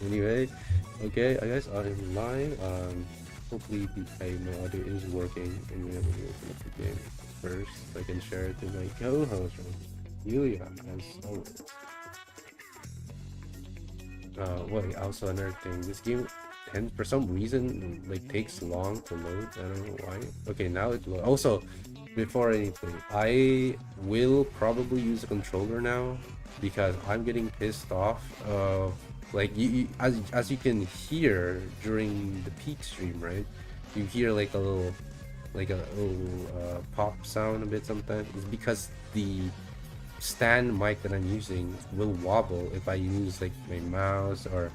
Anyway, okay, I guess I'm live. Hopefully my audio is working, and we're gonna open up the game first so I can share it to my co-host, right? Yulia, as always. Wait, also another thing, this game tends, for some reason, like takes long to load. I don't know why. Okay, now it load. Also, before anything, I will probably use a controller now because I'm getting pissed off of like as you can hear during the peak stream, right? You hear like a little pop sound a bit sometimes. It's because the stand mic that I'm using will wobble if I use like my mouse or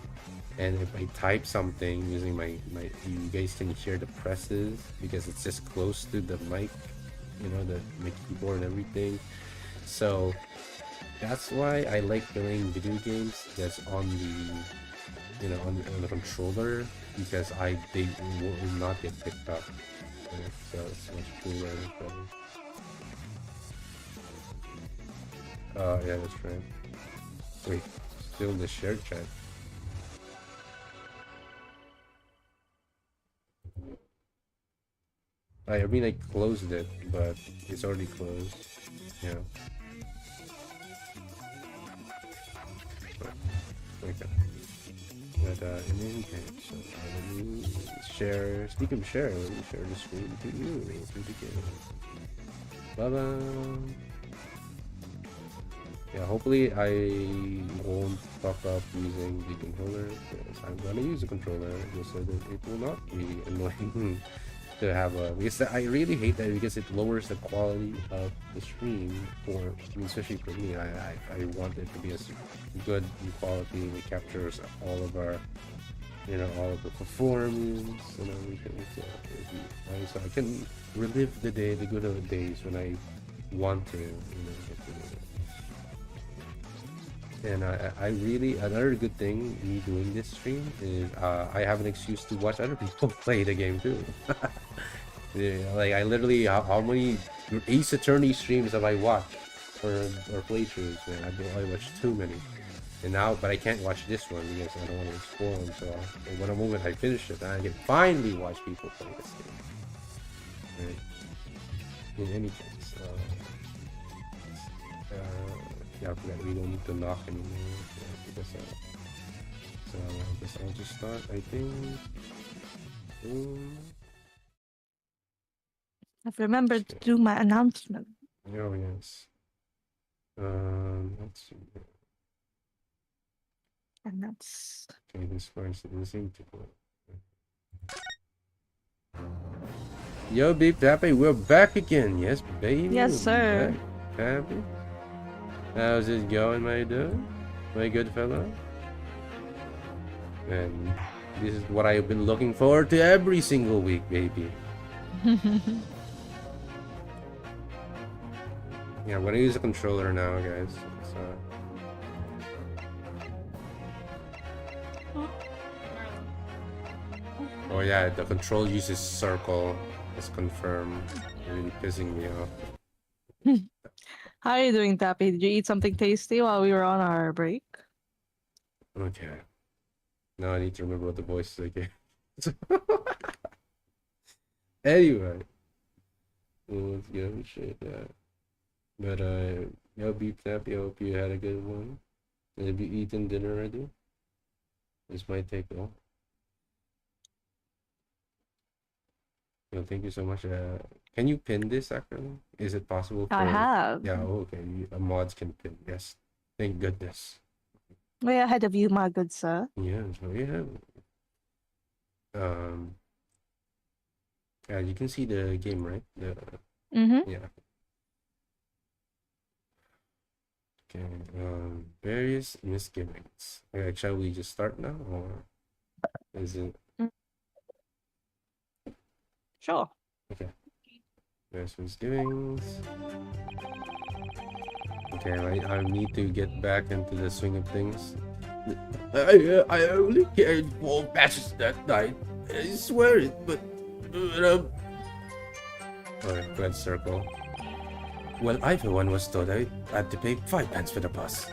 and if I type something using my you guys can hear the presses because it's just close to the mic, my keyboard and everything. So that's why I like playing video games that's on the controller because they will not get picked up. So it's much cooler and better. Yeah, that's right. Wait, still the shared chat. I mean, I closed it, but it's already closed. Yeah. Okay. But in any case, so let me share. Speaking of share, let me share the screen to you to the game. Bye bye. Yeah, hopefully I won't fuck up using the controller because I'm gonna use the controller just so that it will not be annoying to have because I really hate that because it lowers the quality of the stream especially for me. I want it to be as good in quality that captures all of our all of the performance and everything. So, so I can relive the good old days when I want to, get to do it. And I really, another good thing me doing this stream is I have an excuse to watch other people play the game too. Yeah, like I literally, how many Ace Attorney streams have I watched or playthroughs? Man, I watched too many. And now, but I can't watch this one because I don't want to spoil them. So when a moment I finish it, I can finally watch people play this game. Right? In any case, yeah, I forgot we don't need to knock anymore. Yeah, because, so I guess I'll just start. I think. I've remembered to do my announcement. Oh yes. Let's see. And that's Okay, this person doesn't seem to go. Yo, Beep Happy, we're back again. Yes, baby. yes, We're sir. back. Happy. How's it going, my dude? My good fellow? And this is what I've been looking forward to every single week, baby. Yeah, I'm gonna use a controller now, guys. So. Oh yeah, the control uses circle. It's confirmed. Really pissing me off. How are you doing, Tappy? Did you eat something tasty while we were on our break? Okay. Now I need to remember what the voice is again. Anyway. Well, let's get on shit, yeah. But yo, Beep Tappy, I hope you had a good one. Have you eaten dinner already? This might take long. Yo, thank you so much. Can you pin this actually? Is it possible I for? have. Yeah, okay. Mods can pin. Yes. Thank goodness. Way ahead of you, my good sir. Yeah, so yeah. Yeah, you can see the game, right? Mm-hmm. Yeah. Okay. Various misgivings. Shall we just start now, or is it? Sure. Okay. Various misgivings. Okay, I need to get back into the swing of things. I only carried 4 patches that night. I swear it, but okay, red circle. Well, I for one was told I had to pay 5 pence for the bus.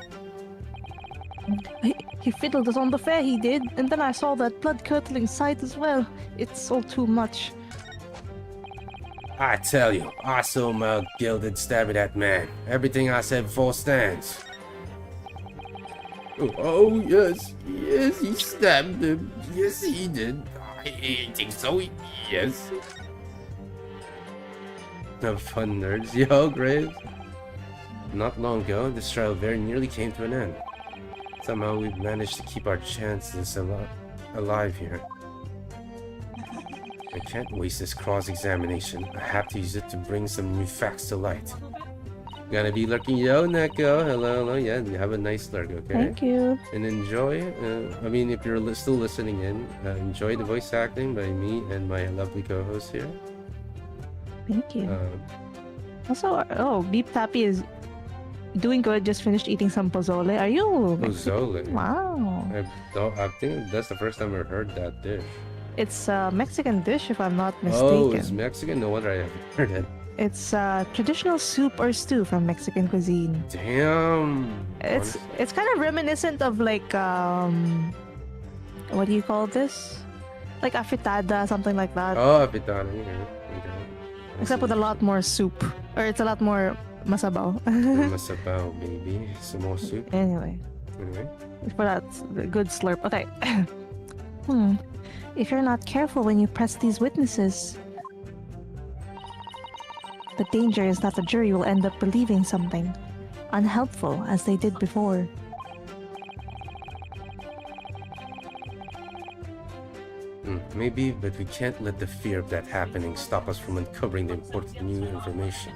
He fiddled us on the fair, he did, and then I saw that blood-curdling sight as well. It's all too much. I tell you, I saw my gilded stab at that man. Everything I said before stands. Oh, yes, yes, he stabbed him. Yes, he did. I think so, yes. Have fun, nerds. Yo, Graves. Not long ago, this trial very nearly came to an end. Somehow we've managed to keep our chances alive here. I can't waste this cross-examination. I have to use it to bring some new facts to light. Gonna be lurking. Yo, Neko. Hello, hello. Yeah, you have a nice lurk, okay? Thank you. And enjoy. I mean, if you're still listening in, enjoy the voice acting by me and my lovely co-host here. Thank you. Also, oh, Beep Tappy is doing good. Just finished eating some pozole. Are you Mexican? Pozole. Wow. I think that's the first time I've heard that dish. It's a Mexican dish, if I'm not mistaken. Oh, it's Mexican? No wonder I haven't heard it. It's a traditional soup or stew from Mexican cuisine. Damn. It's kind of reminiscent of like what do you call this? Like afritada, something like that. Oh, afritada. Yeah. Okay. Except with a lot more soup, or it's a lot more masabaw. Masabaw, baby. Some more soup. Anyway, for that good slurp. Okay. If you're not careful when you press these witnesses, the danger is that the jury will end up believing something unhelpful as they did before. Maybe, but we can't let the fear of that happening stop us from uncovering the important new information.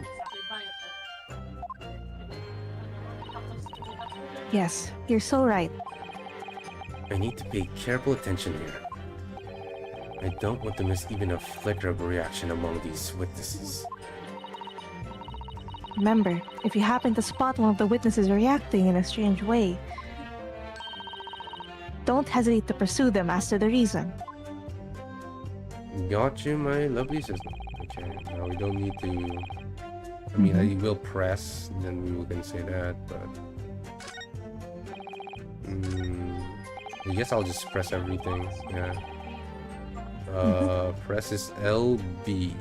Yes, you're so right. I need to pay careful attention here. I don't want to miss even a flicker of a reaction among these witnesses. Remember, if you happen to spot one of the witnesses reacting in a strange way, don't hesitate to pursue them as to the reason. Got you, my lovely sister. Okay, now we don't need to... I mean, I will press, then we can say that, but... I guess I'll just press everything, yeah. Press is LB.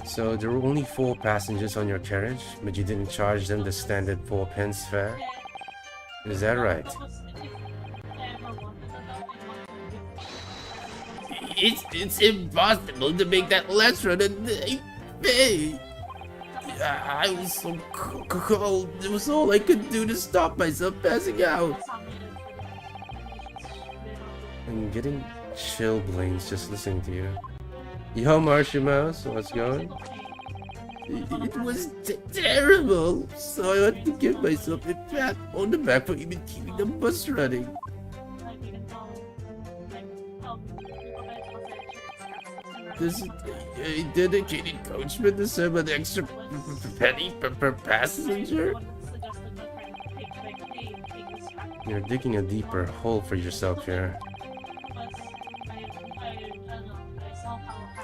So there were only 4 passengers on your carriage, but you didn't charge them the standard 4 pence fare? Is that right? It's impossible to make that less than they pay. I was so cold. It was all I could do to stop myself passing out. I'm getting chilblains just listening to you. Yo, Marsha Mouse, what's going? It was terrible, so I had to give myself a pat on the back for even keeping the bus running. This a dedicated coachman to serve an extra penny per passenger? You're digging a deeper hole for yourself here.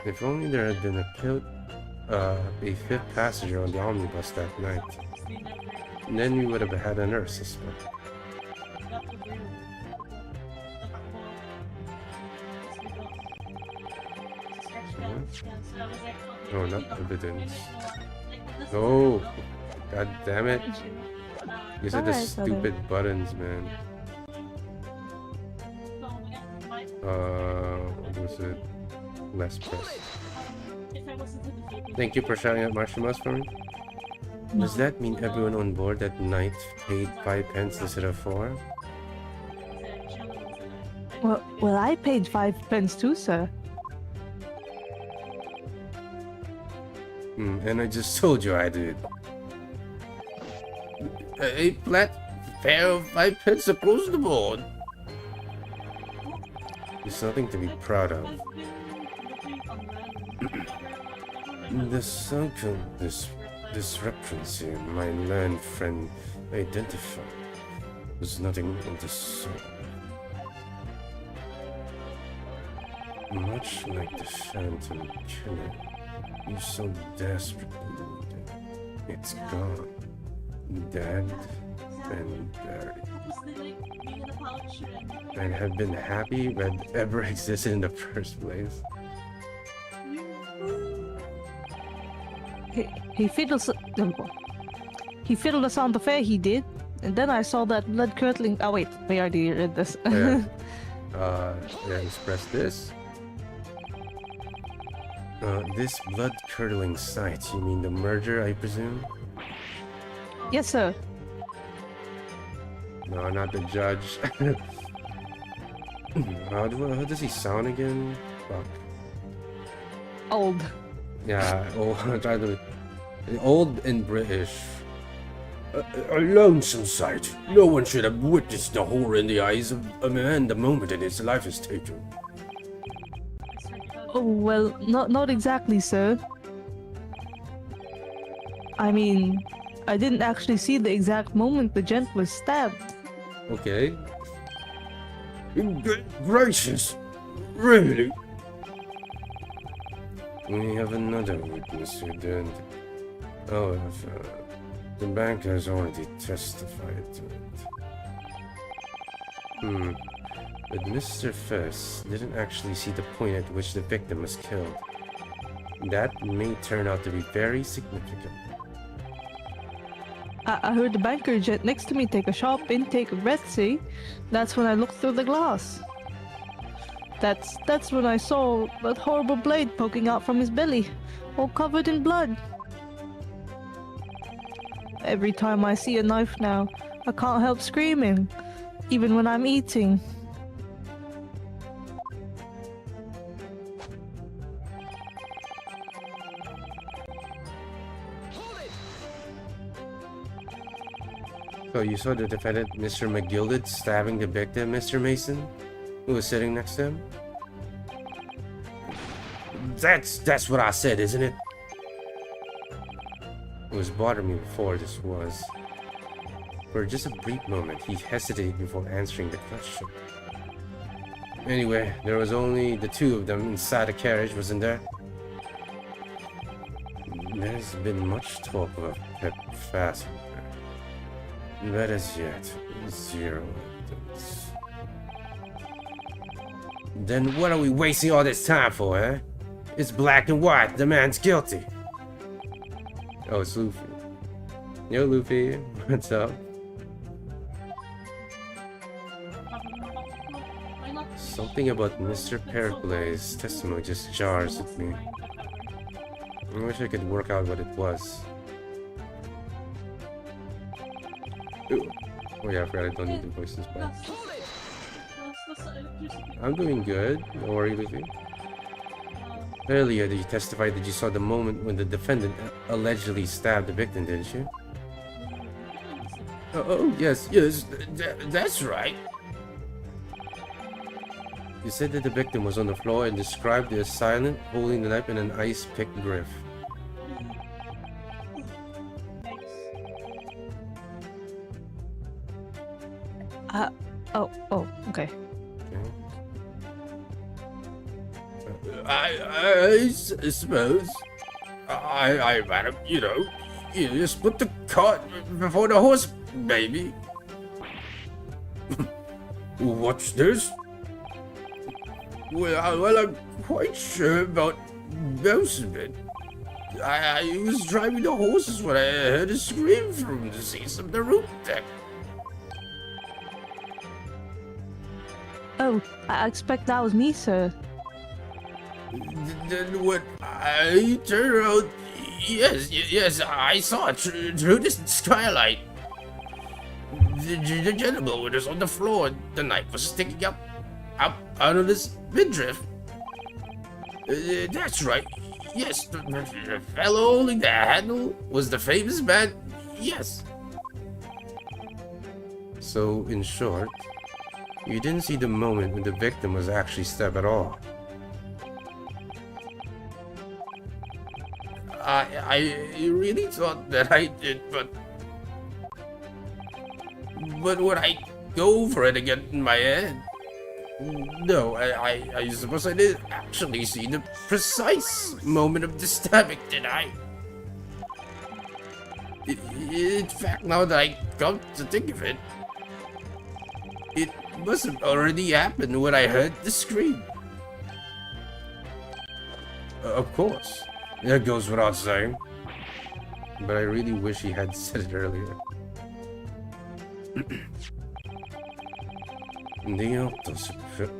If only there had been a 5th passenger on the omnibus that night. And then we would have had a nurse suspect. No, not evidence. Oh, god damn it. These are the stupid buttons, man. What was it? Less press. Thank you for shouting out Marshimas for me. Does that mean everyone on board that night paid 5 pence instead of 4? Well, I paid 5 pence too, sir. And I just told you I did. A flat fare of 5 pence across the board. It's nothing to be proud of. The sunken discrepancy my learned friend identified was nothing of the sort. Much like the Phantom Killer, you so desperately needed It's gone. Dead and buried. And have been happy that ever existed in the first place. He fiddled. He fiddled the sound affair. He did, and then I saw that blood curdling. Oh wait, we already read this. Yeah. Express this. This blood-curdling sight. You mean the murder, I presume? Yes, sir. No, not the judge. How does he sound again? Fuck. Old. Yeah, I'm trying to. Old and British. A lonesome sight. No one should have witnessed the horror in the eyes of a man the moment in his life is taken. Oh well, not exactly, sir. I mean, I didn't actually see the exact moment the gent was stabbed. Okay. Good gracious! Really? We have another witness who did. Oh, the bank has already testified to it. But Mr. Fess didn't actually see the point at which the victim was killed. That may turn out to be very significant. I heard the banker gent next to me take a sharp intake of breath, see? That's when I looked through the glass. That's when I saw that horrible blade poking out from his belly, all covered in blood. Every time I see a knife now, I can't help screaming, even when I'm eating. So you saw the defendant, Mr. McGilded, stabbing the victim, Mr. Mason, who was sitting next to him? That's what I said, isn't it? It was bothering me before this was. For just a brief moment, he hesitated before answering the question. Anyway, there was only the two of them inside the carriage, wasn't there? There's been much talk about Pep Fassbender. But as yet, zero evidence. Then what are we wasting all this time for, eh? It's black and white. The man's guilty. Oh, it's Luffy. Yo, Luffy. What's up? Something about Mr. Pericles' testimony just jars with me. I wish I could work out what it was. Ooh. Oh yeah, I forgot I don't need to voice this part. I'm doing good. Don't worry, Luffy. Earlier, you testified that you saw the moment when the defendant allegedly stabbed the victim, didn't you? Oh yes, that's right. You said that the victim was on the floor and described the assailant holding the knife in an ice-pick grip. Oh, okay. I suppose. Madam, you just put the cart before the horse, baby. What's this? Well, I'm quite sure about most of it. I was driving the horses when I heard a scream from the seats of the roof deck. Oh, I expect that was me, sir. Then when I turned around, yes, I saw it through the skylight. The gentleman was on the floor. The knife was sticking up out of his midriff. That's right. Yes, the fellow holding the handle was the famous man. Yes. So, in short, you didn't see the moment when the victim was actually stabbed at all. I really thought that I did, but when I go over it again in my head, no, I suppose I didn't actually see the precise moment of the stabbing, did I? In fact, now that I come to think of it, it must have already happened when I heard the scream. Of course. That goes without saying. But I really wish he had said it earlier.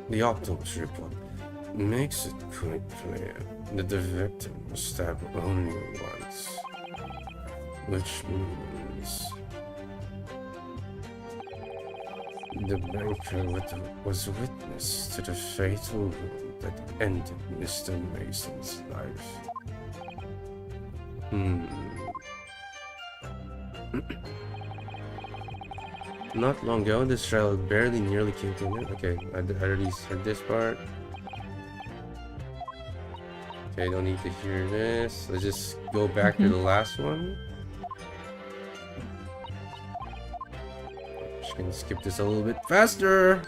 The autopsy report makes it quite clear that the victim was stabbed only once. Which means the banker was witness to the fatal wound that ended Mr. Mason's life. Not long ago, this trial barely nearly came to an end. Okay, I already heard this part. Okay, don't need to hear this. Let's just go back to the last one. Just gonna skip this a little bit faster.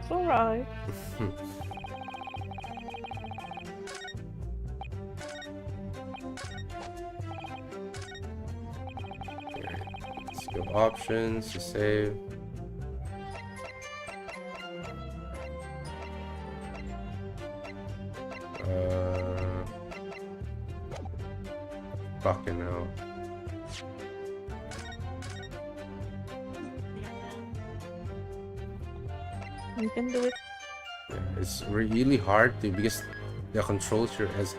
It's alright. Let's go options to save. Fucking hell. You can do it. Yeah, it's really hard to because the controls are as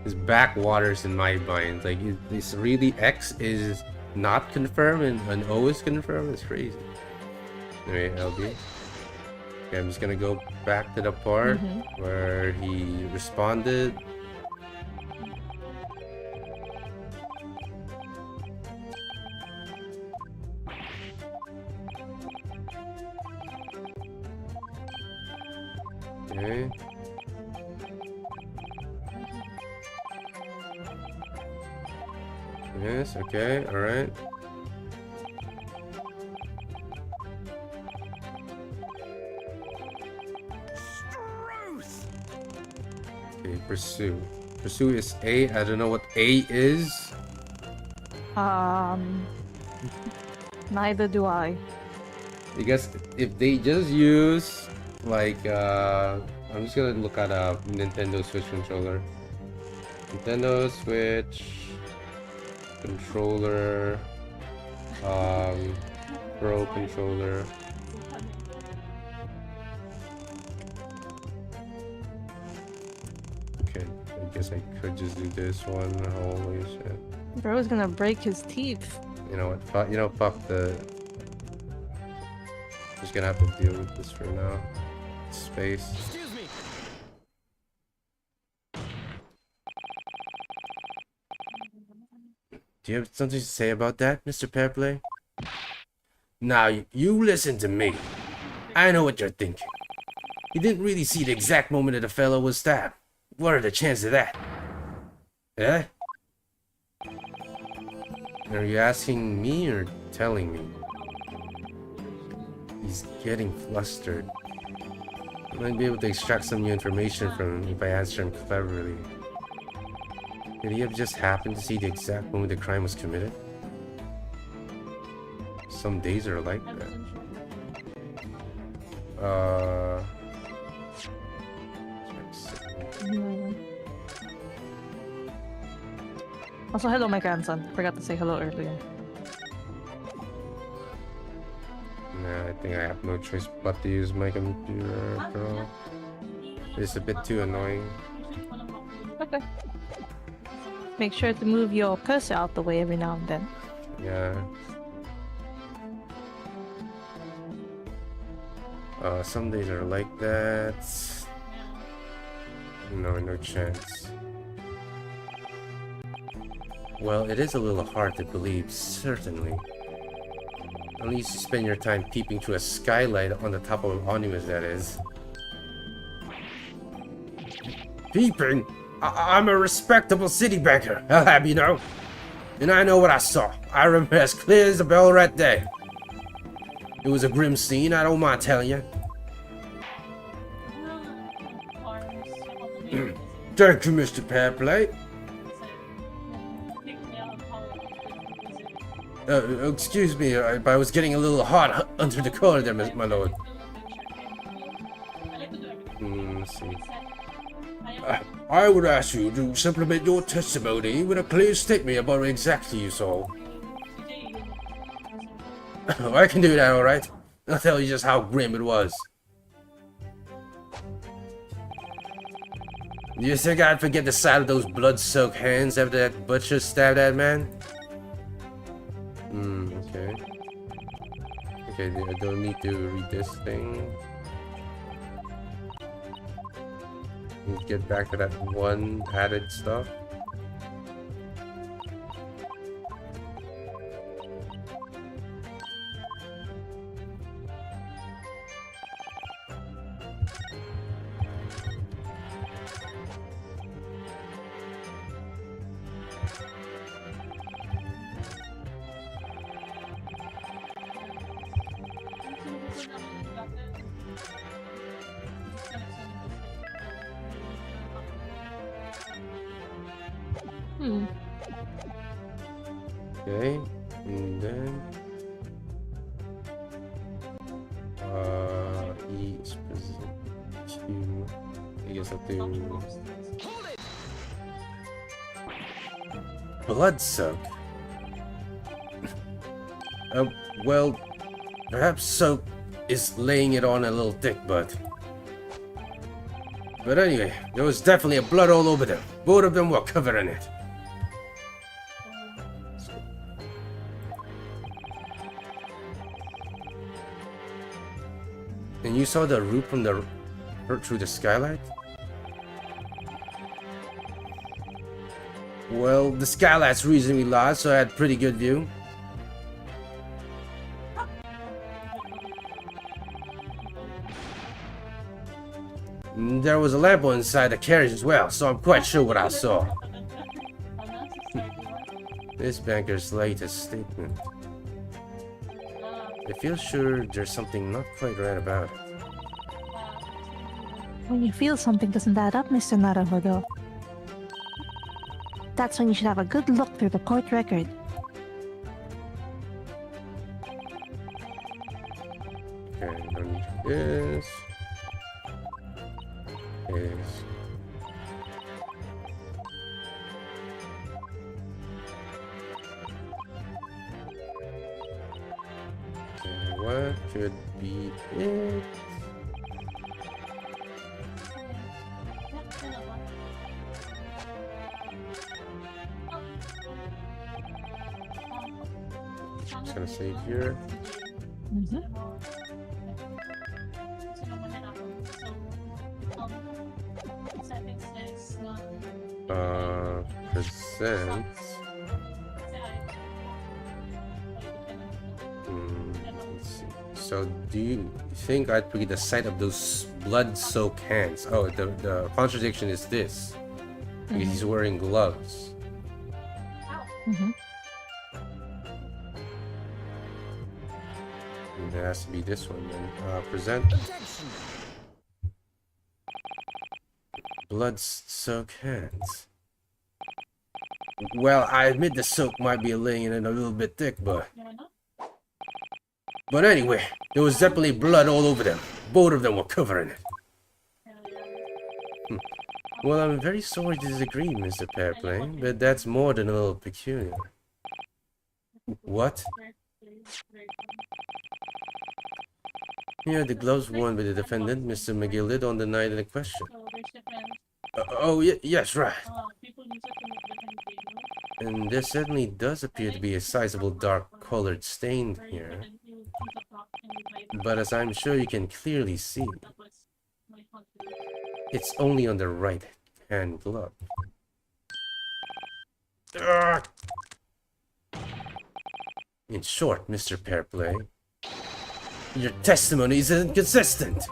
it's backwaters in my mind. Like it's really X is not confirmed and an O is confirmed. It's crazy. Anyway, LB. Okay, I'm just gonna go back to the part where he responded. Okay. Yes, okay, alright. Okay, pursue. Pursue is A. I don't know what A is. Neither do I. Because if they just use like I'm just gonna look at a Nintendo Switch controller. Nintendo Switch controller, Pro controller. Okay, I guess I could just do this one. Holy shit! Bro's gonna break his teeth. You know what? Fuck the. Just gonna have to deal with this for now. Space. Excuse me. Do you have something to say about that, Mr. Pearplay? Now, you listen to me. I know what you're thinking. You didn't really see the exact moment that the fellow was stabbed. What are the chances of that? Eh? Are you asking me or telling me? He's getting flustered. I might be able to extract some new information from him if I answer him cleverly. Could he have just happened to see the exact moment the crime was committed? Some days are like that. Also, hello, my grandson. Forgot to say hello earlier. Nah, I think I have no choice but to use my computer, bro. It's a bit too annoying. Okay. Make sure to move your cursor out the way every now and then. Yeah. Some days are like that. No chance. Well, it is a little hard to believe, certainly. At least you spend your time peeping through a skylight on the top of an omnibus, that is. Peeping? I'm a respectable city banker, I'll have you know. And I know what I saw. I remember as clear as a bell right there. It was a grim scene, I don't mind telling you. Thank you, Mr. Pearplay. Excuse me, I was getting a little hot under the collar there, my lord. Let's see. I would ask you to supplement your testimony with a clear statement about what exactly you saw. I can do that, alright? I'll tell you just how grim it was. Do you think I'd forget the sight of those blood-soaked hands after that butcher stabbed that man? Okay. Okay, I don't need to read this thing. Get back to that one added stuff. Okay, and then E is present Q. I guess I'll do blood soak. Well, perhaps soap is laying it on a little thick, but anyway, there was definitely a blood all over them. Both of them were covered in it. And you saw the roof from the through the skylight? Well, the skylight's reasonably large, so I had pretty good view. There was a lamp inside the carriage as well, so I'm quite sure what I saw. This banker's latest statement. I feel sure there's something not quite right about it. When you feel something doesn't add up, Mr. Naruhodo, that's when you should have a good look through the court record. Okay, don't need this. Yes. Okay, what could be it? Just gonna save here. Present. Let's see. So, do you think I'd forget the sight of those blood-soaked hands? Oh, the contradiction is this. Because he's wearing gloves. It has to be this one then. Present. Blood-soaked hands. Well, I admit the soap might be laying it a little bit thick, but anyway, there was definitely blood all over them. Both of them were covered in it. Well, I'm very sorry to disagree, Mr. Pearplane, but that's more than a little peculiar. What? Here are the gloves worn by the defendant, Mr. McGillit, on the night in question. Yes, right. And there certainly does appear to be a sizable dark-colored stain here. But as I'm sure you can clearly see, it's only on the right-hand glove. In short, Mr. Pearplay, your testimony is inconsistent.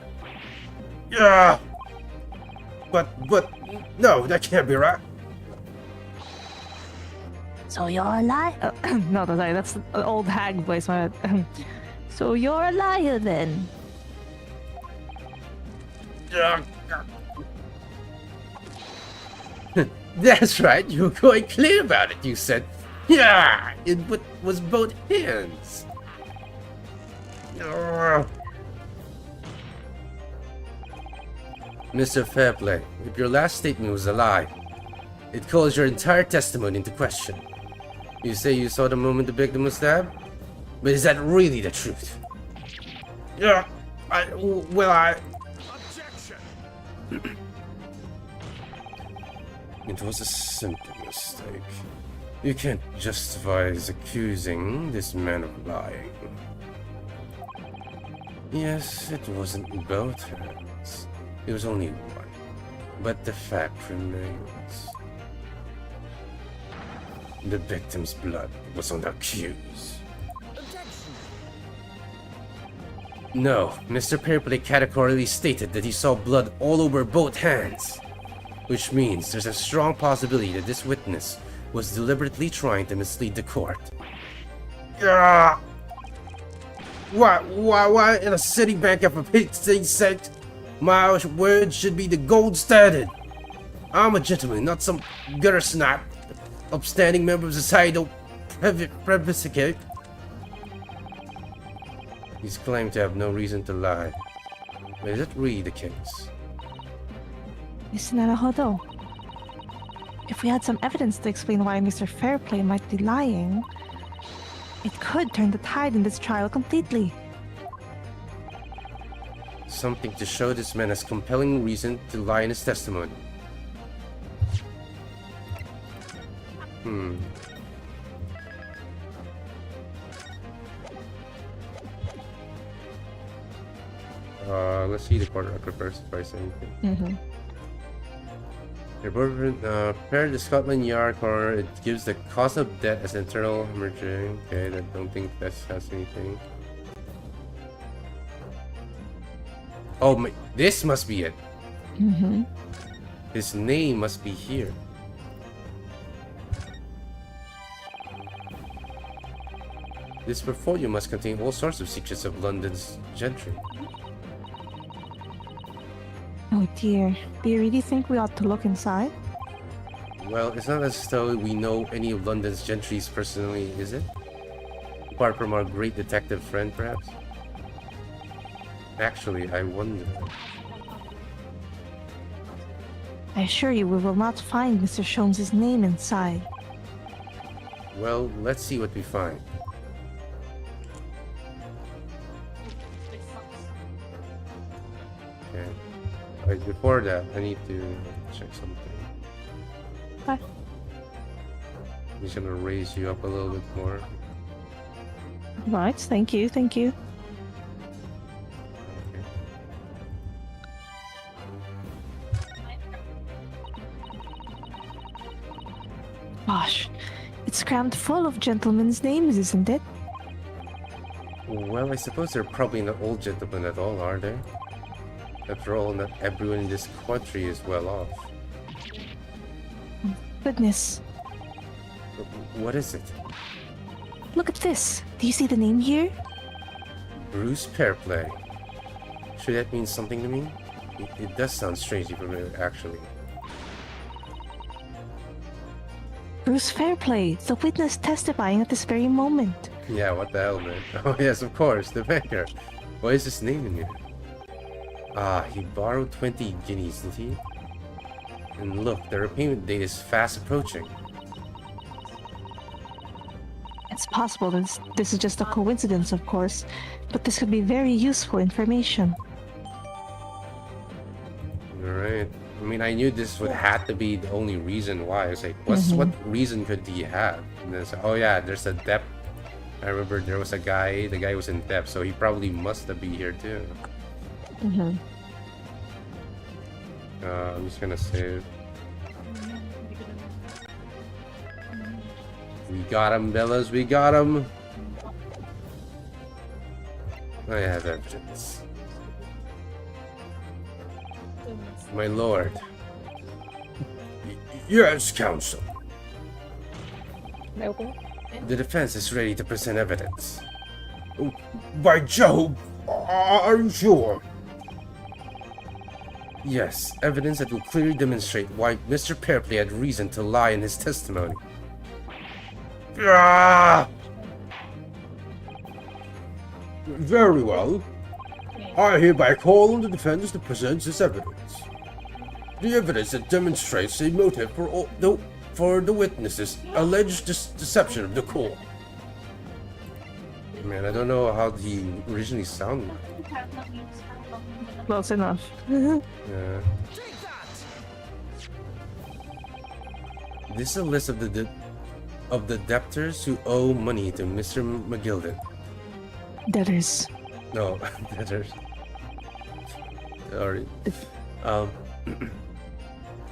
But, no, that can't be right. So you're a liar? No, sorry, that's an old hag voice. So you're a liar then? That's right, you were quite clear about it, you said. Yeah, it was both hands. Mr. Fairplay, if your last statement was a lie, it calls your entire testimony into question. You say you saw the moment the victim was stabbed? But is that really the truth? Yeah, Objection! It was a simple mistake. You can't justify his accusing this man of lying. Yes, it wasn't both hands. It was only one. But the fact remains. The victim's blood was on the accused. No, Mr. Fairplay categorically stated that he saw blood all over both hands. Which means there's a strong possibility that this witness was deliberately trying to mislead the court. Why in a Citibank of a Pixie sect, my word should be the gold standard. I'm a gentleman, not some gutter snap, upstanding member of societal privacy. He's claimed to have no reason to lie. But is that really the case? Listen, though. If we had some evidence to explain why Mr. Fairplay might be lying, it could turn the tide in this trial completely. Something to show this man has compelling reason to lie in his testimony. Let's see the court record first if I say anything. Compared to Scotland Yard coroner, it gives the cause of death as internal hemorrhage. Okay, I don't think that has anything. Oh, this must be it. His name must be here. This portfolio must contain all sorts of secrets of London's gentry. Oh dear. Do you really think we ought to look inside? Well, it's not as though we know any of London's gentries personally, is it? Apart from our great detective friend, perhaps? Actually, I wonder. I assure you we will not find Mr. Sholmes' name inside. Well, let's see what we find. Okay. But before that, I need to check something. Okay. I'm just gonna raise you up a little bit more. Right, thank you, thank you. Gosh, it's crammed full of gentlemen's names, isn't it? Well, I suppose they're probably not all gentlemen at all, are they? After all, not everyone in this country is well off. Goodness. What is it? Look at this. Do you see the name here? Bruce Fairplay. Should that mean something to me? It does sound strangely familiar, actually. Bruce Fairplay, the witness testifying at this very moment. Yeah, what the hell, man? Oh yes, of course, the banker. Why is his name in here? Ah, he borrowed 20 guineas, did he? And look, the repayment date is fast approaching. It's possible that this is just a coincidence, of course, but this could be very useful information. Alright. I mean, I knew this would have to be the only reason why. I was like, what reason could he have? And then oh yeah, there's a debt. I remember there was a guy, the guy was in debt, so he probably must have been here too. I'm just gonna save. We got him, Bellas, we got him. I have evidence. My lord. Yes, counsel. The defense is ready to present evidence. By Jove, are you sure? Yes, evidence that will clearly demonstrate why Mr. Fairplay had reason to lie in his testimony. Ah! Very well. I hereby call on the defense to present this evidence. The evidence that demonstrates a motive for the witnesses' alleged deception of the court. Man, I don't know how he originally sounded. Close enough. Yeah. This is a list of the debtors who owe money to Mr. McGilden. Debtors. No, debtors. Sorry.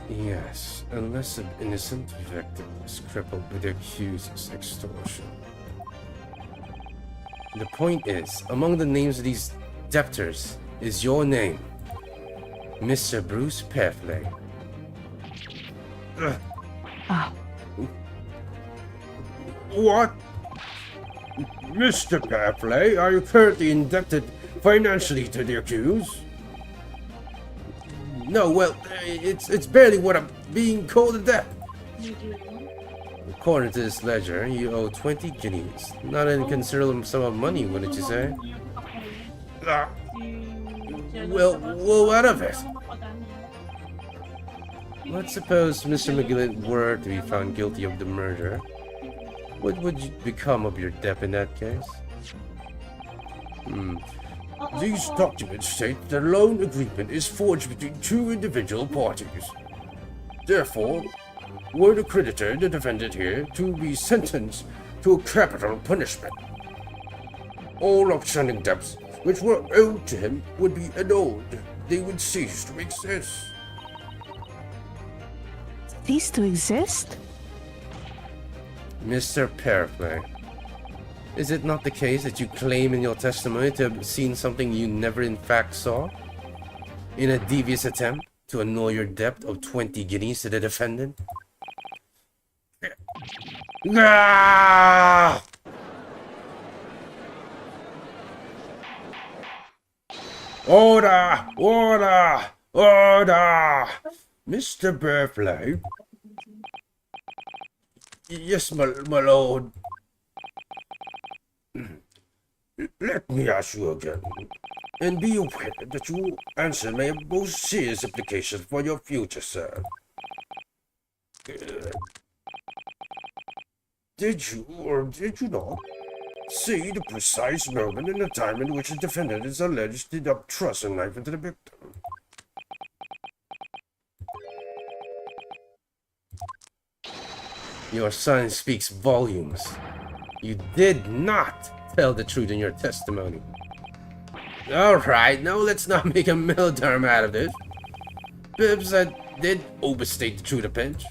Yes, unless an innocent victim is crippled by the accused's extortion. The point is, among the names of these debtors is your name, Mr. Bruce Peffley. Ah, What? Mr. Peffley, are you currently indebted financially to the accused? No, well, it's barely what I'm being called a debt. According to this ledger, you owe 20 guineas. Not an inconsiderable sum of money, wouldn't you say? Well, what of it? Let's suppose Mr. McGillen were to be found guilty of the murder. What would become of your debt in that case? These documents state that a loan agreement is forged between two individual parties. Therefore, were the creditor, the defendant here, to be sentenced to a capital punishment, all outstanding debts which were owed to him would be annulled. They would cease to exist. cease to exist? Mr. Peffley, is it not the case that you claim in your testimony to have seen something you never in fact saw? In a devious attempt to annul your debt of 20 guineas to the defendant? Ah! Order! Order! Order! Mr. Peffley? Yes, my lord. Let me ask you again, and be aware that your answer may have most serious implications for your future, sir. Did you, or did you not, see the precise moment and the time in which the defendant is alleged to have thrust a knife into the victim? Your son speaks volumes. You did not tell the truth in your testimony. Alright, now let's not make a melodrama out of this. Bibbs, I did overstate the truth a pinch.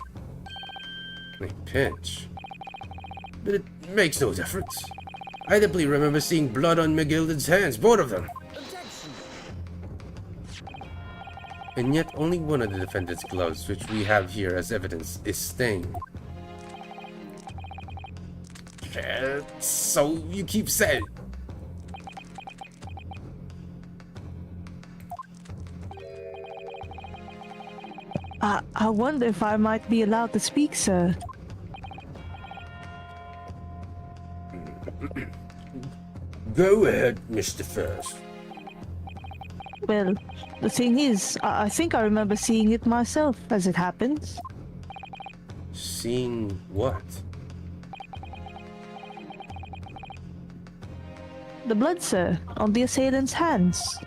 A pinch? But it makes no difference. I distinctly remember seeing blood on McGilden's hands, both of them. And yet only one of the defendant's gloves, which we have here as evidence, is stained. So you keep saying. I wonder if I might be allowed to speak, sir. Go ahead, Mr. First. Well, the thing is, I think I remember seeing it myself, as it happens. Seeing what? The blood, sir, on the assailant's hands.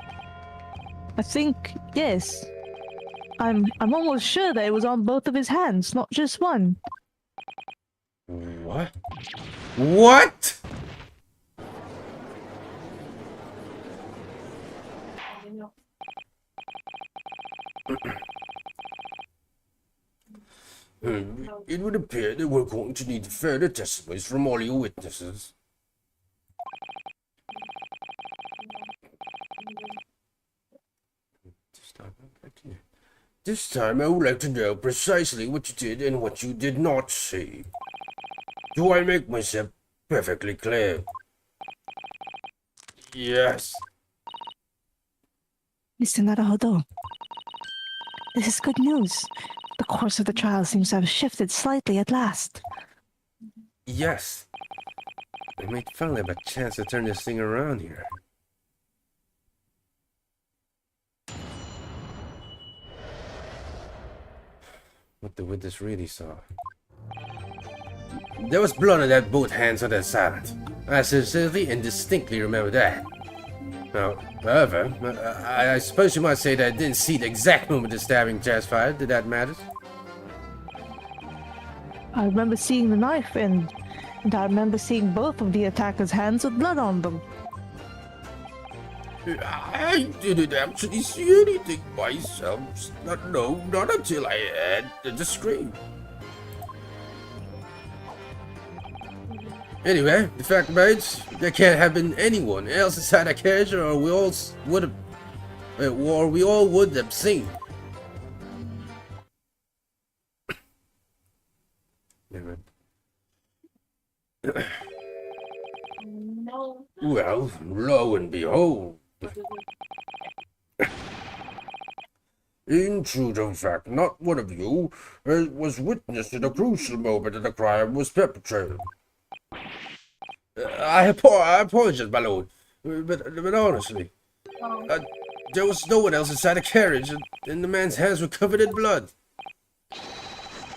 I think, yes. I'm almost sure that it was on both of his hands, not just one. What? What? It would appear that we're going to need further testimonies from all your witnesses. This time I would like to know precisely what you did and what you did not see. Do I make myself perfectly clear? Yes. Mr. Naruhodo, this is good news. The course of the trial seems to have shifted slightly at last. Yes. I might finally have a chance to turn this thing around here. What the witness really saw. There was blood on that boat hands on that silent. I sincerely and distinctly remember that. Now, however, I suppose you might say that I didn't see the exact moment the stabbing transpired. Did that matter? I remember seeing the knife, and I remember seeing both of the attackers' hands with blood on them. I didn't actually see anything myself. Not until I had the scream. Anyway, the fact remains, there can't have been anyone else inside that carriage, or we all would have seen. Well, lo and behold. In truth of fact, not one of you was witness to the crucial moment that the crime was perpetrated. I apologize, my lord, but honestly, there was no one else inside the carriage, and the man's hands were covered in blood.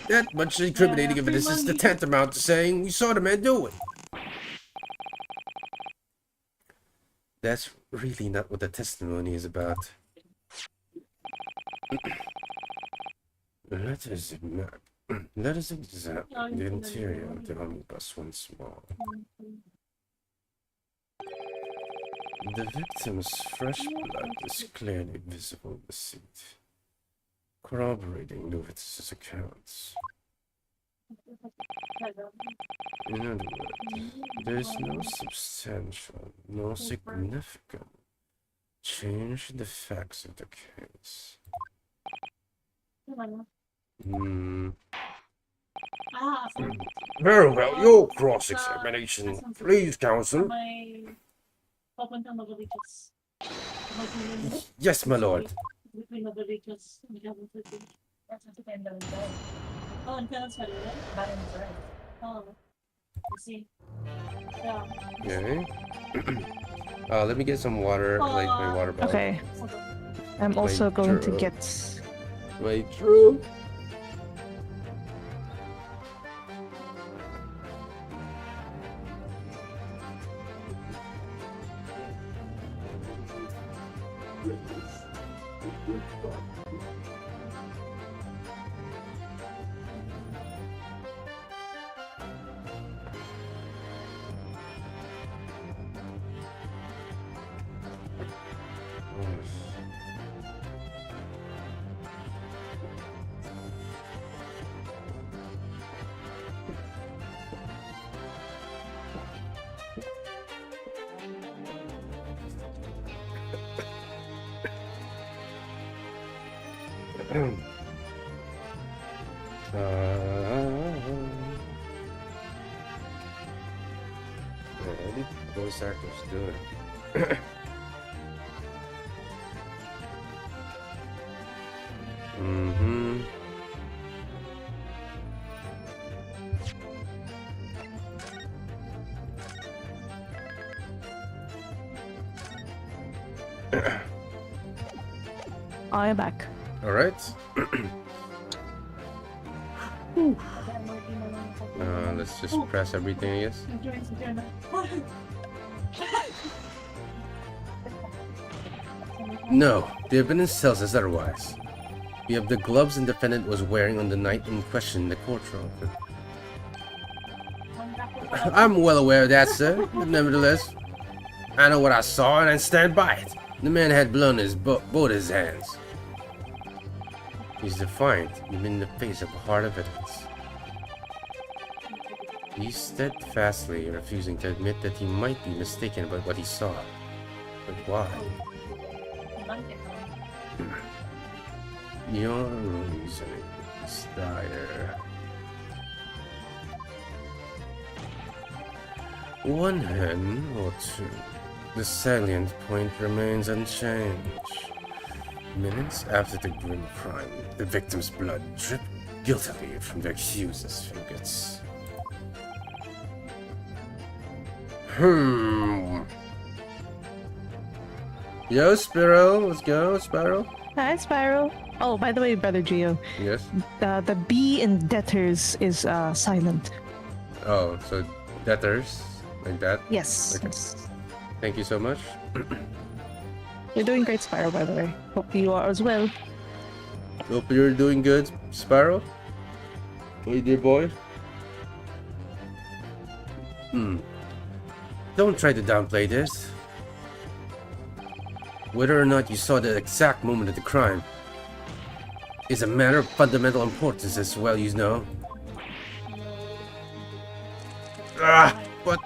That much incriminating evidence is the tantamount to saying we saw the man do it. That's really not what the testimony is about. Let us examine the interior of the omnibus once more. The victim's fresh blood is clearly visible in the seat, corroborating Lewitz's accounts. In other words, there is no substantial, no significant change in the facts of the case. Very well, your cross-examination, please, counsel. Yes, my lord. Okay. Let me get some water, like my water bottle. Okay. I'm also going to get... Wait, true. Voice actors doing. I am back. All right. Let's just press everything, I guess. No, the evidence tells us otherwise. We have the gloves the defendant was wearing on the night in question in the courtroom. I'm well aware of that, sir, but nevertheless, I know what I saw and I stand by it. The man had blood in both his hands. He's defiant, even in the face of hard evidence. He's steadfastly refusing to admit that he might be mistaken about what he saw. But why? Your reasoning is dire. One hen or two, the salient point remains unchanged. Minutes after the grim crime, the victim's blood dripped guiltily from the accuser's fingers. Hmm. Yo, Sparrow. Let's go, Sparrow. Hi, Spiral. Oh, by the way, Brother Geo, Yes. the B in debtors is silent. Oh, so debtors like that. Yes. Okay. Yes. Thank you so much. You're doing great, Spiral, by the way. Hope you are as well. Hope you're doing good, Sparrow. Hey, dear boy. Don't try to downplay this. Whether or not you saw the exact moment of the crime is a matter of fundamental importance as well, you know. But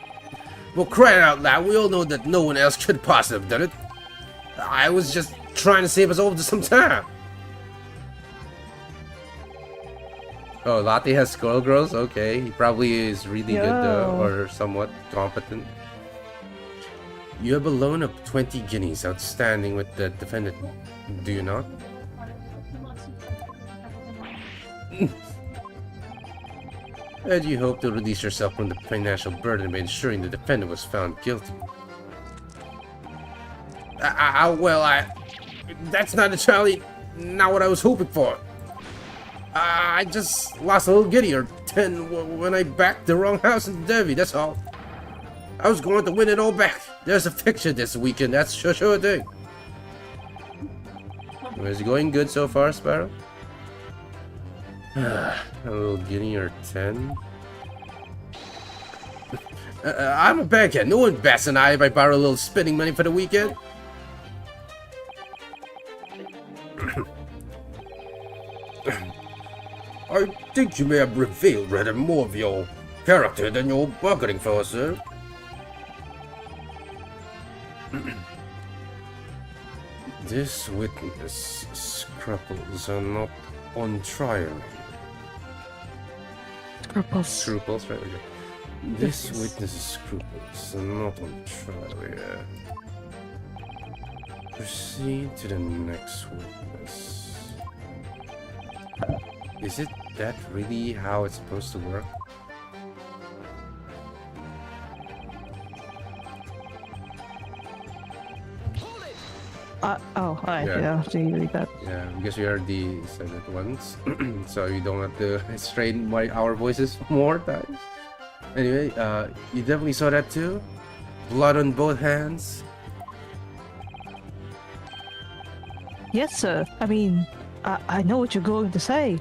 well, crying out loud, we all know that no one else could possibly have done it. I was just trying to save us all some time. Oh, Latte has Skull Girls? Okay, he probably is really good though, or somewhat competent. You have a loan of 20 guineas outstanding with the defendant, do you not? And you hope to release yourself from the financial burden by ensuring the defendant was found guilty. That's not entirely not what I was hoping for. I just lost a little guinea or 10 when I backed the wrong house in Devi, that's all. I was going to win it all back. There's a fixture this weekend, that's sure thing. Is it going good so far, Sparrow? A little guinea or 10? I'm a baghead. No one bats an eye if I borrow a little spending money for the weekend. I think you may have revealed rather more of your character than you're bargaining for, sir. This witness scruples are not on trial. Scruples, right? Okay. This witness's scruples are not on trial, yeah. Proceed to the next witness. Is it that really how it's supposed to work? Yeah, so you read that. Yeah, because we already said it once, so you don't have to strain our voices more times. Anyway, you definitely saw that too? Blood on both hands? Yes, sir. I mean, I know what you're going to say.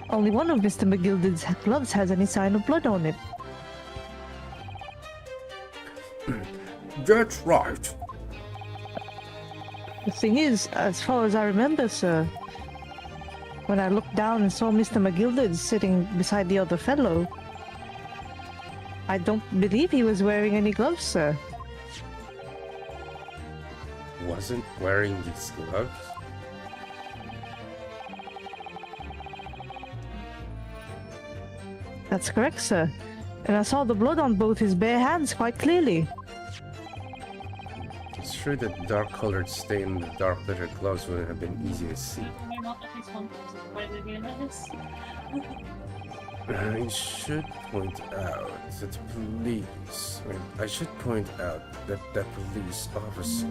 Only one of Mr. McGilded's gloves has any sign of blood on it. That's right. The thing is, as far as I remember, sir, when I looked down and saw Mr. McGilded sitting beside the other fellow, I don't believe he was wearing any gloves, sir. Wasn't wearing these gloves? That's correct, sir. And I saw the blood on both his bare hands quite clearly. It's true that dark-colored stain on the dark-lettered gloves wouldn't have been easy to see. I should point out that the police officer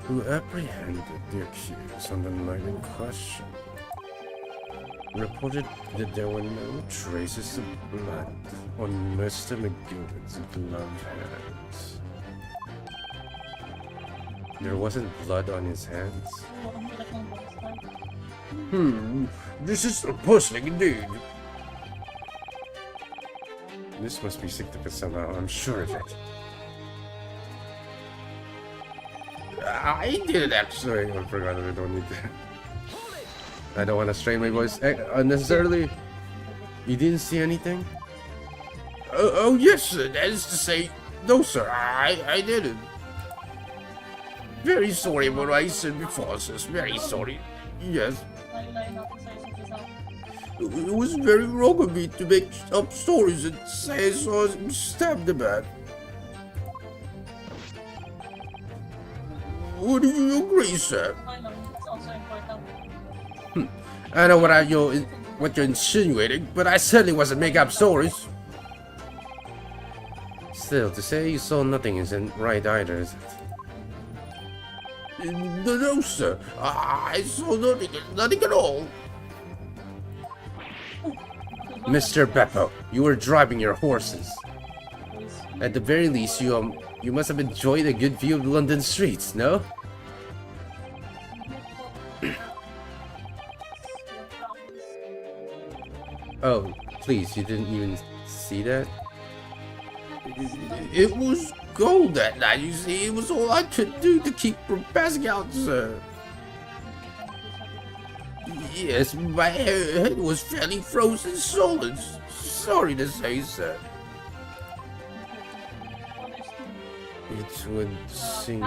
who apprehended the accused on the night in question reported that there were no traces of blood on Mr. McGilded's gloved hands. There wasn't blood on his hands? This is puzzling indeed. This must be significant somehow, I'm sure of it. I did actually. I forgot that I don't need to. I don't want to strain my voice unnecessarily. You didn't see anything? Oh yes, sir. That is to say, no, sir. I didn't. Very sorry about what I said before, sir. Very sorry. Yes. It was very wrong of me to make up stories and say I saw him stab the man. Would you agree, sir? I know what you're insinuating, but I certainly wasn't making up stories. Still, to say you saw nothing isn't right either, is it? No, sir. I saw nothing at all. Mr. Beppo, you were driving your horses. At the very least, you must have enjoyed a good view of London streets, no? Oh, please, you didn't even see that? It was cold that night, you see. It was all I could do to keep from passing out, sir. Yes, my head was fairly frozen solid. Sorry to say, sir. It would seem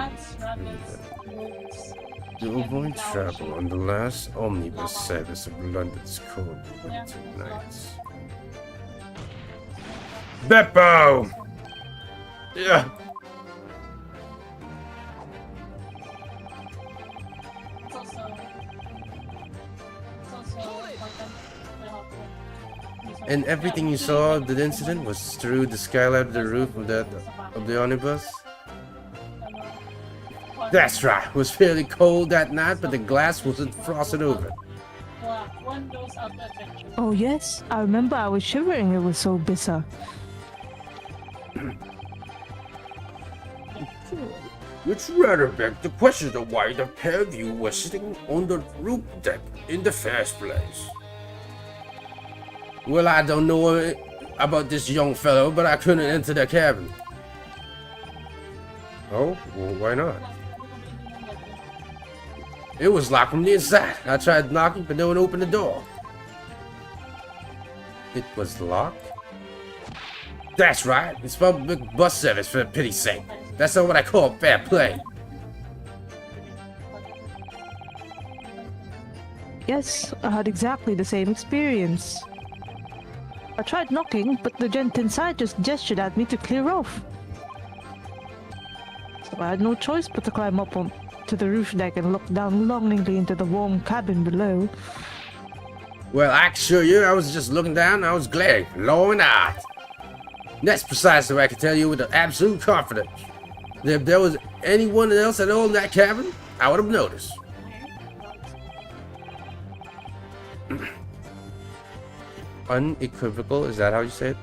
to avoid travel on the last omnibus service of London's cold winter nights. Beppo! Yeah. And everything you saw of the incident was through the skylight of the roof of the omnibus? That's right. It was fairly cold that night, but the glass wasn't frosted over. Oh yes, I remember I was shivering, it was so bitter. Which rather begs the question of why the pair of you were sitting on the roof deck in the first place. Well, I don't know about this young fellow, but I couldn't enter the cabin. Oh, well, why not? It was locked from the inside. I tried knocking, but no one opened the door. It was locked? That's right. It's public bus service, for pity's sake. That's not what I call fair play. Yes, I had exactly the same experience. I tried knocking, but the gent inside just gestured at me to clear off. So I had no choice but to climb up onto the roof deck and look down longingly into the warm cabin below. Well, I assure you, I was just looking down and I was glaring, low and hard. That's precisely what I can tell you with absolute confidence. If there was anyone else at all in that cabin, I would have noticed. Unequivocal, is that how you say it?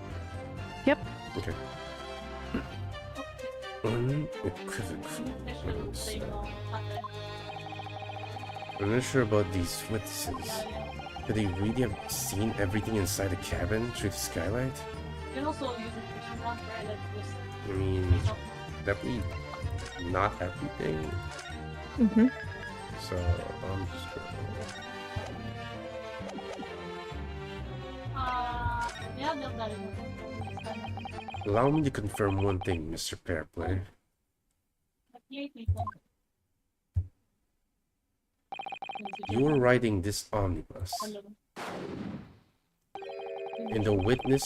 Yep. Okay. Unequivocal. I'm not sure about these witnesses. Could they really have seen everything inside the cabin through the skylight? I mean, definitely not everything. Mm-hmm. So, I'm just allow me to confirm one thing, Mr. Fairplay. You were riding this omnibus and witness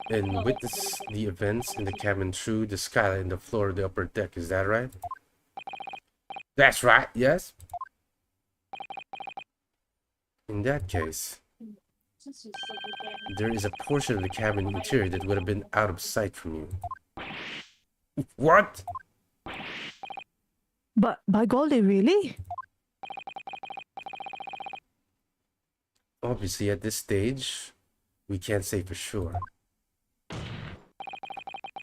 the events in the cabin through the skylight and the floor of the upper deck, is that right? That's right, yes? In that case, there is a portion of the cabin interior that would have been out of sight from you. What? But by golly, really? Obviously, at this stage, we can't say for sure.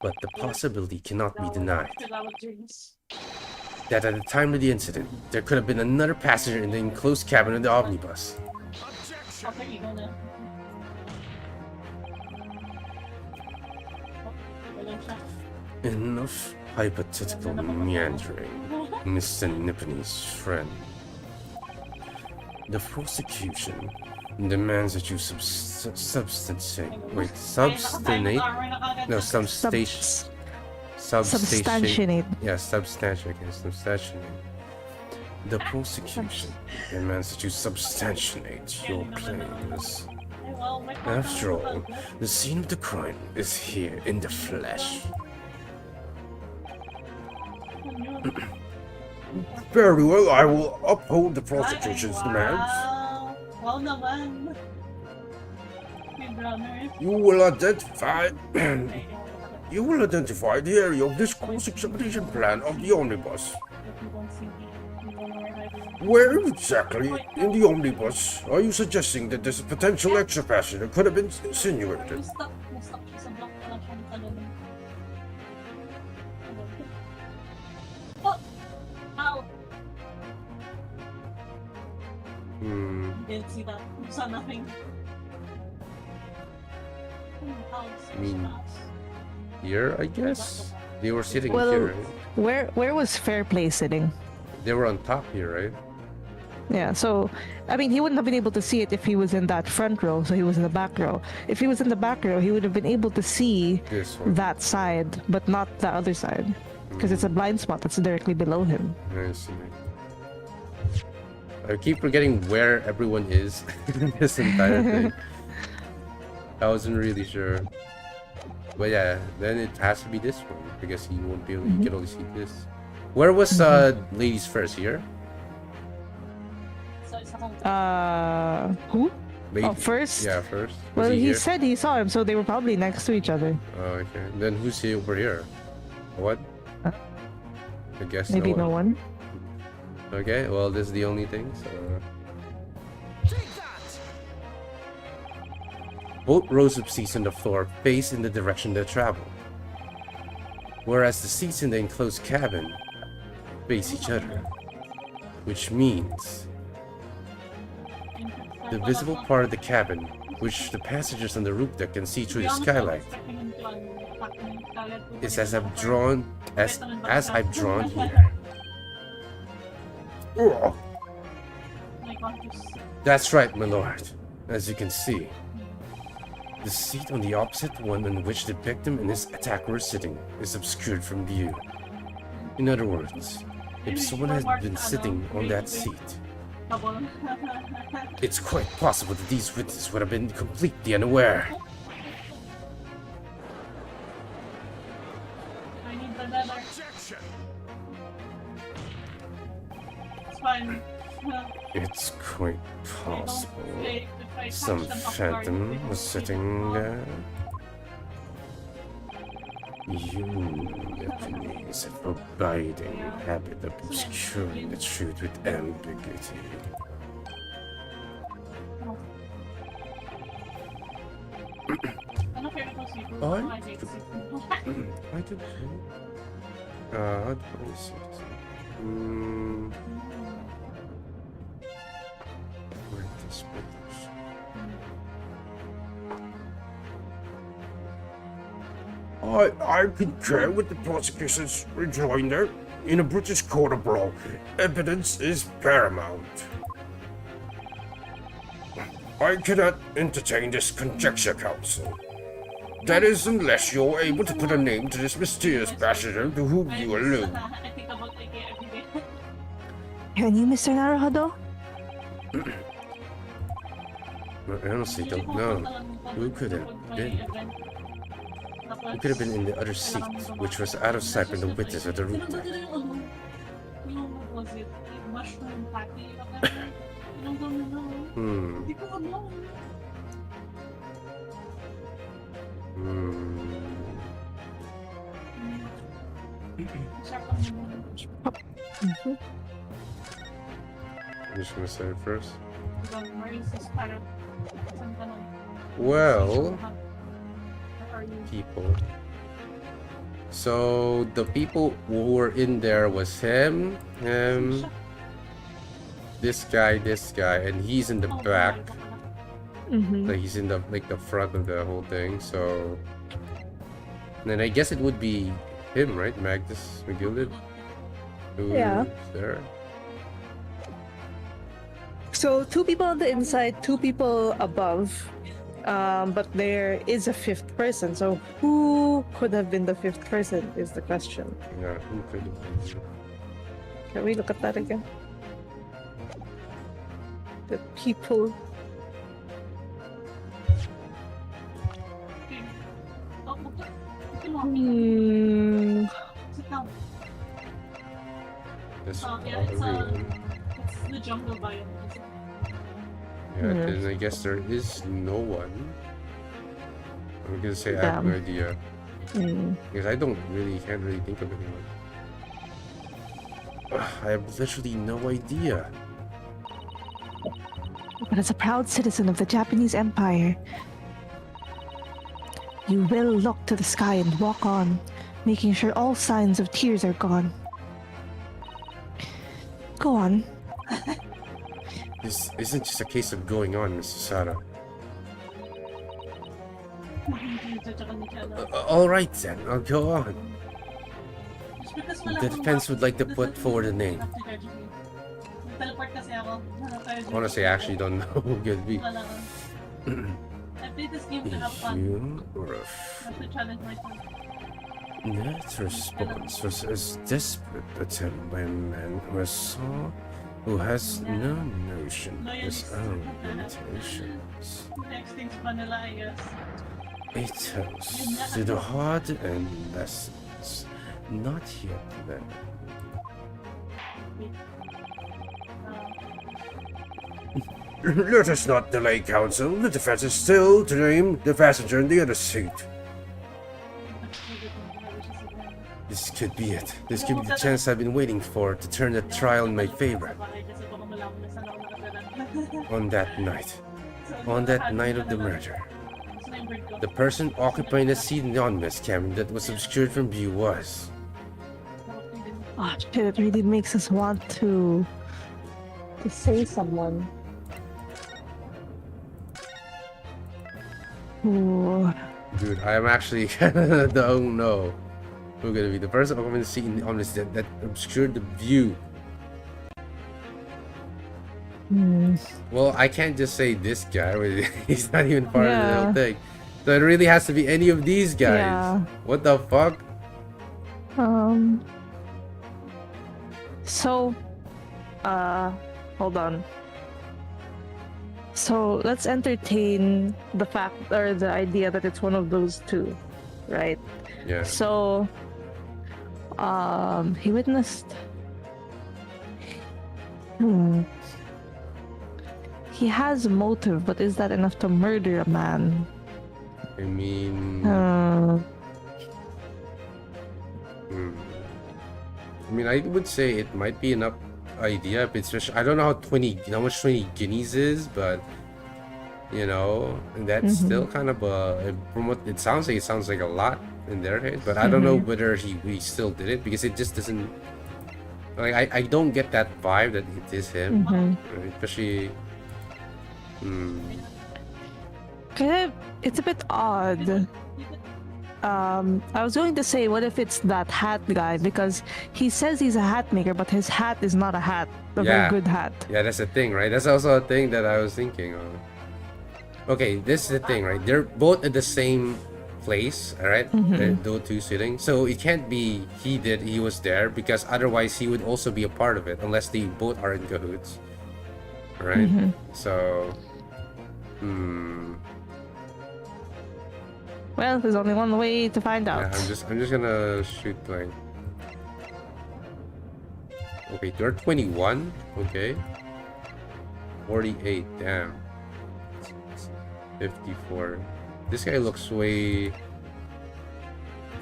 But the possibility cannot be denied that at the time of the incident, there could have been another passenger in the enclosed cabin of the omnibus. Enough hypothetical meandering, Mr. Nippony's friend. The prosecution demands that you substantiate. No, Substantiate. Yeah, substantiate. The prosecution demands that you substantiate your claims. After all, the scene of the crime is here in the flesh. Very well, I will uphold the prosecution's demands. You will identify You will identify the area of this cross-examination plan of the omnibus. Where exactly in the omnibus are you suggesting that this potential extra passenger could have been insinuated? Na-stuck siya sa block na lang siya natalon. Oh! Ow! Didn't see that. Saw nothing. I mean, here, I guess? They were sitting Well, here, right? where was Fairplay sitting? They were on top here, right? Yeah, so I mean, he wouldn't have been able to see it if he was in that front row, so he was in the back row. If he was in the back row, he would have been able to see This one. that side, but not the other side, because it's a blind spot that's directly below him. I see. I keep forgetting where everyone is in this entire thing. I wasn't really sure. But yeah, then it has to be this one because he won't be able, he can only see this. Where was ladies first here? Who? Lady- Oh, first? Yeah, first. Was Well, he here? said he saw him, so they were probably next to each other. Oh, okay. Then who's here over here? What? Huh? I guess Maybe no one. Okay, well, this is the only thing, so... Both rows of seats on the floor face in the direction they travel, whereas the seats in the enclosed cabin face each other, which means the visible part of the cabin, which the passengers on the roof deck can see through the skylight, is as I've drawn here. Oh, that's right, my lord. As you can see, the seat on the opposite one on which the victim and his attacker were sitting is obscured from view. In other words, if someone had been sitting on that seat, it's quite possible that these witnesses would have been completely unaware. I need the leather. It's fine. It's quite possible If I some catch them off guard, phantom they was will sitting there. You Japanese have a abiding habit of obscuring the truth with ambiguity. Ano favorite mo seafood? Ay? I hate seafood. I don't know. How do I say this? Where this British? I concur with the prosecution's rejoinder. In a British court of law, evidence is paramount. I cannot entertain this conjecture, counsel. That is, unless you're able to put a name to this mysterious passenger to whom you allude. I think about IKEA every day. Can you, Mr. Naruhodo? I honestly don't know. Who could have been? Who could have been in the other seat, which was out of sight from the witness of the roof deck? Was it mushroom patty? Hindi ko alam. I'm just gonna say it first. Where is this parang? Saan ka nun? Well, Where are you? people. So the people who were in there was him, this guy, and he's in the back. Like he's in the front of the whole thing. So then I guess it would be him, right? Magnus McGilded, who's Yeah. there. So 2 people on the inside, 2 people above, but there is a 5th person. So who could have been the 5th person is the question. Yeah, who could have been? Can we look at that again? The people. Oh, okay. Sit down. That's Yeah, it's everyone. it's the jungle biome. Yeah, then I guess there is no one. I'm gonna say I have no Damn. idea. Because I can't really think of anyone. I have literally no idea. But as a proud citizen of the Japanese Empire, you will look to the sky and walk on, making sure all signs of tears are gone. Go on. This isn't just a case of going on, Mr. Sara. All right then, I'll go on. The defense would like to put forward a name. Honestly, I actually don't know who it could be. I played this game to have fun. You or that response was as desperate attempt by a man who has no notion of his own limitations. Next thing's vanilla, I guess. A toast to the hard and lessons not yet learned. Let us not delay counsel. The defense is still to name the passenger in the other seat. This could be it. This could be the chance I've been waiting for to turn the trial in my favor. On that night of the murder, the person occupying the seat in the anonymous cabin that was obscured from view was... Oh shit, it really makes us want to say someone. Ooh. Dude, I'm actually don't know who's gonna be the person occupying the seat in the anonymous that obscured the view. Well, I can't just say this guy. He's not even part of the whole thing. So it really has to be any of these guys. Yeah. What the fuck? So, hold on. So let's entertain the fact or the idea that it's one of those two, right? Yeah. So, he witnessed. He has motive, but is that enough to murder a man? I mean... I mean, I would say it might be enough idea, but especially I don't know how much 20 guineas is, but you know, that's still kind of from what it sounds like a lot in their head. But I don't know whether we still did it, because it just doesn't, like, I don't get that vibe that it is him, right? Especially it's a bit odd. I was going to say, what if it's that hat guy? Because he says he's a hat maker, but his hat is not a hat, very good hat. Yeah, that's the thing, right? That's also a thing that I was thinking of. Okay, this is the thing, right? They're both at the same place, all right? Those two sitting. So it can't be he was there, because otherwise he would also be a part of it, unless they both are in cahoots, right? So, well, there's only one way to find out. Yeah, I'm just gonna shoot blank. Okay, they're 21. Okay. 48. Damn. 54. This guy looks way...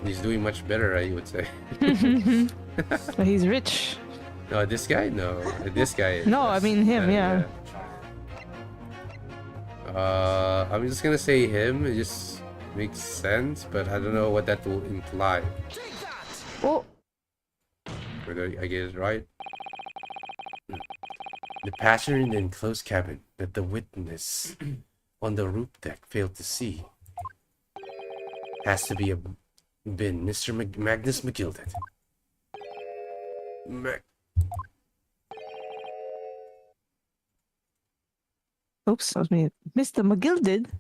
He's doing much better, I would say. But he's rich. No, this guy? No. This guy. No, I mean him, yeah. I'm just gonna say him. It just makes sense, but I don't know what that will imply. Oh! Whether I get it right. The passenger in the enclosed cabin that the witness on the roof deck failed to see has to be been Mr. Magnus McGilded. Oops, that was me. Mr. McGilded?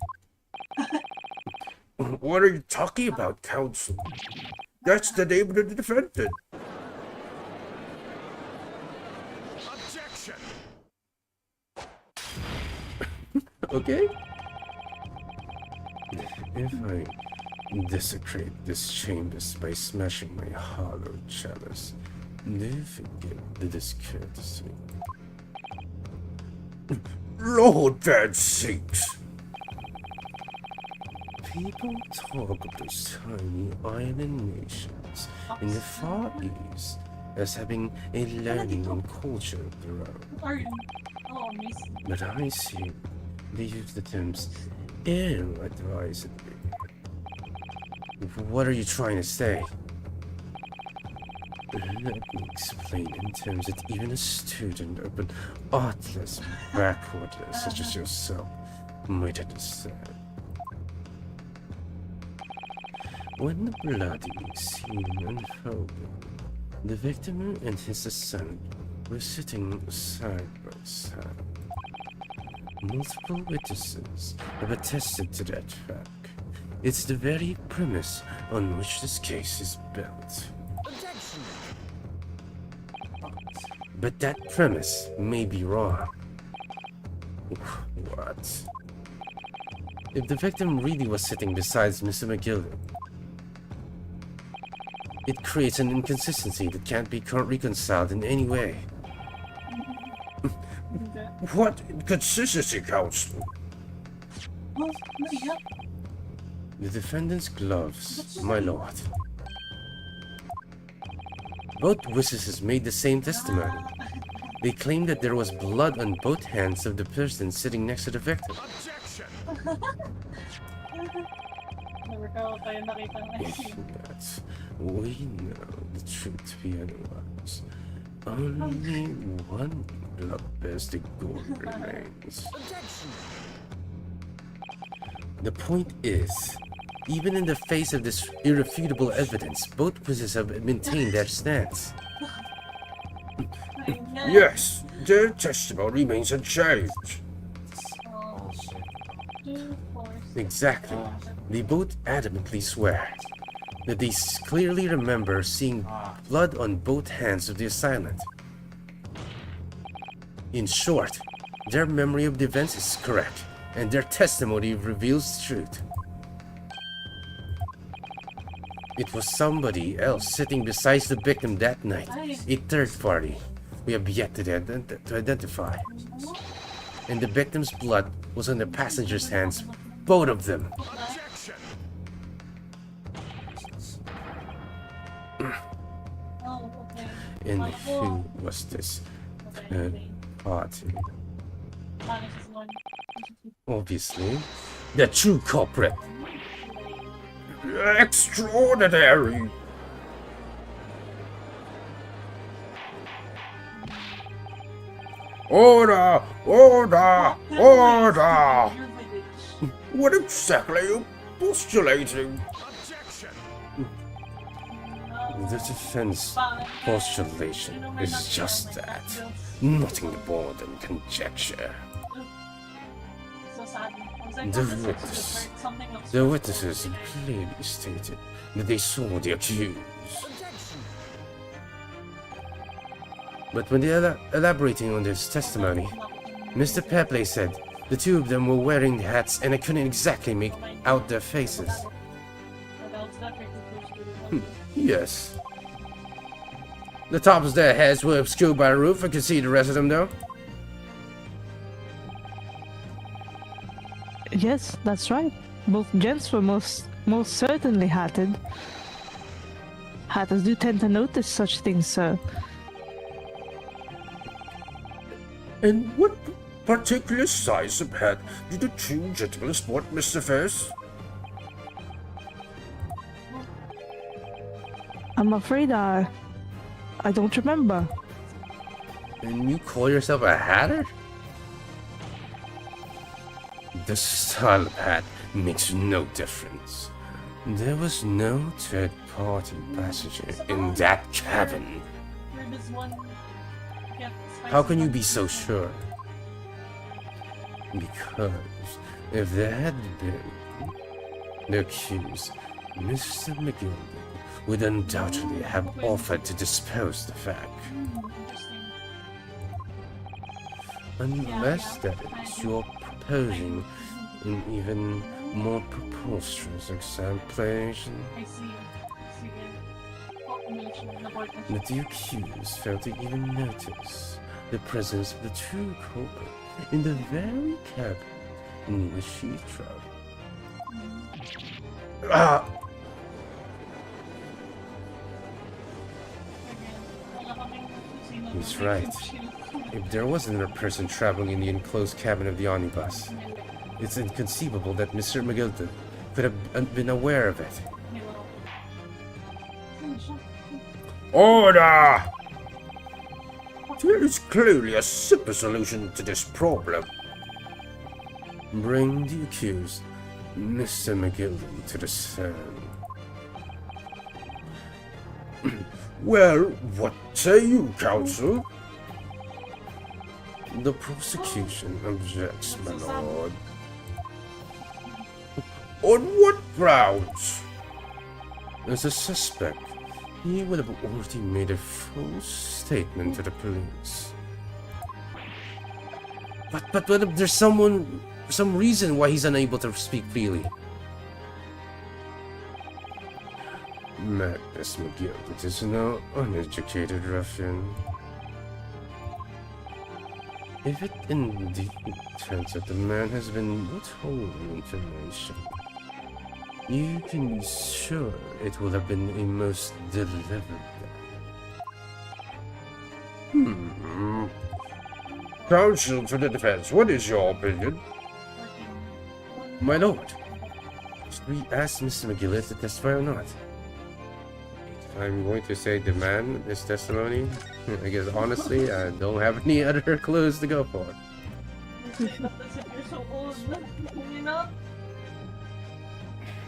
What are you talking about, counsel? That's the name of the defendant. Objection. Okay. If I desecrate this chambers by smashing my hollow chalice, never forget the discourtesy. Lord Zieks. People talk of those tiny island nations in the Far East as having a learning and culture of their own. What are you? Oh, amazing. But I see they use the terms ill-advisedly. What are you trying to say? Let me explain in terms that even a student of an artless backwater such as yourself might understand. When the bloody scene unfolded, the victim and his assailant were sitting side by side. Multiple witnesses have attested to that fact. It's the very premise on which this case is built. But that premise may be wrong. What? If the victim really was sitting beside Mr. McGilden, it creates an inconsistency that can't be reconciled in any way. What inconsistency, counsel? Oh, yeah. The defendant's gloves, my lord. Both witnesses made the same testimony. They claimed that there was blood on both hands of the person sitting next to the victim. Yes, we know the truth to be otherwise. Only one bloodthirsty goal remains. The point is, even in the face of this irrefutable evidence, both witnesses have maintained their stance. Yes, their testimony remains unchanged. Exactly. They both adamantly swear that they clearly remember seeing blood on both hands of the assailant. In short, their memory of the events is correct, and their testimony reveals the truth. It was somebody else sitting beside the victim that night, a third party we have yet to identify. And the victim's blood was on the passenger's hands, both of them. And who was this third party? Obviously, the true culprit. Extraordinary! Order! Order! Order! What exactly are you postulating? The defense postulation is just that. Nothing more than conjecture. The witnesses clearly stated that they saw the accused. But when they elaborating on this testimony, Mr. Pepley said the two of them were wearing hats and I couldn't exactly make out their faces. Yes. The tops of their heads were obscured by the roof. I could see the rest of them though. Yes, that's right. Both gents were most certainly hatted. Hatters do tend to notice such things, sir. And what particular size of hat did the two gentlemen sport, Mr. Ferris? I'm afraid I don't remember. And you call yourself a hatter? The style of hat makes no difference. There was no third-party passenger in that cabin. How can you be so sure? Because if there had been the accused, Mr. McGilden would undoubtedly have offered to dispose the fact. Unless that is you're proposing an even more preposterous examplation. That the accused failed to even notice the presence of the true culprit in the very cabin in which she traveled. Ah! He's right. If there was another person traveling in the enclosed cabin of the omnibus, it's inconceivable that Mr. McGilton could have been aware of it. Order! There is clearly a simple solution to this problem. Bring the accused, Mr. McGilton, to the stand. Well, what say you, counsel? The prosecution objects, my lord. On what grounds? As a suspect, he would have already made a full statement to the police. But what if there's some reason why he's unable to speak freely? Magnus McGill is no uneducated ruffian. If it indeed turns out the man has been withholding information, you can be sure it will have been a most deliberate. Counsel for the defense, what is your opinion? My lord, should we ask Mr. McGillis to testify or not? I'm going to say demand this testimony. I guess honestly, I don't have any other clues to go for.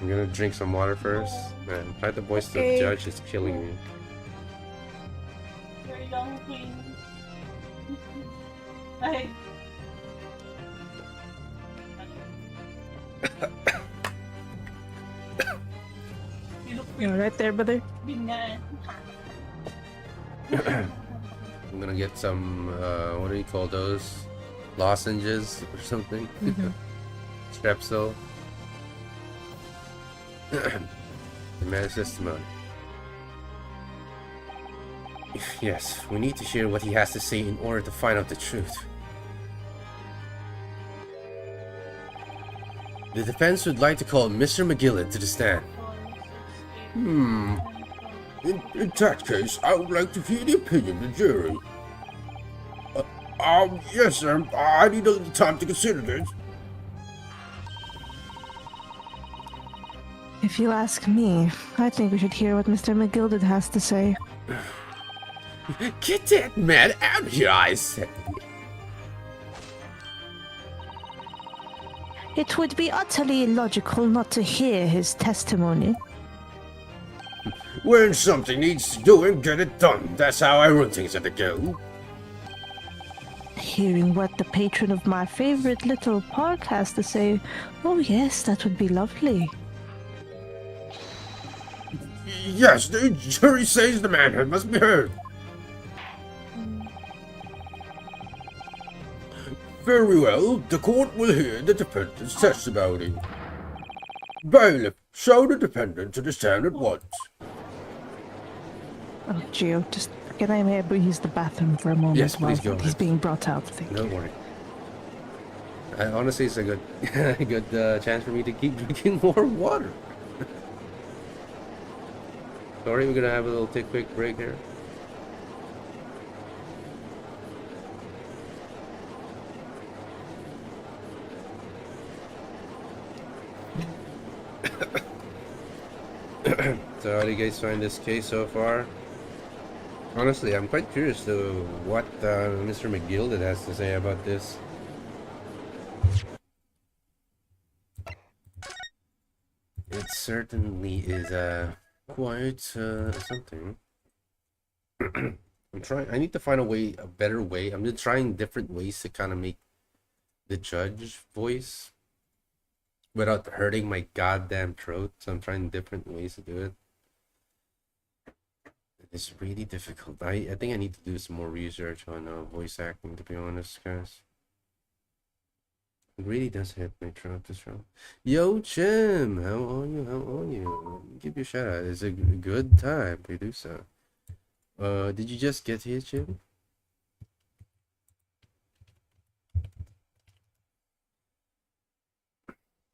I'm gonna drink some water first. Man, fight the voice to the judge is killing me. You're a young queen. Ay. You alright there, brother? Bingan. I'm gonna get some, what do you call those? Lozenges or something? Strepsil. The man's testimony. Yes, we need to hear what he has to say in order to find out the truth. The defense would like to call Mr. McGillen to the stand. In that case, I would like to hear the opinion of the jury. Yes, sir. I need a little time to consider this. If you ask me, I think we should hear what Mr. McGilded has to say. Get that man out of here, I say. It would be utterly illogical not to hear his testimony. When something needs doing, get it done. That's how I run things at the Guild. Hearing what the patron of my favorite little park has to say, oh yes, that would be lovely. Yes, the jury says the man must be heard. Very well, the court will hear the defendant's testimony. Bailiff, show the defendant to the stand at once. Oh, Gio, just can I maybe use the bathroom for a moment? Yes, please while go he's ahead. being brought out, thank you. Don't worry. Honestly, it's a good, good chance for me to keep drinking more water. Sorry, we're gonna have a little quick break here. So, how do you guys find this case so far? Honestly, I'm quite curious to what Mr. McGilded has to say about this. It certainly is quite something. I need to find a better way. I'm just trying different ways to kind of make the judge voice without hurting my goddamn throat. So I'm trying different ways to do it. It's really difficult. I think I need to do some more research on voice acting, to be honest, guys. It really does hit my throat, this show. Yo, Jim! How are you? How are you? Give you a shout out. It's a good time to do so. Did you just get here, Jim?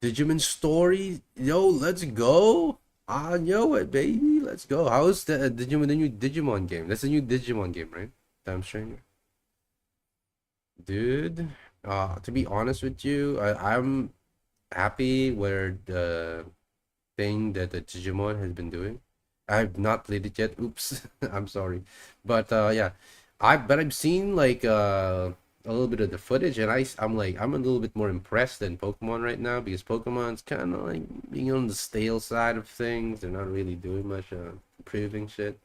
Digimon story, yo, let's go. I know it, baby. Let's go. How's the Digimon, the new Digimon game? That's a new Digimon game, right? Time Stranger. Dude, to be honest with you, I'm happy where the thing that the Digimon has been doing. I've not played it yet. Oops, I'm sorry, but yeah, I've seen like a little bit of the footage, and I'm like I'm a little bit more impressed than Pokemon right now because Pokemon's kind of like being on the stale side of things. They're not really doing much improving shit.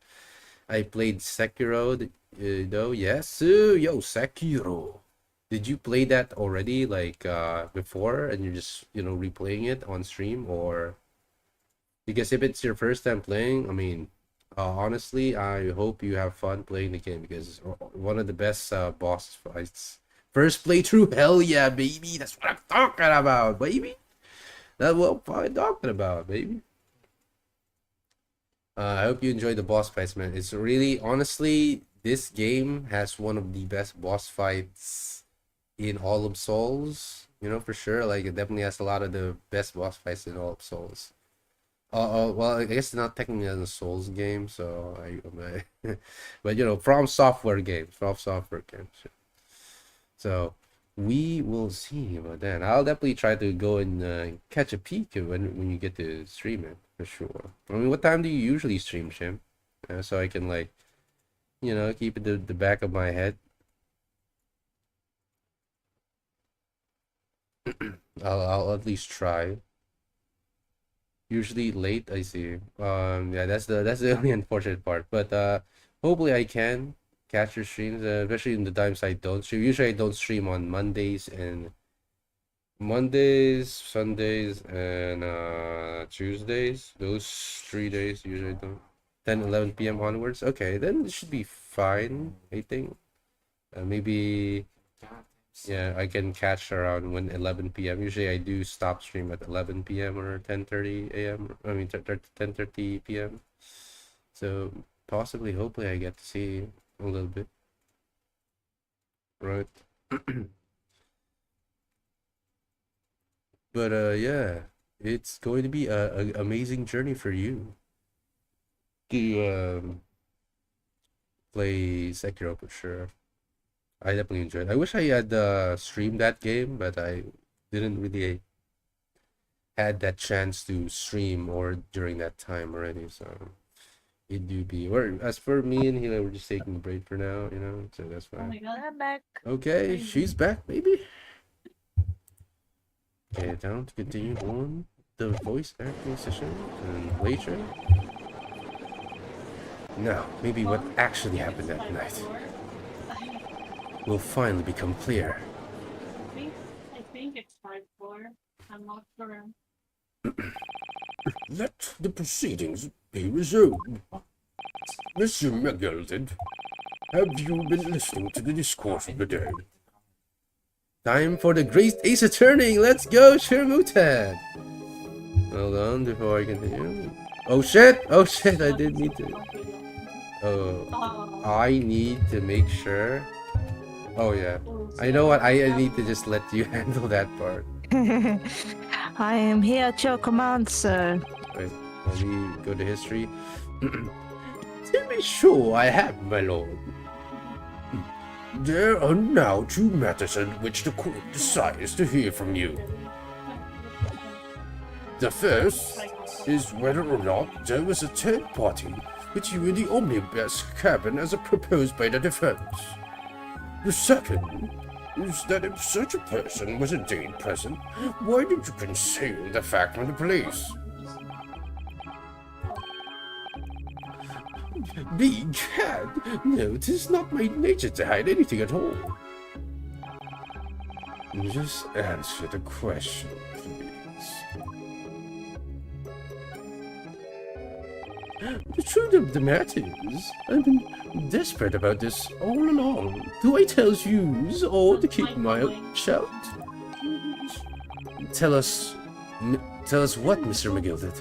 I played Sekiro, though. Yes, yo, Sekiro. Did you play that already, like before, and you're just replaying it on stream, or because if it's your first time playing, I mean, honestly, I hope you have fun playing the game because it's one of the best boss fights. First playthrough, hell yeah, baby. That's what I'm talking about, baby. That's what I'm talking about, baby. I hope you enjoyed the boss fights, man. It's really, honestly, this game has one of the best boss fights in all of Souls. For sure. Like, it definitely has a lot of the best boss fights in all of Souls. Well, I guess it's not technically a Souls game, so but From Software games. So we will see about that. I'll definitely try to go and catch a peek when you get to stream it for sure. I mean, what time do you usually stream, Shim? So I can like, keep it the back of my head. I'll at least try. Usually late, I see. Yeah, that's the only unfortunate part. But hopefully I can catch your streams, especially in the times I don't stream. Usually I don't stream on Mondays, Sundays, and Tuesdays. Those 3 days usually I don't. 10, 11 p.m. onwards. Okay, then it should be fine, I think. Maybe yeah, I can catch around when 11 p.m. Usually I do stop stream at 11 p.m. or 10:30 a.m. I mean 10:30 p.m. So possibly, hopefully I get to see a little bit. Right. But yeah, it's going to be a amazing journey for you to play Sekiro for sure. I definitely enjoyed. I wish I had streamed that game, but I didn't really had that chance to stream or during that time already. So it do be. Or as for me and Hila, we're just taking a break for now. So that's Oh my fine. god. I'm back. Okay, she's back, maybe. Okay, down to continue on the voice acting session and later. Now, maybe what actually happened that night will finally become clear. I think it's 5-4. I'm not sure. Let the proceedings be resumed. Mr. McGilded, have you been listening to the discourse of the day? Time for the great Ace Attorney! Let's go, Shirmutan! Hold on before I continue. Oh shit! Oh shit, I did need to... Oh, I need to make sure... Oh yeah. I know what, I need to just let you handle that part. I am here at your command, sir. Wait, let me go to history. To be sure I have, my lord. There are now 2 matters in which the court desires to hear from you. The first is whether or not there was a third party with you in the omnibus cabin as proposed by the defense. The second is that if such a person was indeed present, why did you conceal the fact from the police? Begad, no, it is not my nature to hide anything at all. Just answer the question, please. The truth of the matter is, I've been desperate about this all along. Do I tell yous or to keep my mouth shut? Tell us what, Mr. McGilded?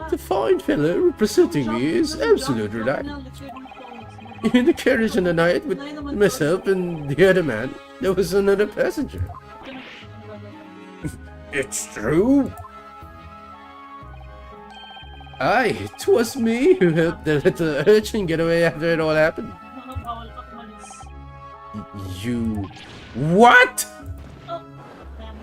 The fine fellow representing me is absolutely right. In the carriage on the night with myself and the other man, there was another passenger. It's true. Aye, it was me who helped the little urchin get away after it all happened. Bawal ka umalis. You... What? Oh, damn.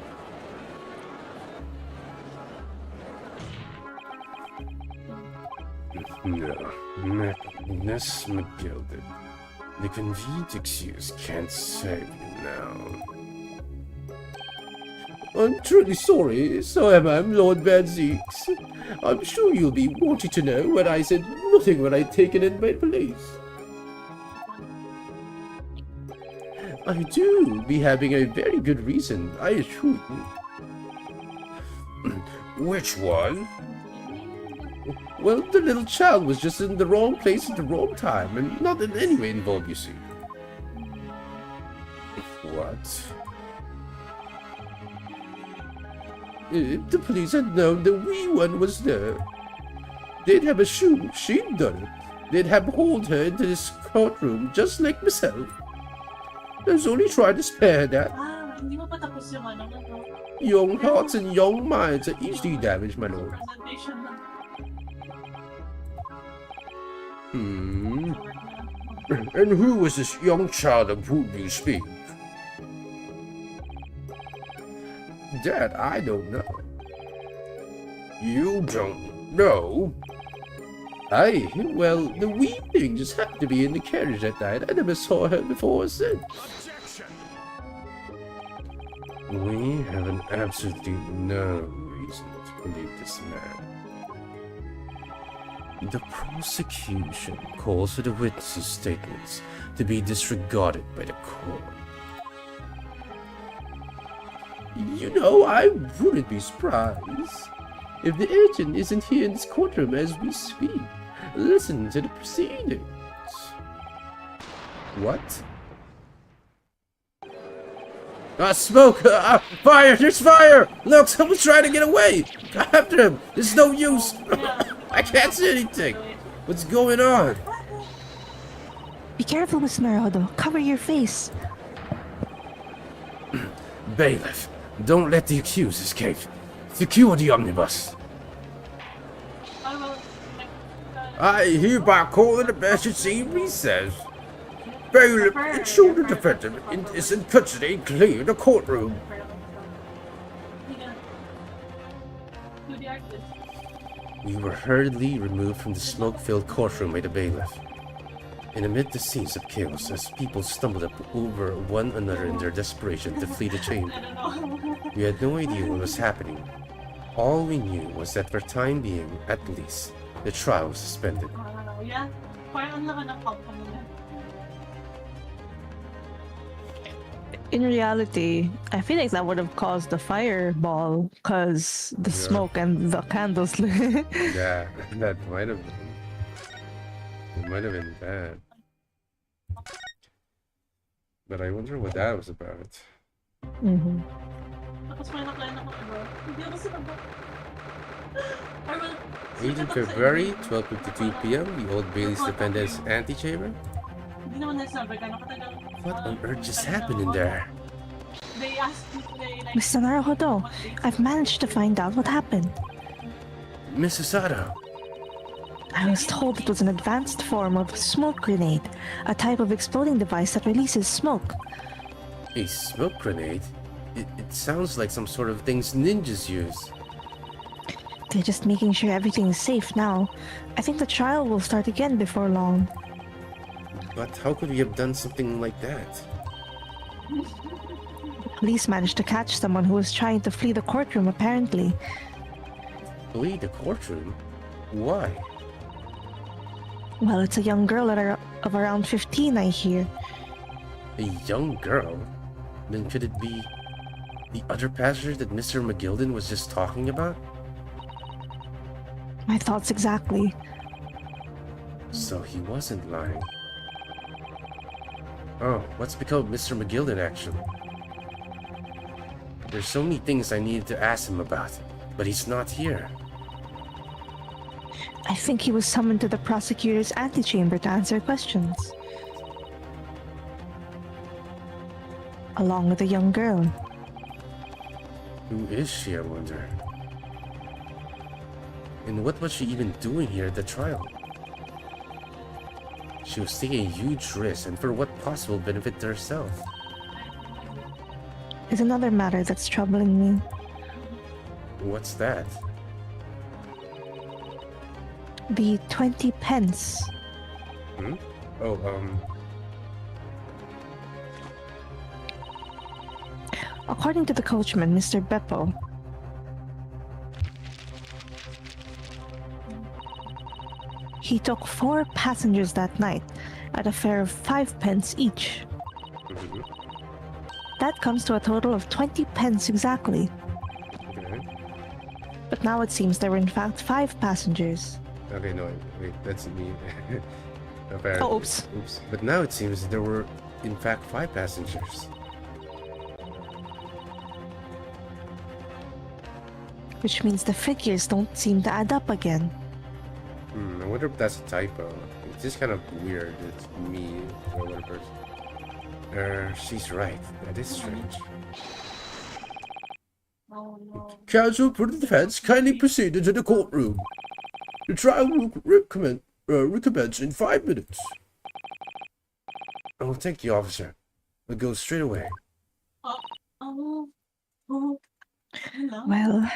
No, not Miss McGilded. The convenient excuse can't save you now. I'm truly sorry, so am I, Lord Van Zieks. I'm sure you'll be wanting to know when I said nothing when I'd taken in by police. I do be having a very good reason, I assure you. Which one? Well, the little child was just in the wrong place at the wrong time, and not in any way involved, you see. What? If the police had known the wee one was there, they'd have assumed she'd done it. They'd have hauled her into this courtroom just like myself. I was only trying to spare that. Ah, hindi mo pa tapos yung ano. Young hearts and young minds are easily damaged, my lord. Presentation ng Hmm. work na. And who was this young child of whom you speak? That I don't know. You don't know? Aye, well, the wee thing just happened to be in the carriage that night. I never saw her before or since. We have an absolutely no reason to believe this man. The prosecution calls for the witnesses' statements to be disregarded by the court. You know, I wouldn't be surprised if the agent isn't here in this courtroom as we speak. Listen to the proceedings. What? Smoke! Fire! There's fire! Look, someone's trying to get away! After him! There's no use! I can't see anything! What's going on? Be careful, Miss Marodo. Cover your face. Bailiff, don't let the accused escape. Secure the omnibus. Ah, well, I hereby call the emergency recess. Bailiff, ensure the defendant is in custody and clear the courtroom. who the artist? We were hurriedly removed from the smoke-filled courtroom by the bailiff. And amid the scenes of chaos, as people stumbled up over one another in their desperation to flee the chamber, I don't know. we had no idea what was happening. All we knew was that for time being, at least, the trial was suspended. Yeah, parang ang laki ng pump nila. In reality, I feel like that would have caused the fireball because the Yeah. smoke and the candles. Yeah, that might have been. It might have been bad. But I wonder what that was about. Mhm. Tapos may na-plan ako iba. Hindi ako sinagot. Or well, 18 sinagot sa February, iba. 12:52 p.m., the Old Bailey's Dependence Antechamber? Hindi naman nasabi ka nakatagal. What on earth just happened in there? They asked me, like, Mr. Naruhodo, what they- I've managed to find out what happened. Mrs. Sato, I was told it was an advanced form of smoke grenade, a type of exploding device that releases smoke. a smoke grenade? It sounds like some sort of things ninjas use. They're just making sure everything is safe now. I think the trial will start again before long. But how could we have done something like that? The police managed to catch someone who was trying to flee the courtroom, apparently. Flee the courtroom? Why? Well, it's a young girl of around 15, I hear. A young girl? Then could it be the other passenger that Mr. McGilden was just talking about? My thoughts exactly. So he wasn't lying. Oh, what's become of Mr. McGilden, actually? There's so many things I needed to ask him about, but he's not here. I think he was summoned to the prosecutor's antechamber to answer questions. along with a young girl. Who is she, I wonder? And what was she even doing here at the trial? She was taking a huge risk, and for what possible benefit to herself? Is another matter that's troubling me. What's that? The 20 pence. Hmm? Oh, According to the coachman, Mr. Beppo, he took 4 passengers that night at a fare of 5 pence each. mhm. That comes to a total of 20 pence exactly. Okay. But now it seems there were in fact 5 passengers. Okay, no, wait, that's me. Apparently. Oh, oops. Oops. But now it seems there were, in fact, 5 passengers. Which means the figures don't seem to add up again. I wonder if that's a typo. It's just kind of weird. It's me or another person. She's right. That is strange. Oh no. Counsel for the defense, kindly proceed into the courtroom. The trial will recommence in 5 minutes. Oh, thank you, officer. We'll go straight away. Oh. Hello. Well,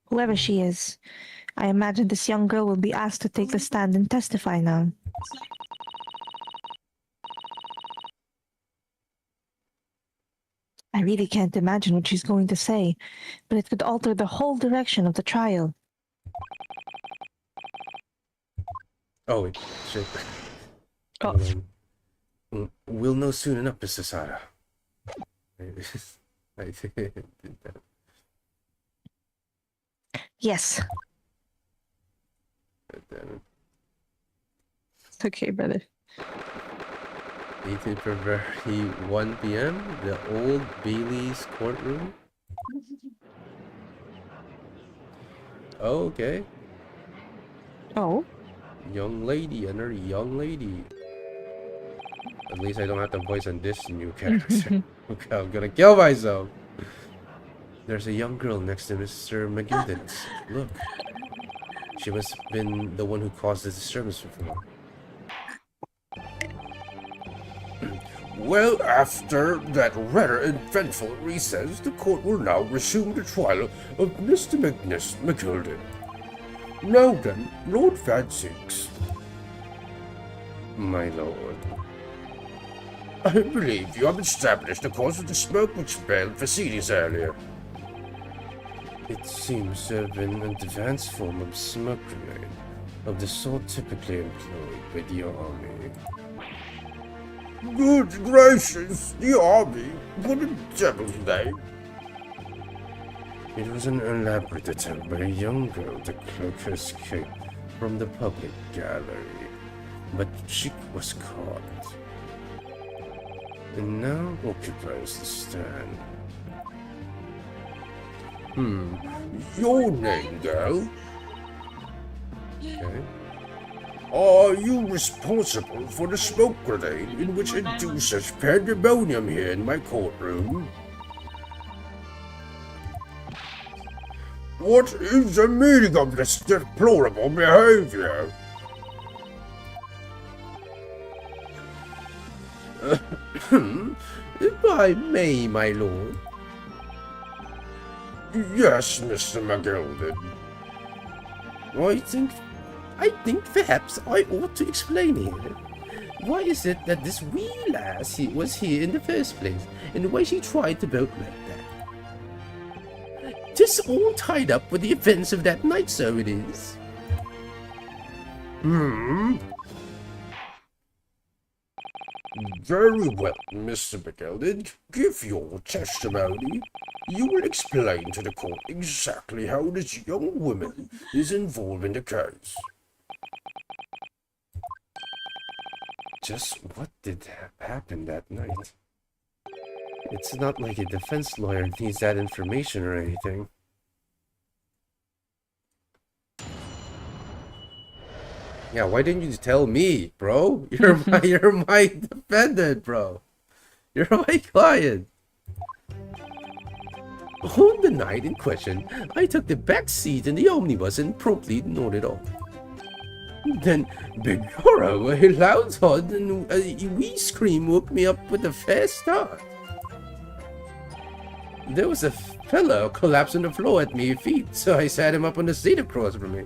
whoever she is, I imagine this young girl will be asked to take the stand and testify now. It's like, I really can't imagine what she's going to say, but it could alter the whole direction of the trial. Oh, wait. Shit. Oh. We'll know soon enough, Mr. Sara. I did that. Yes. Damn It's okay, brother. 18th February, 1 p.m. The Old Bailey's courtroom. Oh, okay. Oh? Young lady, another young lady. At least I don't have to voice on this new character. Okay, I'm gonna kill myself. There's a young girl next to Mr. McGilden's. Look. She must have been the one who caused the disturbance before. Well, after that rather eventful recess, the court will now resume the trial of Mr. McGilden. Now then, Lord Zieks. My lord. I believe you have established the cause of the smoke which failed proceedings earlier. It seems to have been an advanced form of smoke grenade, of the sort typically employed by the army. Good gracious, the army? What a devil's name! It was an elaborate attempt by a young girl to cloak her escape from the public gallery, but she was caught. And now occupies the stand. Your name, girl? Okay. Are you responsible for the smoke grenade in which induced such pandemonium here in my courtroom? What is the meaning of this deplorable behavior? If I may, my lord. Yes, Mr. McGilden. I think perhaps I ought to explain here. Why is it that this wee lass was here in the first place, and why she tried to vote like that? 'Tis all tied up with the events of that night, so it is. Very well, Mr. McGilden. Give your testimony. You will explain to the court exactly how this young woman is involved in the case. Just what did happen that night? It's not like a defense lawyer needs that information or anything. Yeah, why didn't you tell me, bro? You're my defendant, bro. You're my client. On the night in question, I took the back seat in the omnibus and promptly ignored it all. Then, big horror, a loud thud and a wee scream woke me up with a fast start. There was a fellow collapsed on the floor at my feet, so I sat him up on the seat across from me.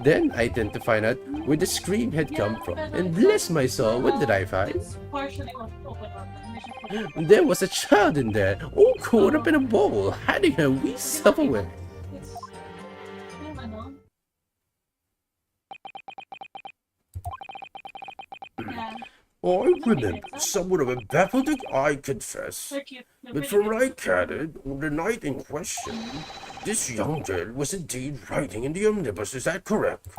Then I tend to find out where the scream had come from, and bless my soul, what did I find? It's partially open up. There was a child in there, all caught up in a ball, hiding her wee self away. It's yung ano? Yeah, I remember somewhat of a baffled I confess. they're cute. They're But pretty from cute. what I gathered, on the night in question, this young girl was indeed riding in the omnibus, is that correct?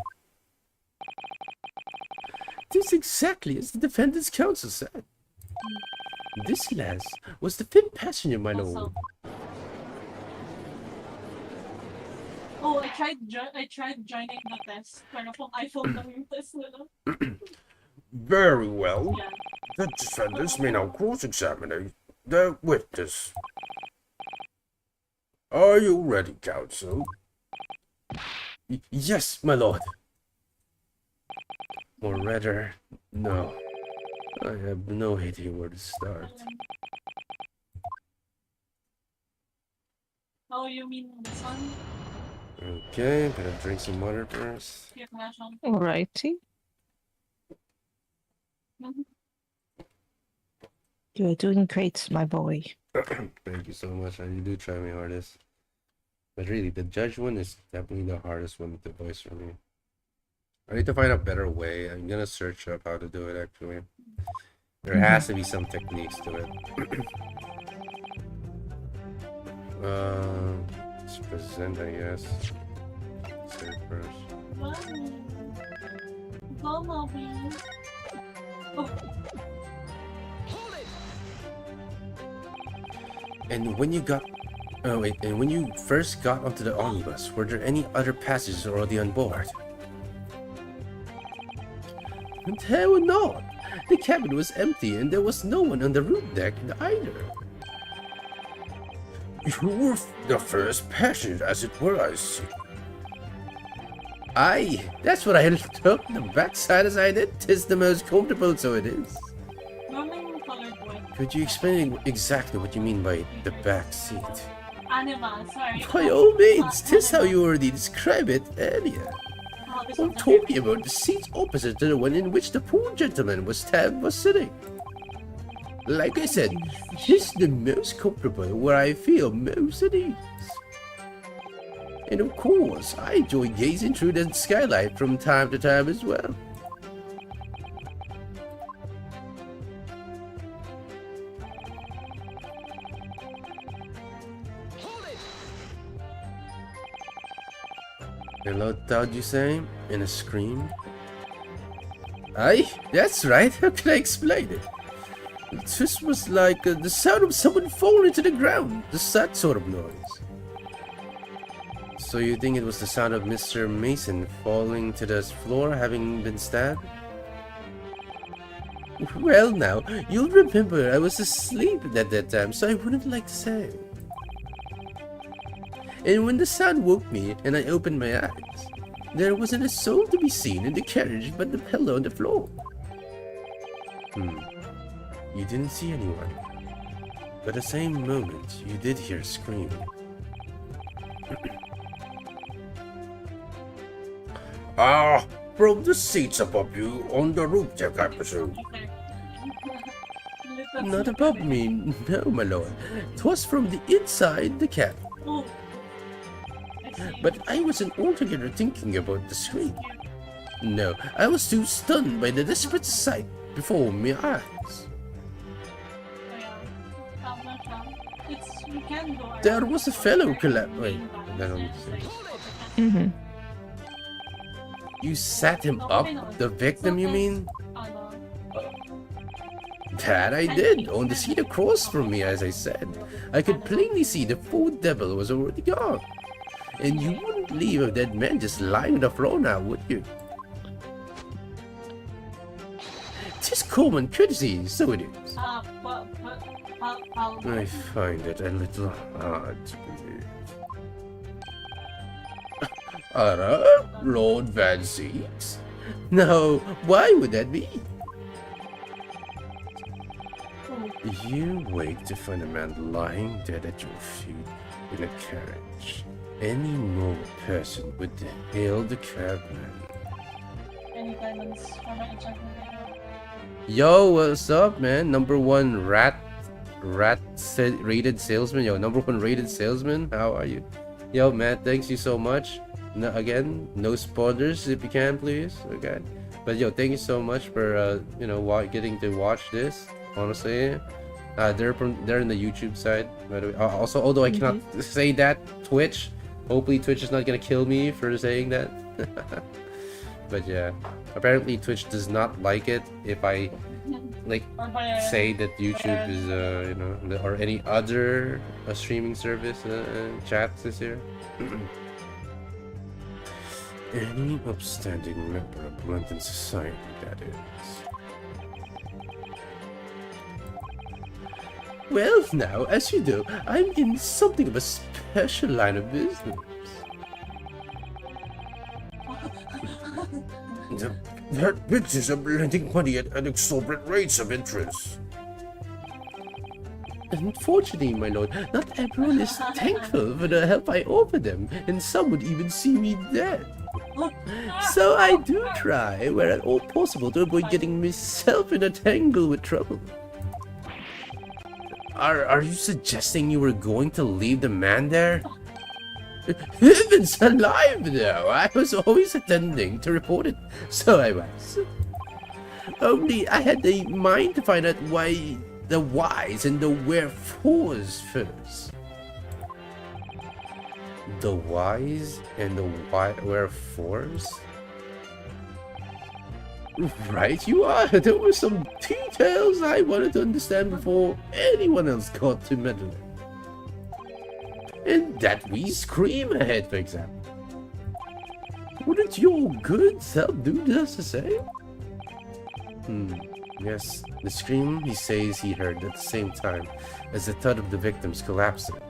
This exactly as the defendant's counsel said. This lass was the fifth passenger, my lord. Also. Oh, I tried joining the test. Pero kung iPhone lang yung test nila. Very well. Yeah. The defendants may now cross-examine the witness. Are you ready, counsel? Yes, my lord. Or rather, no. I have no idea where to start. Oh, you mean this one? Okay, better drink some water first. Here, flash on. Alrighty. Mhm. You're doing great, my boy. Thank you so much. You do try my hardest. But really, the judge one is definitely the hardest one to voice for me. I need to find a better way. I'm gonna search up how to do it actually. There has to be some techniques to it. Let's present, I guess. Say it first. Go, Moby. Oh, And when you got, and when you first got onto the omnibus, were there any other passengers already on board? There were not. The cabin was empty, and there was no one on the roof deck either. You were the first passenger, as it were, I see. Aye, that's what I took the backside as I did. 'Tis the most comfortable, so it is. Roman colored white. Could you explain exactly what you mean by the back seat? Anima, sorry. By all means, 'tis how you already described it earlier. Oh, this I'm one's talking about the seats opposite to the one in which the poor gentleman was sitting. Like I said, this is the most comfortable, where I feel most at ease. And of course, I enjoy gazing through the skylight from time to time as well. Hello, Todd, you say? In a scream? Aye, that's right. How can I explain it? This was like the sound of someone falling to the ground. That sort of noise. So you think it was the sound of Mr. Mason falling to the floor having been stabbed? Well now, you'll remember I was asleep at that time, so I wouldn't like to say. And when the sound woke me and I opened my eyes, there wasn't a soul to be seen in the carriage but the pillow on the floor. You didn't see anyone, but at the same moment you did hear a scream. From the seats above you on the roof deck, I presume. Not above me, no, my lord. 'Twas from the inside the cabin. Oh. I see. But I wasn't altogether thinking about the scream. No, I was too stunned by the desperate sight before my eyes. We can go around. There was a fellow collapsed. Wait, I don't see. You sat him up? The victim, you mean? That I did, on the seat across from me, as I said. I could plainly see the poor devil was already gone. And you wouldn't leave a dead man just lying on the floor now, would you? common courtesy, so it is. But I'll I find it a little hard to believe. Lord Van Zieks? Now, why would that be? You wake to find a man lying dead at your feet in a carriage. Any normal person would hail the cabman. any diamonds for my enchantment right now. Yo, what's up, man? Number one rated salesman. Yo, number one rated salesman. How are you? Yo, Matt, thanks you so much. No, again, no spoilers if you can, please. Okay. But yo, thank you so much for getting to watch this. Honestly, they're in the YouTube side. By the way. Also, although I cannot say that, Twitch. Hopefully, Twitch is not gonna kill me for saying that. But yeah, apparently Twitch does not like it if I say that YouTube is or any other streaming service chats this here. Any upstanding member of London society, that is. Well, now, as you know, I'm in something of a special line of business. That business of lending money at exorbitant rates of interest. Unfortunately, my lord, not everyone is thankful for the help I offer them, and some would even see me dead. So I do try, where at all possible, to avoid getting myself in a tangle with trouble. Are you suggesting you were going to leave the man there? Heavens alive, though! I was always attending to report it, so I was. Only I had the mind to find out why the whys and the wherefores first. The whys and the wherefores? Right you are! There were some details I wanted to understand before anyone else got to meddling. And that we scream ahead, for example. Wouldn't your good self do just the same? Yes, the scream he says he heard at the same time as the thud of the victims collapsing.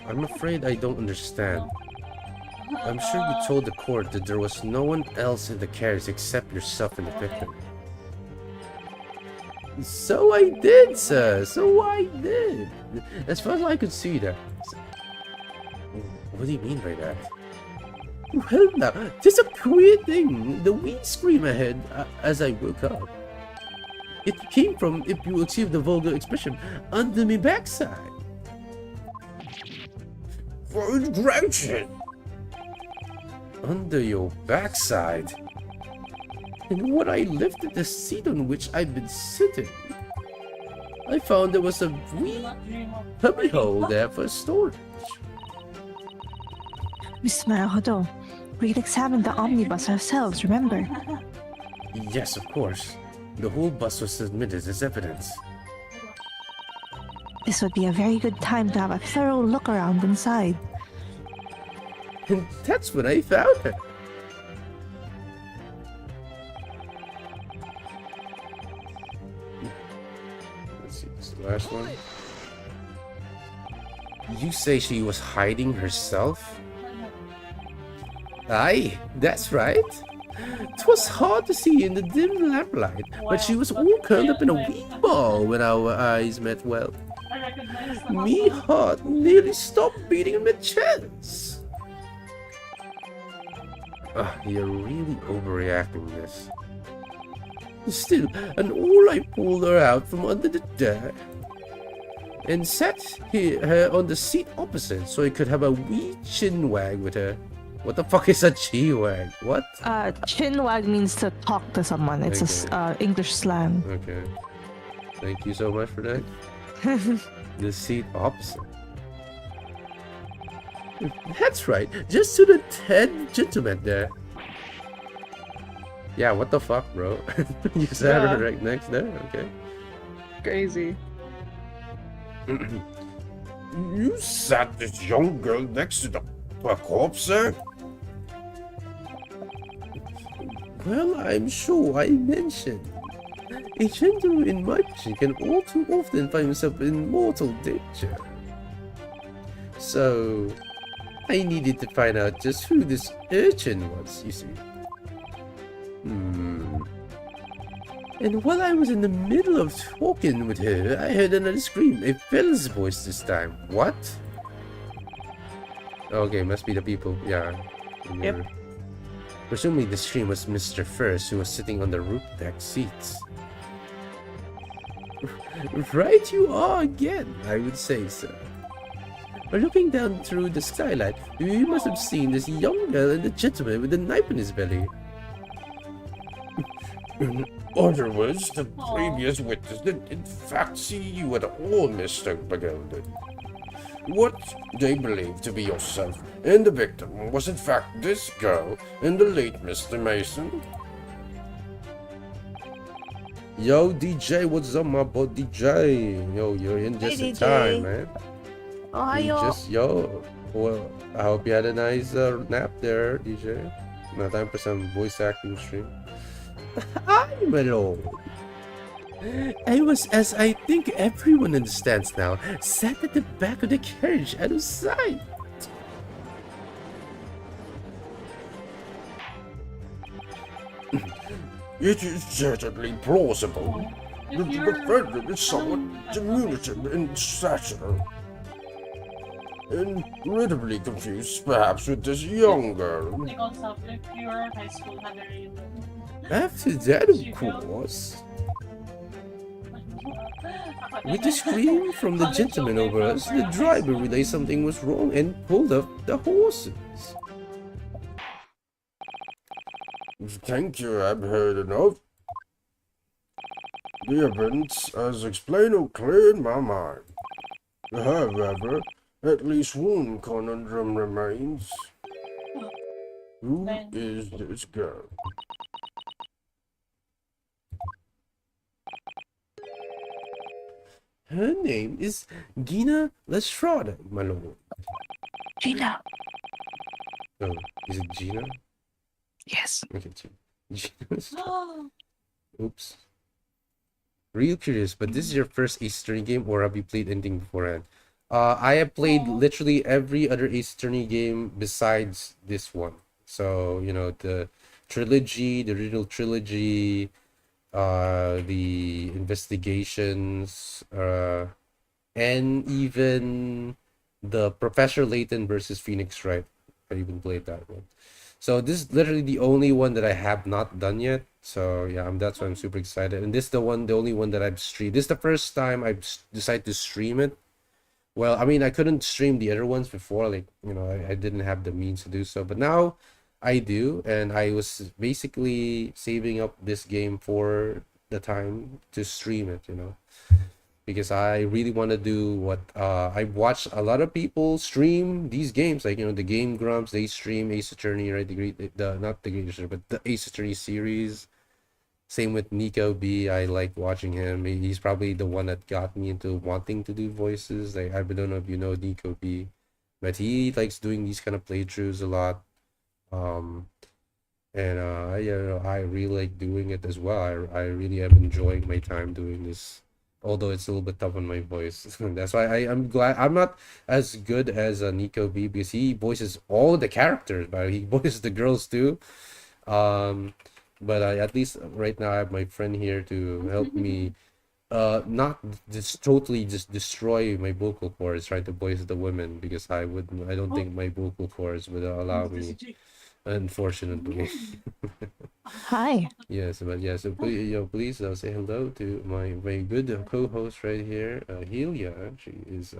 I'm afraid I don't understand. I'm sure you told the court that there was no one else in the carriage except yourself and the victim. So I did, sir. So I did. As far as I could see that. What do you mean by that? Well now, just a queer thing. The wee scream ahead as I woke up. It came from, if you achieve the vulgar expression, under me backside. Good gracious! Under your backside? And when I lifted the seat on which I'd been sitting, I found there was a wee cubby hole there for storage. Mr. Maruhodo, we'd examined the omnibus ourselves, remember? Yes, of course. The whole bus was submitted as evidence. This would be a very good time to have a thorough look around inside. And that's when I found her. Let's see, this is the last one. You say she was hiding herself? Aye, that's right. It was hard to see in the dim lamplight, but she was all curled up in a wee ball when our eyes met. Well, I recognize the me heart nearly stopped beating in my chest. You're really overreacting this. Still, and all I pulled her out from under the deck and sat her on the seat opposite so I could have a wee chin wag with her. What the fuck is a chin wag? What? Chin wag means to talk to someone. It's a English slang. Okay. Thank you so much for that. The seat opposite. That's right, just to the 10 gentlemen there. Yeah, what the fuck, bro? You sat her right next there? Okay. Crazy. You sat this young girl next to a corpse, sir? Well, I'm sure I mentioned. A gentleman in my position can all too often find himself in mortal danger. So, I needed to find out just who this urchin was, you see. And while I was in the middle of talking with her, I heard another scream, a fella's voice this time. What? Okay, must be the people, yeah. Yep. Presumably the scream was Mr. First, who was sitting on the roof deck seats. Right you are again, I would say, sir. But looking down through the skylight, you must have seen this young girl and the gentleman with a knife in his belly. In other words, the previous witness did in fact see you at all, Mr. McGilden. What they believe to be yourself and the victim was in fact this girl and the late Mr. Mason. Yo, DJ, what's up, my boy DJ? Yo, you're in just Hey, in DJ. time, man. Ohio. Well, I hope you had a nice nap there, DJ. Now time for some voice acting stream. Hi, my lord. I was, as I think everyone understands now, sat at the back of the carriage out of sight. It is certainly plausible. If The you're defendant is somewhat diminutive in stature. Incredibly confused, perhaps, with this young girl. like also if your high school had a reunion. After that, of course. With the scream from the gentleman over us, the driver realized something was wrong and pulled up the horses. Thank you, I've heard enough. The events, as explained, are clear in my mind. However, at least one conundrum remains. Who is this girl? Her name is Gina Lestrada, my lord. Gina. Oh, is it Gina? Yes. Okay, Gina. Oops. Real curious, but this is your first Ace Attorney game, or have you played anything beforehand? I have played literally every other Ace Attorney game besides this one. So, you know, the trilogy, the original trilogy, the investigations, and even the Professor Layton versus Phoenix Wright. I even played that one. So this is literally the only one that I have not done yet. So yeah, that's why I'm super excited. And this is the only one that I've streamed. This is the first time I've decided to stream it. Well, I mean, I couldn't stream the other ones before, like, you know, I didn't have the means to do so. But now I do, and I was basically saving up this game for the time to stream it, you know, because I really want to do what I watched a lot of people stream these games, like, you know, the Game Grumps, they stream Ace Attorney, right? The not the Great Attorney, but the Ace Attorney series. Same with Nico B. I like watching him. He's probably the one that got me into wanting to do voices. Like, I don't know if you know Nico B, but he likes doing these kind of playthroughs a lot. And I really like doing it as well. I really am enjoying my time doing this, although it's a little bit tough on my voice. That's why I'm glad I'm not as good as Nico B, because he voices all the characters, but he voices the girls too. But at least right now I have my friend here to help me not just totally just destroy my vocal cords, trying to voice the women, because I don't think my vocal cords would allow me, unfortunately. Hi. Yes, but yeah, so please say hello to my good co-host right here, Helia. She is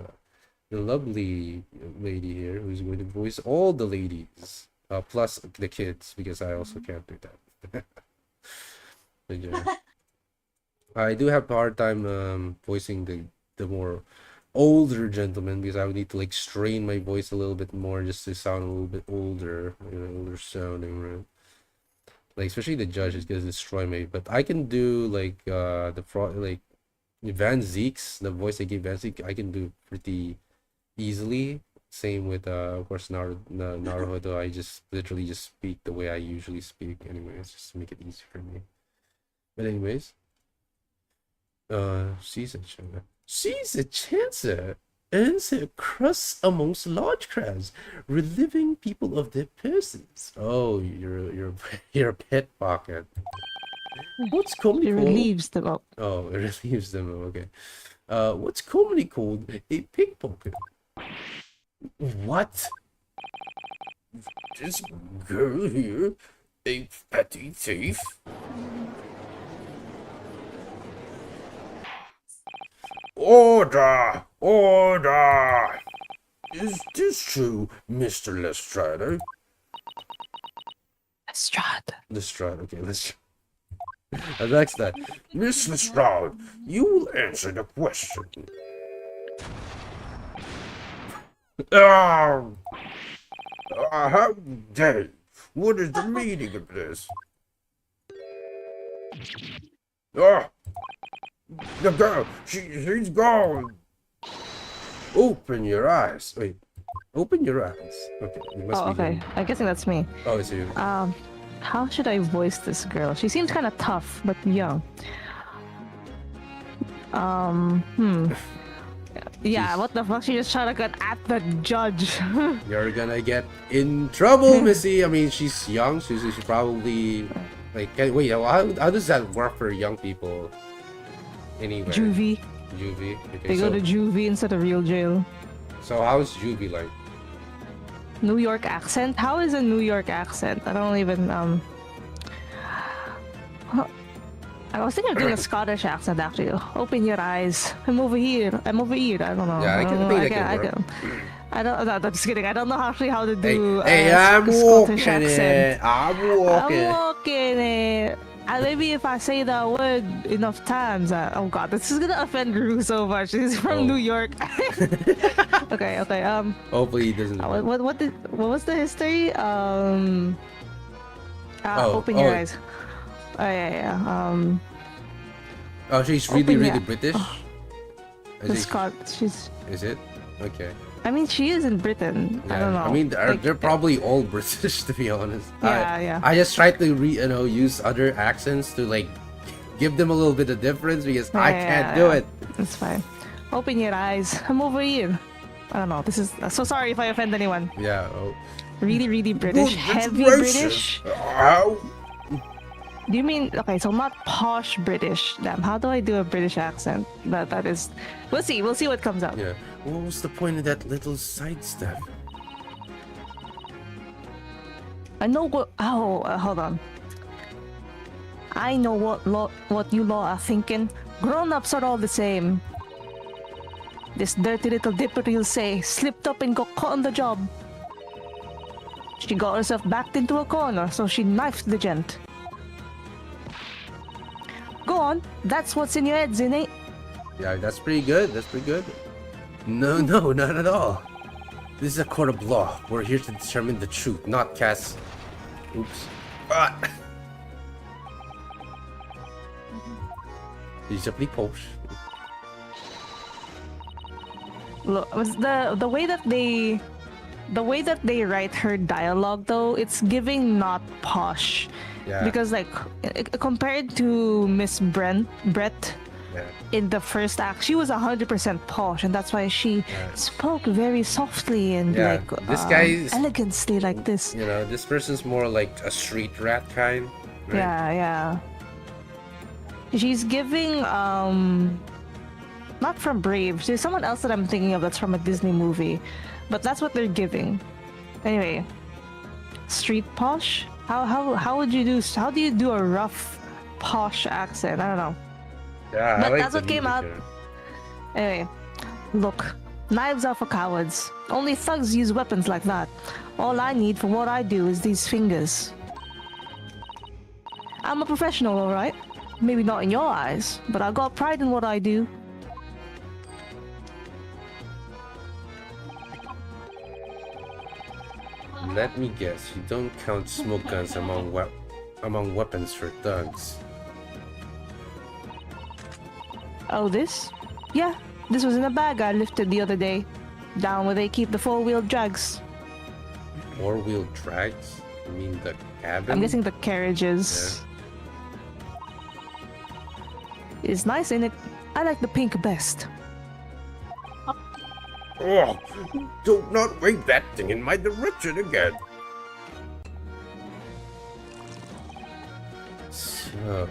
the lovely lady here who's going to voice all the ladies, plus the kids, because I also can't do that. But yeah, I do have a hard time voicing the more older gentlemen, because I would need to like strain my voice a little bit more just to sound a little bit older, you know, older sounding, right? Like, especially the judge is gonna destroy me. But I can do like the fraud, like Van Zieks, the voice I gave Van Zieks, I can do pretty easily. Same with of course Naruto. I just literally just speak the way I usually speak. Anyways, just to make it easy for me. But anyways, Caesar Chancer earns her crust amongst large crowds, relieving people of their persons. Oh, you're a pet pocket. What's commonly She called? relieves them up. Oh, it relieves them. Okay. What's commonly called a pickpocket? What? This girl here, a petty thief? Order! Order! Is this true, Mr. Lestrade? Lestrade, okay, Lestrade. That's that. Miss Lestrade, you will answer the question. Oh! How dare you? What is the meaning of this? Ah! The girl, she's gone. Open your eyes. Wait, open your eyes. Okay, it must Oh, be okay. him. I'm guessing that's me. Oh, it's you. How should I voice this girl? She seems kind of tough, but young. Yeah, Jeez. what the fuck? She just shot a gun at the judge. You're gonna get in trouble, Missy. I mean, she's young. She's probably like. Wait, how does that work for young people? Anywhere. Juvie. Juvie. Okay, They go to juvie instead of real jail. so how's Juvie like? New York accent? How is a New York accent? I don't even I was thinking of doing a Scottish accent actually. Open your eyes. I'm over here. I'm over here. I don't know. Yeah, I don't know. think that can work. I don't. No, I'm just kidding. I don't know actually how to Hey, do. hey, I'm Scottish walking accent. it. I'm walking. I'm walking it. And maybe if I say that word enough times, oh god, this is gonna offend Rue so much. He's from Oh. New York. Okay. Hopefully he doesn't. What was the history? Open your oh. eyes. Oh yeah. Oh, she's really, Open, really yeah. British. I The think she's. is it? Okay. I mean, she is in Britain. I don't know. I mean, Like, they're probably all British to be honest. Yeah. I just tried to use other accents to like give them a little bit of difference because I can't do it. It's fine. Open your eyes. I'm over here. I don't know. This is so sorry if I offend anyone. Yeah. Oh. Really, really British. Good, that's Heavy racist. British. Ow. Do you mean okay? So not posh British. Damn. How do I do a British accent? That is. We'll see. We'll see what comes out. Yeah. What was the point of that little sidestep? I know what. Oh, hold on. I know what you lot are thinking. Grown-ups are all the same. This dirty little dipper, you'll say, slipped up and got caught on the job. She got herself backed into a corner, so she knifed the gent. Go on, that's what's in your heads, innit? Yeah, that's pretty good. That's pretty good. No, not at all. This is a court of law. We're here to determine the truth, not cast. Oops. Ah. These are pretty posh. Look, was the way that they write her dialogue though, it's giving not posh. Yeah. Because like compared to Miss Brett Yeah. in the first act, she was 100% posh, and that's why she spoke very softly and Yeah, like this guy is- elegantly like this. You know, this person's more like a street rat kind. Right? Yeah. She's giving not from Brave. There's someone else that I'm thinking of that's from a Disney movie, but that's what they're giving. Anyway, street posh. How would you do? How do you do a rough posh accent? I don't know. Yeah, But I like that's the what came music out. here. Anyway, look, knives are for cowards. Only thugs use weapons like that. All I need for what I do is these fingers. I'm a professional, alright? Maybe not in your eyes, but I got pride in what I do. Let me guess, you don't count smoke guns among weapons for thugs. Oh, this? Yeah, this was in a bag I lifted the other day. Down where they keep the four-wheel drags. Four-wheel drags? I mean the cabin? I'm guessing the carriages. It's nice, ain't it? I like the pink best. Oh, do not wave that thing in my direction again. So,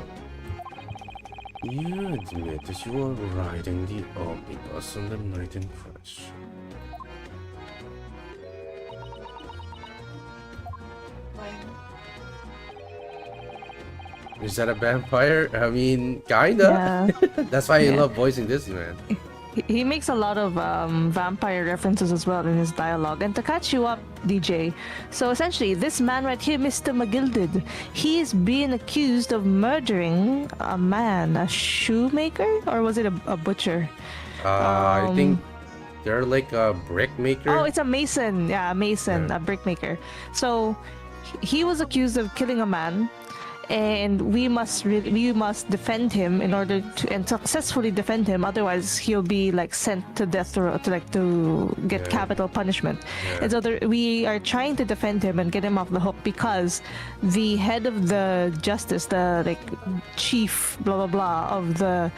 you admit that you are riding the omnibus on the night in question. Is that a vampire? I mean, kinda. Yeah. That's why I Yeah. love voicing this man. He makes a lot of vampire references as well in his dialogue. And to catch you up, DJ, so essentially, this man right here, Mr. McGilded, he is being accused of murdering a man, a shoemaker, or was it a butcher? I think they're like a brick maker. Oh, it's a mason. Yeah, a mason, a brick maker. So he was accused of killing a man, and we must defend him in order to and successfully defend him. Otherwise, he'll be like sent to death row to get capital punishment. And so we are trying to defend him and get him off the hook because the head of the justice, the like chief, blah blah blah of the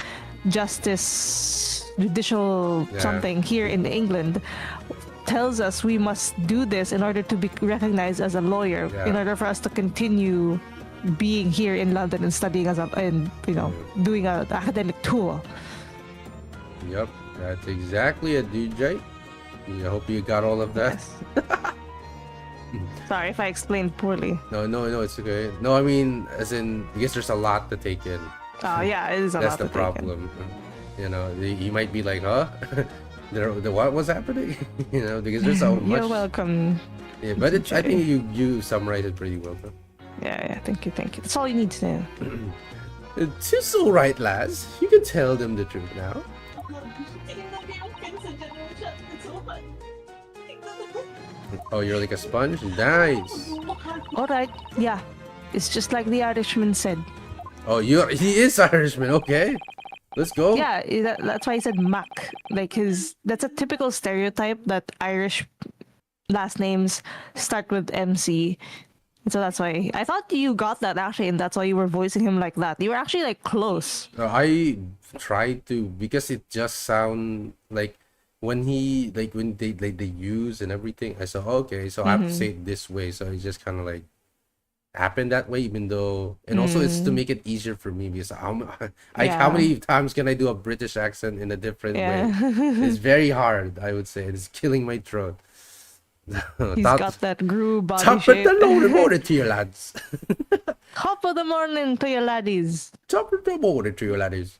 justice judicial something here in England tells us we must do this in order to be recognized as a lawyer, in order for us to continue being here in London and studying as a, and doing an academic tour. Yep, that's exactly it, DJ. I hope you got all of that. Yes. Sorry if I explained poorly. No, it's okay. No, I mean, as in, I guess there's a lot to take in. Oh yeah, it is a That's lot the to take in. problem. You might be like, huh? What was happening? Because there's so much. You're welcome. Yeah, but I think you summarized it pretty well, though. Yeah, thank you. That's all you need to know. It's all right, lads. You can tell them the truth now. Oh, you're like a sponge? Nice. Alright, yeah. It's just like the Irishman said. Oh, he is Irishman, okay. Let's go. Yeah, that's why he said Mac. Like that's a typical stereotype that Irish last names start with MC. So that's why I thought you got that actually, and that's why you were voicing him like that. You were actually like close. I tried to, because it just sound like when they use and everything. I said, okay, so I have to say it this way. So it just kind of like happened that way, even though, and also it's to make it easier for me because how many times can I do a British accent in a different way? It's very hard, I would say. It's killing my throat. He's got that groove body top shape. Top of the morning to you lads. Top of the morning to you laddies. Top of the morning to you laddies.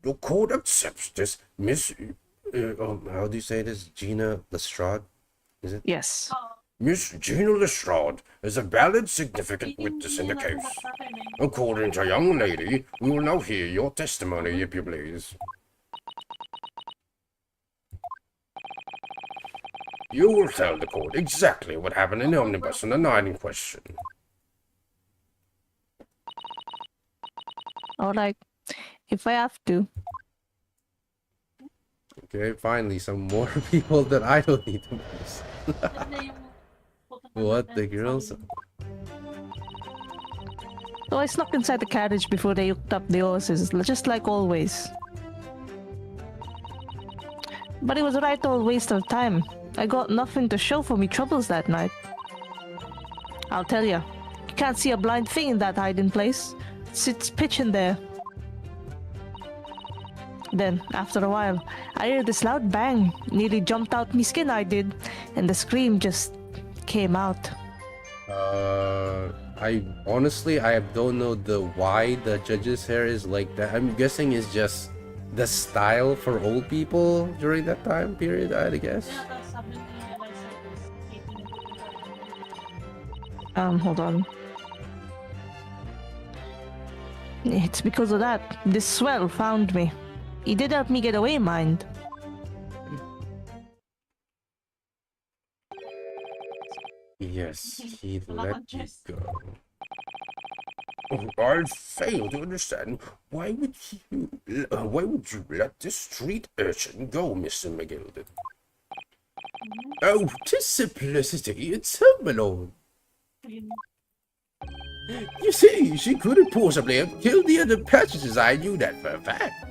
The court accepts this, Miss. How do you say this? Gina Lestrade, is it? Yes. Miss Gina Lestrade is a valid, significant witness in the case. According to young lady, we will now hear your testimony, if you please. You will tell the court exactly what happened in the omnibus on the night in question. Alright, if I have to. Okay, finally, some more people that I don't need to voice. What the girls? So I snuck inside the carriage before they hooked up the horses, just like always. But it was a right old waste of time. I got nothing to show for me troubles that night. I'll tell ya, you can't see a blind thing in that hiding place. It sits pitching there. Then, after a while, I heard this loud bang. Nearly jumped out me skin, I did. And the scream just came out. I honestly, I don't know why the judge's hair is like that. I'm guessing it's just the style for old people during that time period, I guess. Hold on. It's because of that. This swell found me. He did help me get away, mind. Yes, he let you go. I fail to understand. Why would you let this street urchin go, Mr. McGilden? Oh, 'tis simplicity itself, my lord. Ayun. You see, she couldn't possibly have killed the other passengers. I knew that for a fact.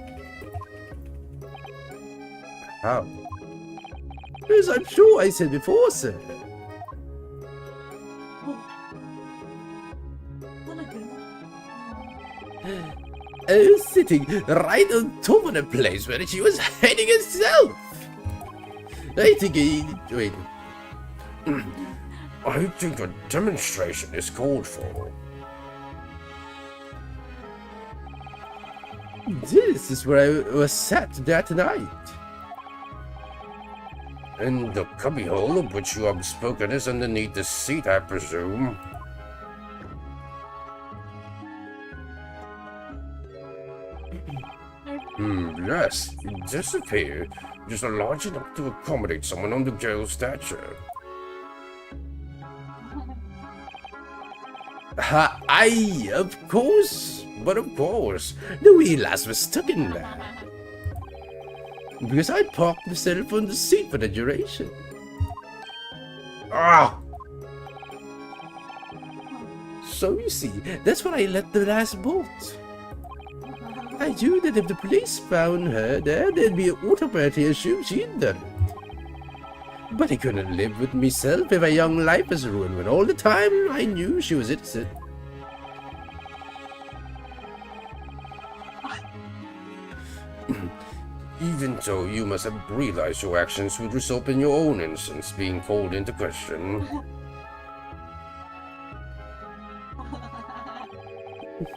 How? As I'm sure I said before, sir. Oh. Talaga? I was sitting right on top of the place where she was hiding herself. I think wait. I think a demonstration is called for. This is where I was sat that night. And the cubbyhole of which you have spoken is underneath the seat, I presume. Yes, it disappeared. Just large enough to accommodate someone on the jail stature. Aye, of course. But of course, the wheel ass was stuck in there. Because I parked myself on the seat for the duration. Ah! So you see, that's when I let the last bolt. I knew that if the police found her there, they'd be automatically assumed she'd done it. But I couldn't live with myself if a young life was ruined when all the time I knew she was innocent. Even though you must have realized your actions would result in your own innocence being called into question.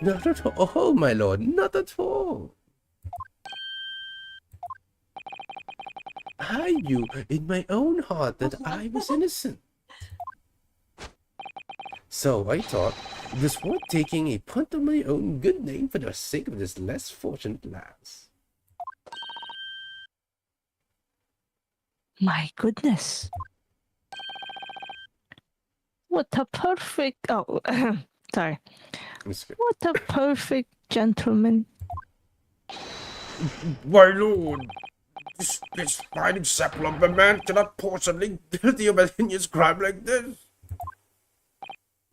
Not at all, my lord, not at all. I knew in my own heart that I was innocent. So I thought it was worth taking a punt on my own good name for the sake of this less fortunate lass. My goodness. What a perfect... Oh, sorry. What a perfect gentleman. My lord, this fine example of a man cannot possibly be guilty of a heinous crime like this.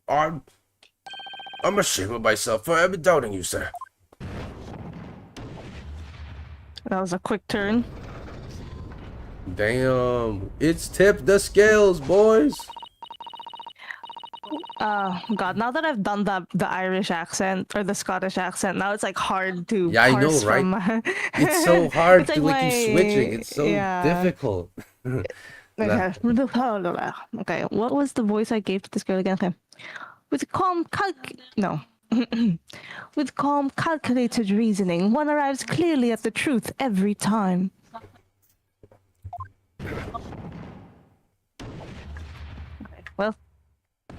I'm ashamed of myself for ever doubting you, sir. That was a quick turn. Damn, it's tipped the scales, boys. God, now that I've done the Irish accent or the Scottish accent, now it's like hard to Yeah, I know, parse right? from It's so hard It's to like keep switching. It's so yeah. difficult. Okay. Okay, what was the voice I gave to this girl again? Okay. With calm no. With calm, calculated reasoning, one arrives clearly at the truth every time. Okay, well,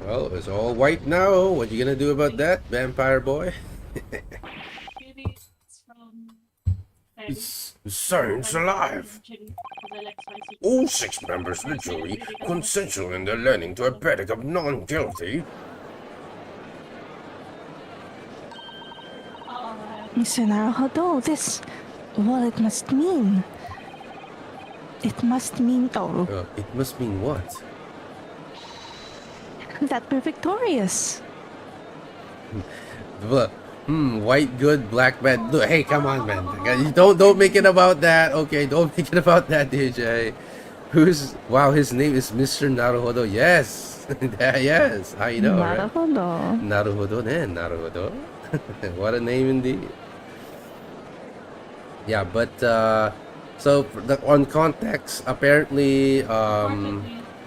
It's all white now. What you gonna do about that, vampire boy? Maybe it's from... Science alive. Chili, 'cause I like spicy. All 6 members of the jury consensual in their learning to a verdict of non-guilty. Mr. Naruhodo, this... Well, it must mean... It must mean... Oh, It must mean what? that we're victorious. White good, black bad. Look, hey, come on, man. Don't make it about that. Okay, don't make it about that, DJ. Wow, his name is Mr. Naruhodo. Yes. Yes, I know, right? Naruhodo. Naruhodo, Naruhodo. What a name indeed. Yeah, but so on context, apparently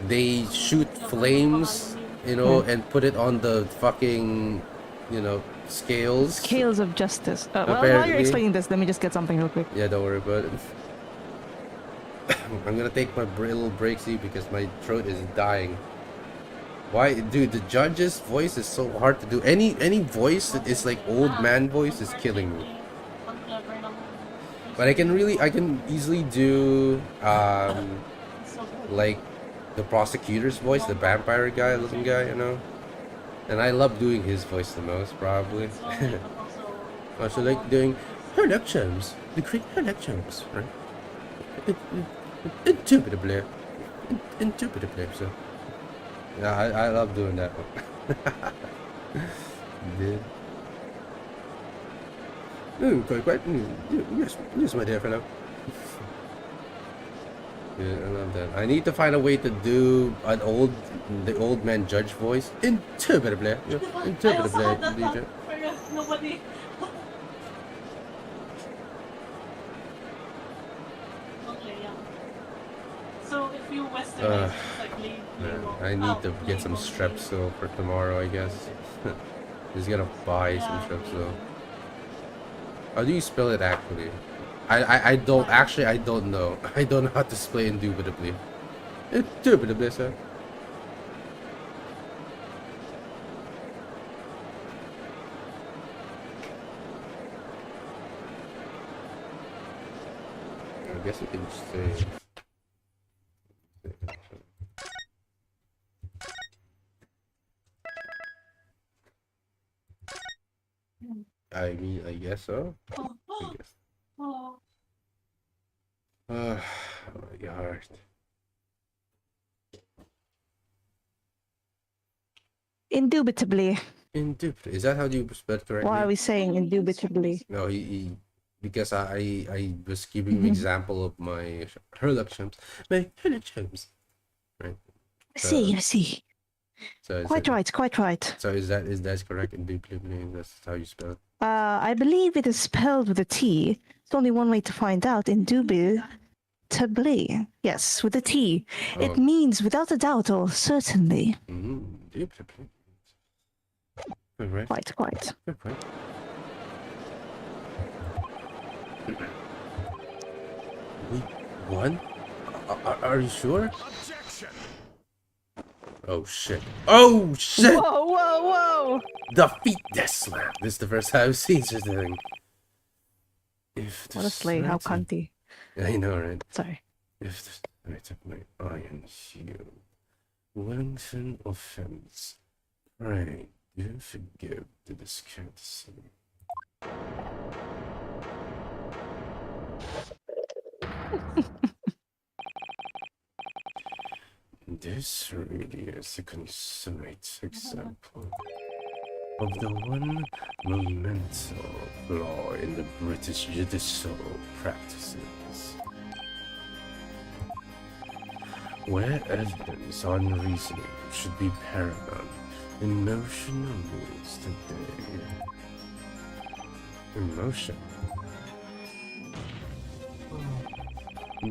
they shoot flames, and put it on the fucking, scales. Scales of justice. Well, while Apparently. you're explaining this, let me just get something real quick. Yeah, don't worry about it. I'm gonna take my little break, see, because my throat is dying. Why, dude? The judge's voice is so hard to do. Any voice that is like old man voice is killing me. But I can easily do like the prosecutor's voice, the vampire guy, looking guy, And I love doing his voice the most, probably. It's lonely, but also Also like doing Herlock Jones, the great Herlock Jones, right? Indubitably. Indubitably, so. Yeah, I love doing that one. Dude. Quite. Yes, my dear fellow. Yeah, I love that. I need to find a way to do the old man judge voice. Indubitably. Yeah, I also indubitably, had that DJ. for nobody. Okay, yeah. So if you westernize, it's like I need to get some Strepsil for tomorrow, I guess. Just gotta buy some Strepsil. How do you spell it actually? I don't actually I don't know. I don't know how to spell indubitably. Indubitably, sir. I guess you can just say. I mean, I guess so. I guess. Oh. Oh my god. Indubitably. Indubitably. Is that how you spell it correctly? Why are we saying indubitably? No, he because I was giving an example of my Herlock Chumps. My Herlock Chumps. Right. I see. So Quite right. So is that correct? Indubitably, that's how you spell it. I believe it is spelled with a T. It's only one way to find out. Indubitably. Yes, with a T. Oh. It means without a doubt or certainly. Indubitably. Good, right? Quite. Good point. We won? Are you sure? Objection. Oh shit. Oh shit! Whoa! Defeat Death Slam. This is the first time I've seen such a thing. If the Honestly, how threat- cunty. I know, right? Sorry. If the threat of my iron shield lengthen offense, pray do forgive the discourtesy. This really is a consummate example of the one monumental flaw in the British judicial practices, where evidence on reasoning should be paramount. Emotional rules today. Emotion.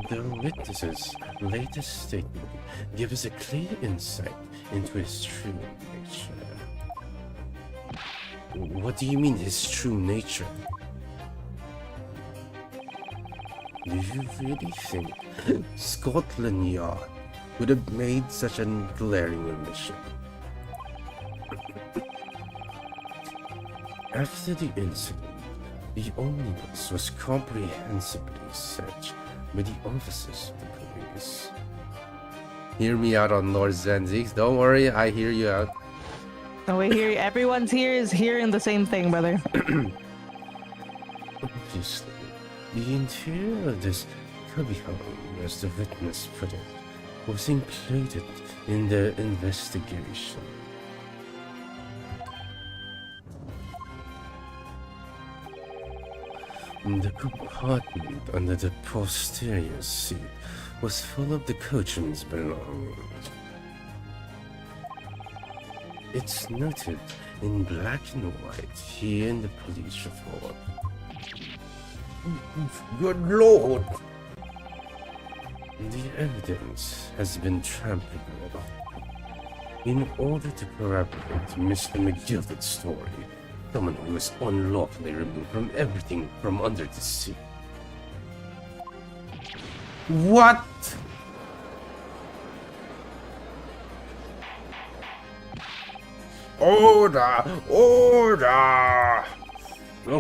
The witness's latest statement gives us a clear insight into his true nature. What do you mean, his true nature? Do you really think Scotland Yard would have made such a glaring omission? After the incident, the omnibus was comprehensively searched by the officers of the police. Hear me out on Lord Zieks. Don't worry, I hear you out. No, we hear everyone's here is hearing the same thing, brother. Obviously, the interior of this cubbyhole, as the witness put it, was included in the investigation. The compartment under the posterior seat was full of the coachman's belongings. It's noted in black and white here in the police report. Good Lord! The evidence has been trampled on. In order to corroborate Mr. McGilder's story, someone who was unlawfully removed from everything from under the sea. What? Order! Order! How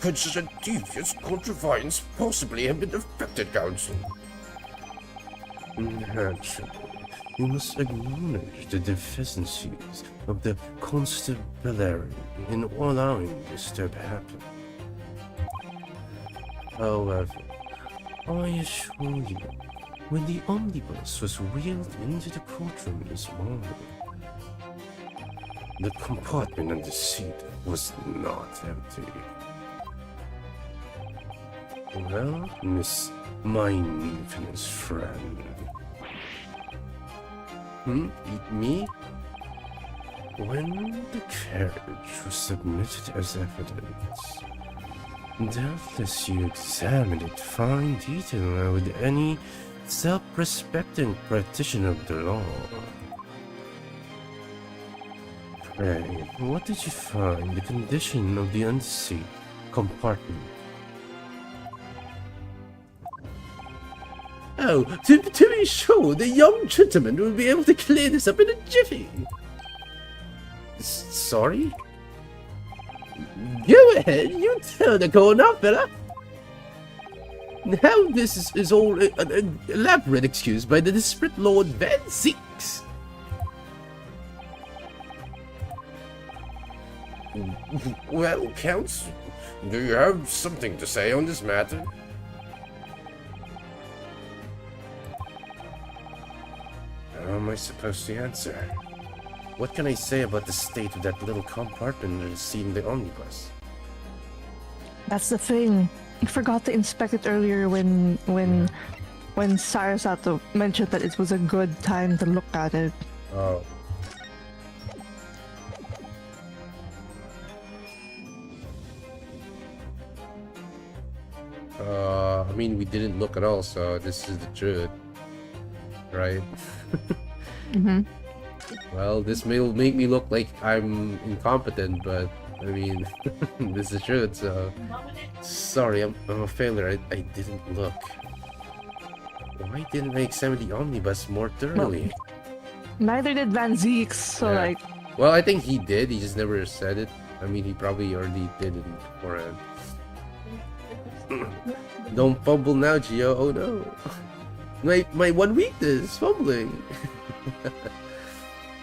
could such a devious contrivance possibly have been affected, Counsel? Naturally, You must acknowledge the deficiencies of the constabulary in allowing this to happen. However, I assure you, when the omnibus was wheeled into the courtroom this morning, the compartment under the seat was not empty. Well, Miss Mindfulness friend. Me? When the carriage was submitted as evidence, doubtless you examined it fine detail with any self-respecting practitioner of the law. Pray, what did you find the condition of the underseat compartment? Oh, to be sure, the young gentleman will be able to clear this up in a jiffy. Sorry? Go ahead, you tell the corner, fella. Now this is all an elaborate excuse by the desperate Lord Zieks. Well, Counts, do you have something to say on this matter? How am I supposed to answer? What can I say about the state of that little compartment in the seat in the omnibus? That's the thing. I forgot to inspect it earlier when Sarasato mentioned that it was a good time to look at it. Oh. I mean, we didn't look at all, so this is the truth. Right? Mm-hmm. Well, this may make me look like I'm incompetent, but I mean, this is the truth, so... Sorry, I'm a failure. I didn't look. Why didn't I examine the omnibus more thoroughly? Neither did Van Zieks, so Yeah. like... Well, I think he did, he just never said it. I mean, he probably already did it beforehand. Don't fumble now, Gio. Oh no. My one weakness, fumbling.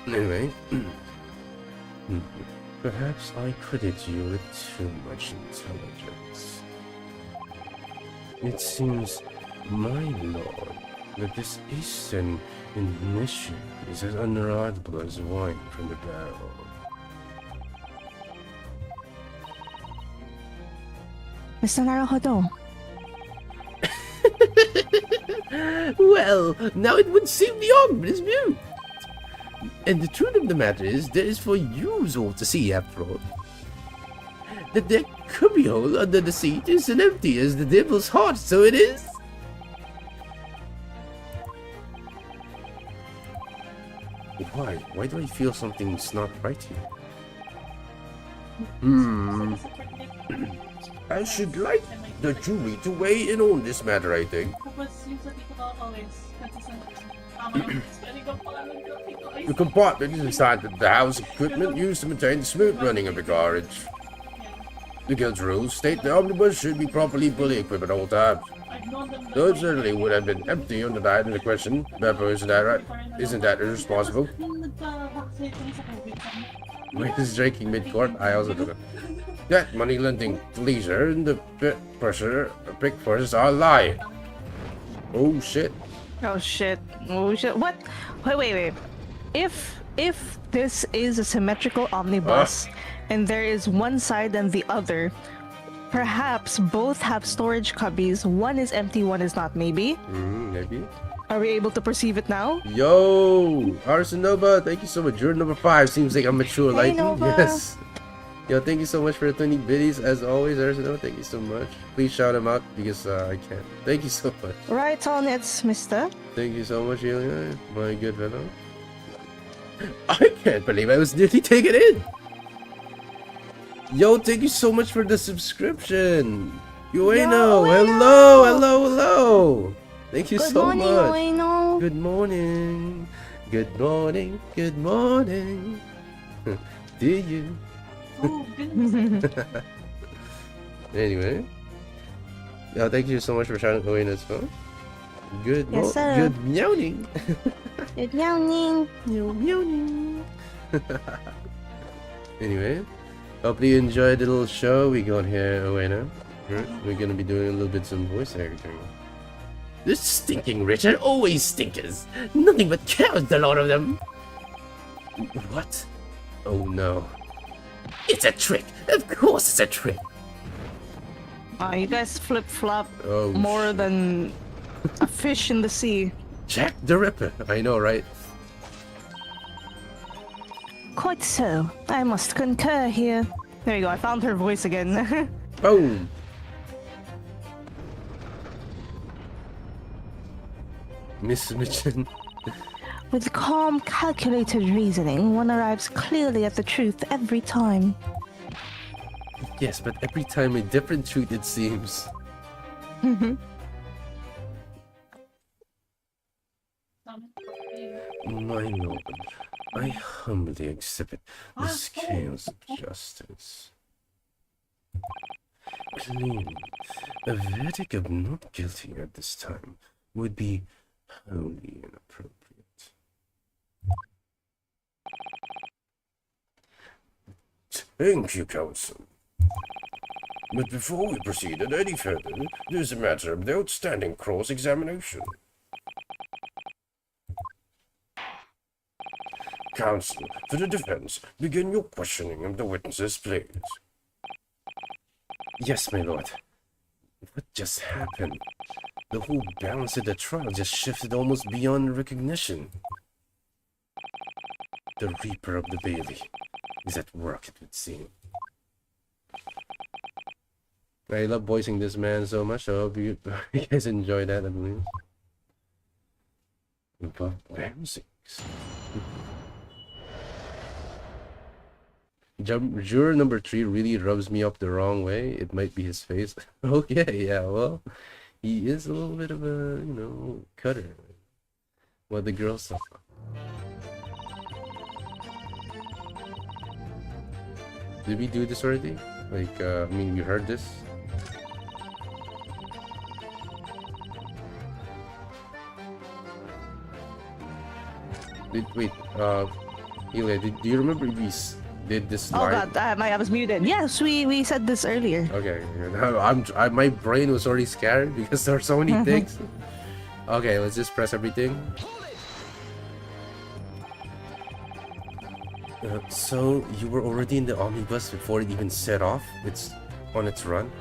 Anyway. Perhaps I credit you with too much intelligence. It seems, my lord, that this Eastern initiative is as unreliable as wine from the barrel. Mr. Naruhodo. Well, now it would seem the argument is mute. And the truth of the matter is, there is for you all to see after all. That the cubbyhole under the seat is as empty as the devil's heart, so it is. Why? Why do I feel something's not right here? I should like the jury to weigh in on this matter, I think. The compartment is inside the house equipment used to maintain the smooth running of the carriage. The guild's rules state the omnibus should be properly fully equipped at all times. Though it certainly would have been empty on the night in the question. Beppo, isn't that right? Isn't that irresponsible? Wait, is drinking mid-court? I also don't know. That money lending leisure and the pick forces are lying. Oh shit. Oh shit. Oh shit. What? Wait. If this is a symmetrical omnibus and there is one side and the other, perhaps both have storage cubbies. One is empty, one is not, maybe? Maybe. Are we able to perceive it now? Yo! Arsenova, thank you so much. You're number 5. Seems like I'm mature Hey, lightning. Nova. Yes. Yo, thank you so much for the 20 biddies. As always, Arsenova, thank you so much. Please shout him out because I can't. Thank you so much. Right on it, mister. Thank you so much, Ilya, my good fellow. I can't believe I was nearly taken in. Yo, thank you so much for the subscription. Ueno, hello. Thank you so much. Ueno. Good morning. Good morning. Good morning. Do you? Oh, goodness. Anyway. Yeah, thank you so much for shouting Ueno as well. Good, Yes, sir. good meowing. Good meowing. Meowing. Anyway, hope you enjoyed the little show we got here, Owena. We're gonna be doing a little bit some voice acting. This stinking Richard always stinkers. Nothing but cows, the lot of them. What? Oh no. It's a trick. Of course it's a trick. You guys flip-flop Oh, more shit. than a fish in the sea. Jack the Ripper. I know, right? Quite so. I must concur here. There you go, I found her voice again. Boom. Miss Mitchin. With calm, calculated reasoning, one arrives clearly at the truth every time. Yes, but every time a different truth, it seems. My lord, I humbly exhibit the scales of justice. Clearly, a verdict of not guilty at this time would be wholly inappropriate. Thank you, counsel. But before we proceed any further, there's a matter of the outstanding cross-examination. Counsel, for the defense, begin your questioning of the witnesses, please. Yes, my lord. What just happened? The whole balance of the trial just shifted almost beyond recognition. The Reaper of the Bailey is at work, it would seem. I love voicing this man so much. I hope you guys enjoy that at least. But Zieks. Juror number 3 really rubs me up the wrong way. It might be his face. Okay, yeah, well, he is a little bit of a, you know, cutter. What the girls thought. Did we do this already? Like, I mean, we heard this. Wait, Ilya, do you remember if we did this Oh live? god, I was muted. Yes, we said this earlier. Okay, my brain was already scared because there are so many things. Okay, let's just press everything. So you were already in the omnibus before it even set off? It's on its run?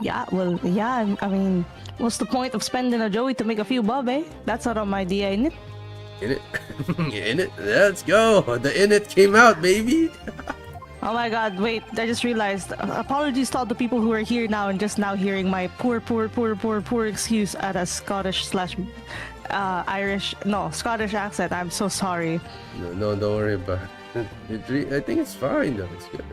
Yeah, well, yeah, I mean, what's the point of spending a Joey to make a few bob, eh? That's not on my idea, ain't it? In it? In it? Let's go! The in it came out, baby! Oh my god, wait, I just realized. Apologies to all the people who are here now and just now hearing my poor excuse at a Scottish slash Scottish accent. I'm so sorry. No, don't worry about it. I think it's fine though, it's good.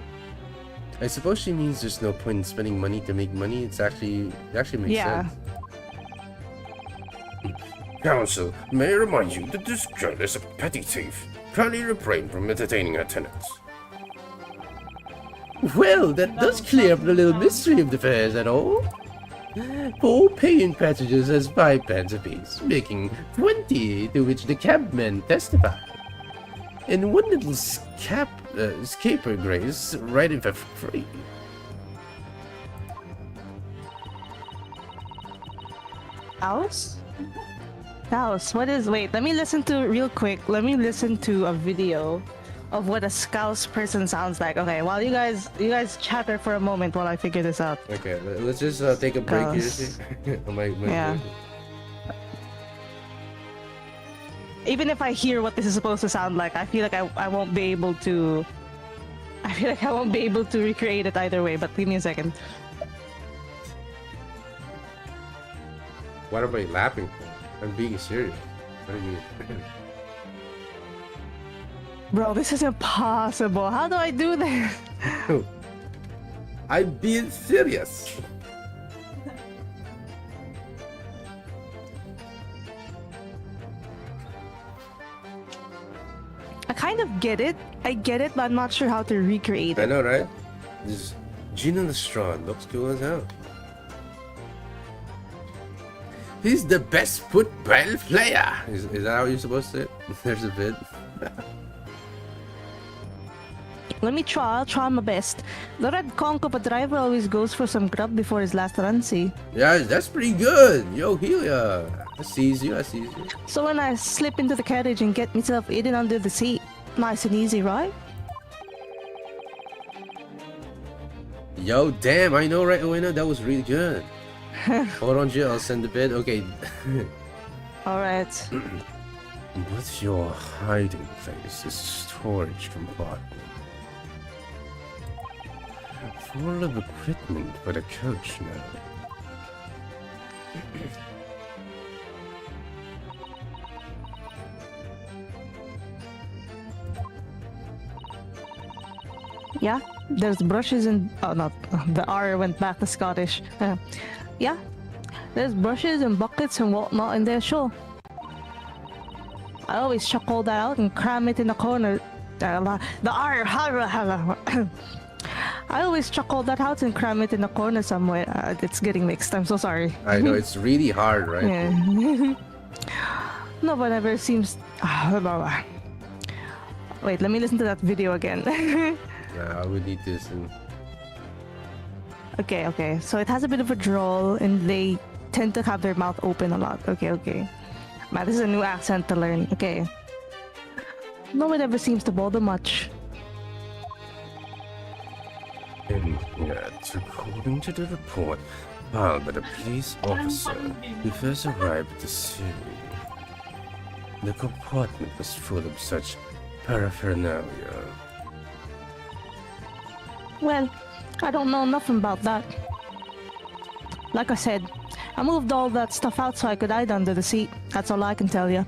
I suppose she means there's no point in spending money to make money. It actually makes sense. Counsel, may I remind you that this girl is a petty thief. Kindly refrain from entertaining her tenants. Well, that does clear up the little mystery of the fares and all. 4 paying passengers has 5 pence apiece, making 20, to which the cabmen testify. And one little scaper grace right in for free. House? House, what is... Wait, let me listen to... Real quick, let me listen to a video of what a Scouse person sounds like. Okay, while you guys chatter for a moment while I figure this out. Okay, let's just take a break here. Yeah. Even if I hear what this is supposed to sound like, I feel like I won't be able to... I feel like I won't be able to recreate it either way, but give me a second. What am I laughing for? I'm being serious. What do you mean? Bro, this is impossible. How do I do this? I'm being serious. I kind of get it. I get it, but I'm not sure how to recreate I it. know, right? This Gino Lestrade looks cool as hell. He's the best football player. Is that how you're supposed to say it? There's a bit. Let me try. I'll try my best. The red conch of a driver always goes for some grub before his last run, see? Yeah, that's pretty good. Yo, Helia. I sees you. So when I slip into the carriage and get myself hidden under the seat, nice and easy, right? Yo, damn, I know, right, Oena? That was really good. Hold on, Jill. I'll send the bid. Okay. Alright. What's your hiding place? This storage compartment. Full of equipment for the coach now. Yeah, there's brushes and... Oh, no, the R went back to Scottish. Yeah, there's brushes and buckets and whatnot in there, sure. I always chuck all that out and cram it in the corner. The R... I always chuck all that out and cram it in the corner somewhere. It's getting mixed, I'm so sorry. I know, it's really hard, right? Yeah. No one ever seems... Wait, let me listen to that video again. I would need this. Okay. So it has a bit of a drawl, and they tend to have their mouth open a lot. Okay. Man, this is a new accent to learn. Okay. No one ever seems to bother much. And yet, according to the report filed by the police officer who first arrived at the scene, the compartment was full of such paraphernalia. Well, I don't know nothing about that. Like I said, I moved all that stuff out so I could hide under the seat. That's all I can tell you.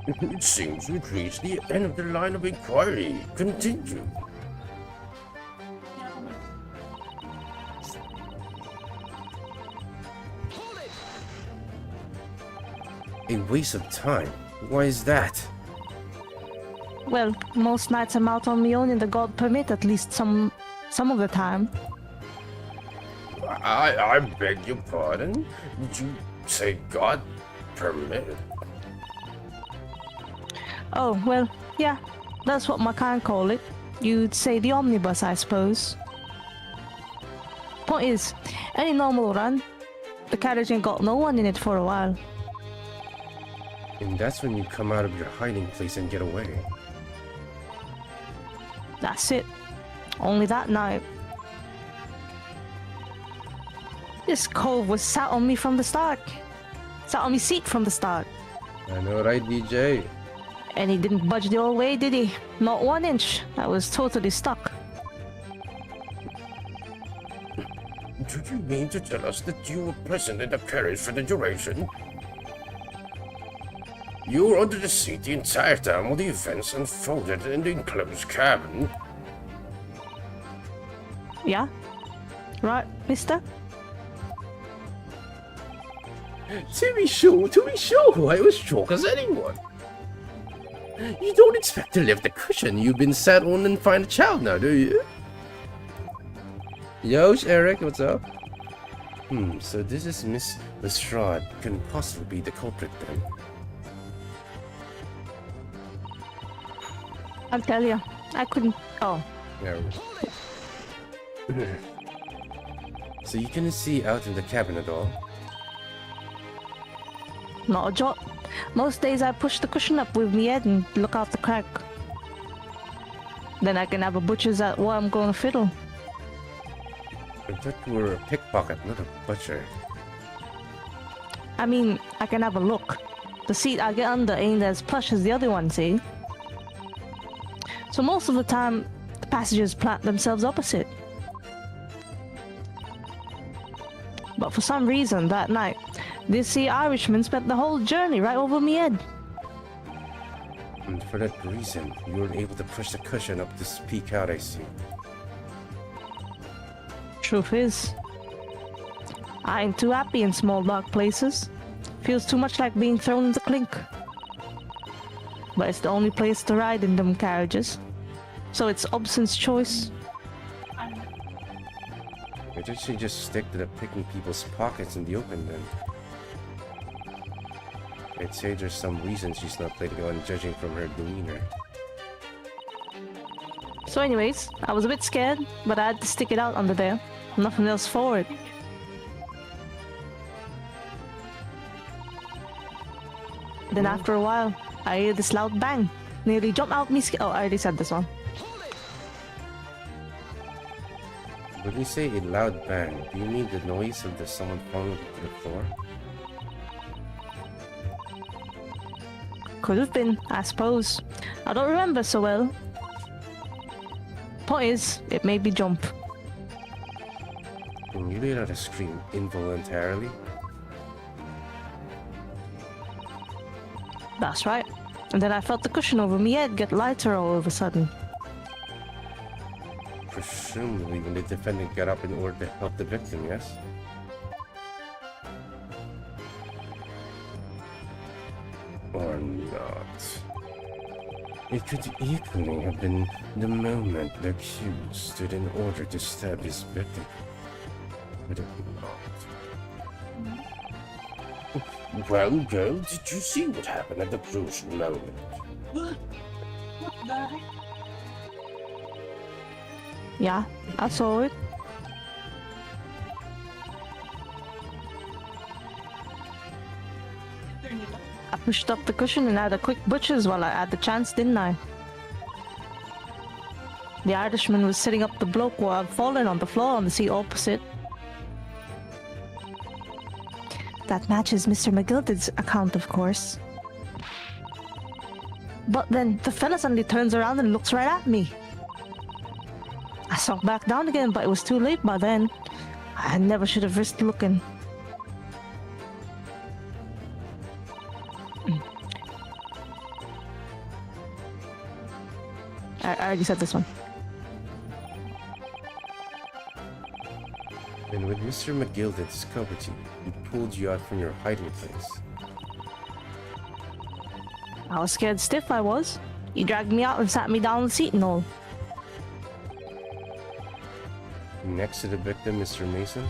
It seems we've reached the end of the line of inquiry. Continue. A waste of time. Why is that? Well, most nights I'm out on my own in the God permit, at least some of the time. I beg your pardon? Did you say God permitted? Oh, well, yeah, that's what my kind call it. You'd say the omnibus, I suppose. Point is, any normal run, the carriage ain't got no one in it for a while. And that's when you come out of your hiding place and get away. That's it. Only that night. This cove was sat on me from the start. Sat on me seat from the start. I know, right, DJ? And he didn't budge the old way, did he? Not 1 inch. I was totally stuck. Do you mean to tell us that you were present in the carriage for the duration? You were under the seat the entire time while the events unfolded in the enclosed cabin? Yeah? Right, mister? To be sure, I was shocked as anyone. You don't expect to lift the cushion you've been sat on and find a child now, do you? Yo, Eric, what's up? So this is Miss Lestrade. Couldn't possibly be the culprit then. I'll tell you. I couldn't... Oh. Yeah. So you couldn't see out in the cabin at all? Not a jot. Most days I push the cushion up with me head and look out the crack. Then I can have a butcher's at where I'm going to fiddle. I thought you were a pickpocket, not a butcher. I mean, I can have a look. The seat I get under ain't as plush as the other one, see? So most of the time, the passengers plant themselves opposite. But for some reason, that night, this here Irishman spent the whole journey right over me head. And for that reason, you were able to push the cushion up to speak out, I see. Truth is, I ain't too happy in small dark places. Feels too much like being thrown in the clink. But it's the only place to ride in them carriages. So it's Obson's choice. I'm Why did she just stick to the picking people's pockets in the open then? I'd say there's some reason she's not letting on judging from her demeanor. So anyways, I was a bit scared, but I had to stick it out under there. Nothing else for it. Then after a while, I hear this loud bang. Nearly jump out me Oh, I already said this one. When you say a loud bang, do you mean the noise of someone falling to the floor? Could have been, I suppose. I don't remember so well. Point is, it made me jump. And you let out a scream involuntarily? That's right. And then I felt the cushion over my head get lighter all of a sudden. Presumably when the defendant got up in order to help the victim, yes? Or not. It could equally have been the moment the accused stood in order to stab his victim. But it not. Well, girl, did you see what happened at the crucial moment? What the heck? Yeah, I saw it. Turn it up. I pushed up the cushion and had a quick butchers while I had the chance, didn't I? The Irishman was sitting up the bloke while I'd fallen on the floor on the seat opposite. That matches Mr. McGilded's account, of course. But then the fella suddenly turns around and looks right at me. I sunk back down again, but it was too late by then. I never should have risked looking. I already said this one. And when Mr. McGilded discovered you, he pulled you out from your hiding place. I was scared stiff, I was. He dragged me out and sat me down on the seat and all. Next to the victim, Mr. Mason?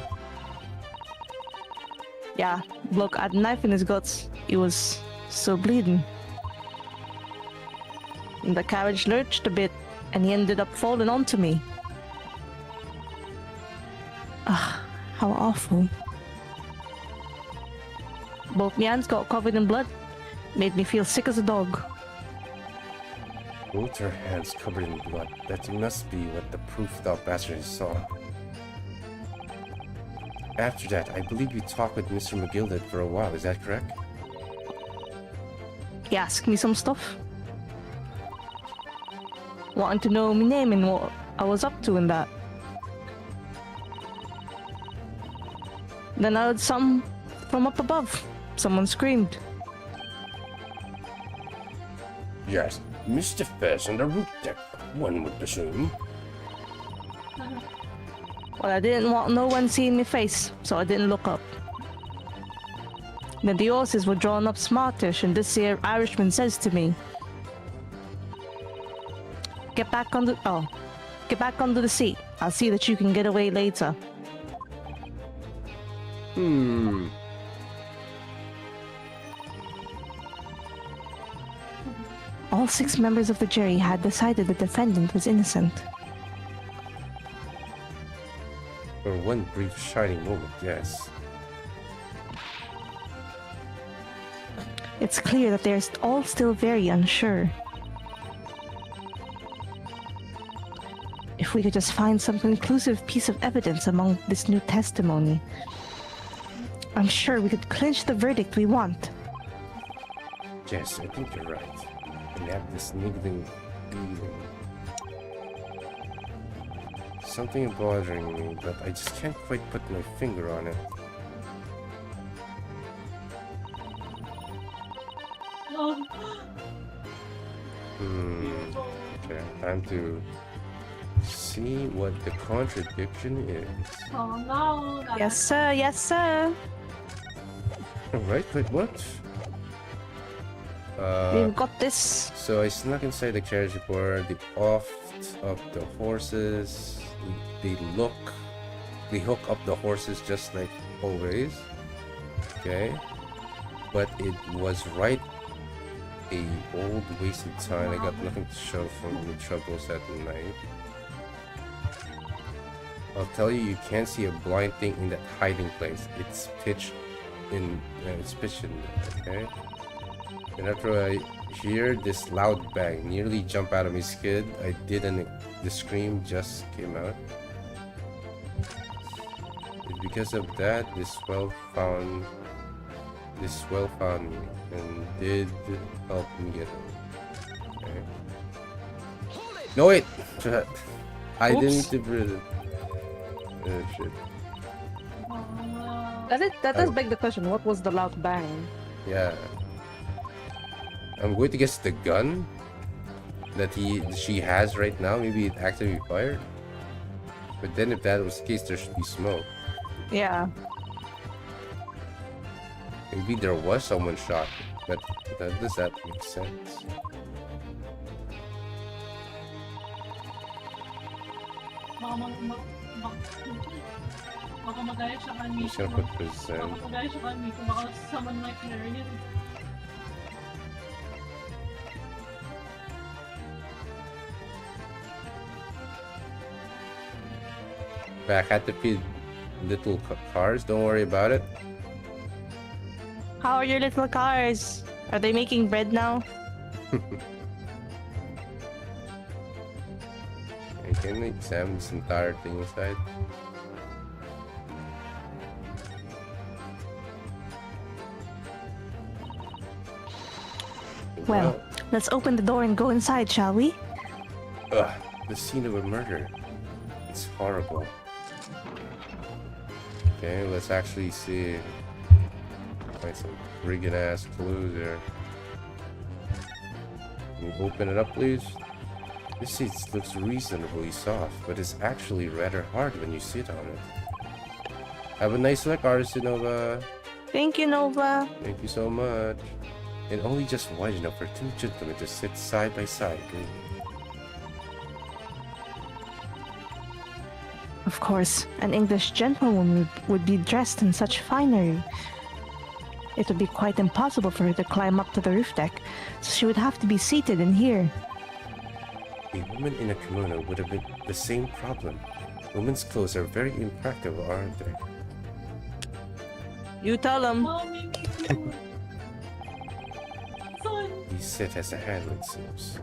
Yeah, bloke had a knife in his guts. He was still bleeding. And the carriage lurched a bit, and he ended up falling onto me. Ah, how awful. Both my hands got covered in blood. Made me feel sick as a dog. Both her hands covered in blood. That must be what the proofed out bastard saw. After that, I believe you talked with Mr. McGilded for a while, is that correct? He asked me some stuff. Wanting to know my name and what I was up to and that. Then I heard something from up above. Someone screamed. Yes, Mr. Fez on the roof deck, one would presume. Well, I didn't want no one seeing my face, so I didn't look up. Then the horses were drawn up smartish, and this here Irishman says to me, get back under the seat. I'll see that you can get away later. All 6 members of the jury had decided the defendant was innocent. For one brief shining moment, yes. It's clear that they're all still very unsure. If we could just find some conclusive piece of evidence among this new testimony, I'm sure we could clinch the verdict we want. Yes, I think you're right. I have this niggling feeling. Something bothering me, but I just can't quite put my finger on it. Oh, Okay, time to see what the contradiction is. oh no. Yes, sir. Yes, sir. Alright, wait, what? We've got this. So I snuck inside the carriage before the off of the horses. They hook up the horses just like always. Okay, but it was right a old wasted time. I got nothing to show from the troubles at night. I'll tell you, you can't see a blind thing in that hiding place. It's pitched in. Okay. And after I hear this loud bang, nearly jump out of my skin, I didn't. The scream just came out. And because of that, this well found me and did help me get home. Okay. No wait! I didn't do it. Oh shit. That does beg the question, what was the loud bang? Yeah. I'm going to guess the gun that she has right now. Maybe it actively fired. But then if that was the case, there should be smoke. Yeah. Maybe there was someone shot. But does that make sense? Baka magaya siya kay I'm just Miko. gonna put present. Baka magaya siya kay Miko. Baka someone might learn it. Back had to feed little cars. Don't worry about it. How are your little cars? Are they making bread now? I can examine this entire thing inside. Well, let's open the door and go inside, shall we? Ugh, the scene of a murder. It's horrible. Okay, let's actually see. Find some friggin' ass clues there. Can you open it up, please? This seat looks reasonably soft, but it's actually rather hard when you sit on it. Have a nice look, Artist Nova. Thank you, Nova. Thank you so much. And only just wide enough for two gentlemen to sit side by side. Of course, an English gentlewoman would be dressed in such finery. It would be quite impossible for her to climb up to the roof deck, so she would have to be seated in here. A woman in a kimono would have been the same problem. Women's clothes are very impractical, aren't they? You tell them. Mommy, Miko. Son. He sit as a handle, it seems.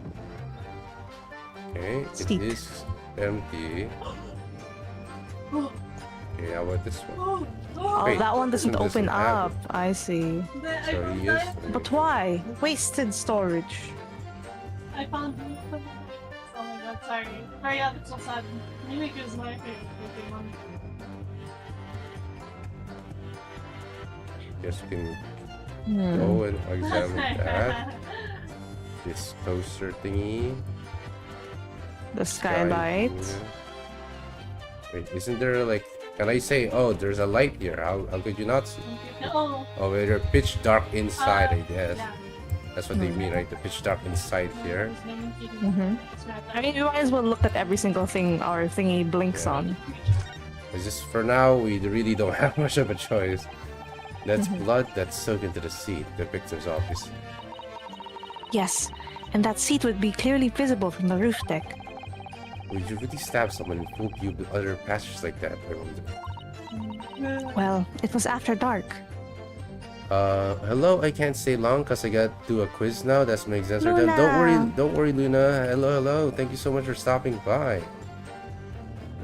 Okay, Steep. it is empty. Okay, how about this one? Oh, Wait, that one this doesn't one open doesn't have up. I see. I So found he is. that. But why? Wasted storage. I found it. Oh my god, sorry. Hurry up, it's so sad. Mimik is my favorite Pokemon. Guess we can Hmm. go and examine that. This poster thingy. The skylight. Wait, isn't there like? Can I say? Oh, there's a light here. How could you not see? Oh, Oh, wait, they're pitch dark inside. I guess yeah. that's what they mean, right? The pitch dark inside here. Mm-hmm. I mean, we might as well look at every single thing our thingy blinks Yeah. on. It's just for now, we really don't have much of a choice. That's blood that's soaked into the seat. The victim's obvious. Yes, and that seat would be clearly visible from the roof deck. Would you really stab someone in full view with other passengers like that? I wonder. Well, it was after dark. Hello. I can't stay long because I got to do a quiz now. That's my exam. Don't Luna. don't worry, Luna. Hello. Thank you so much for stopping by.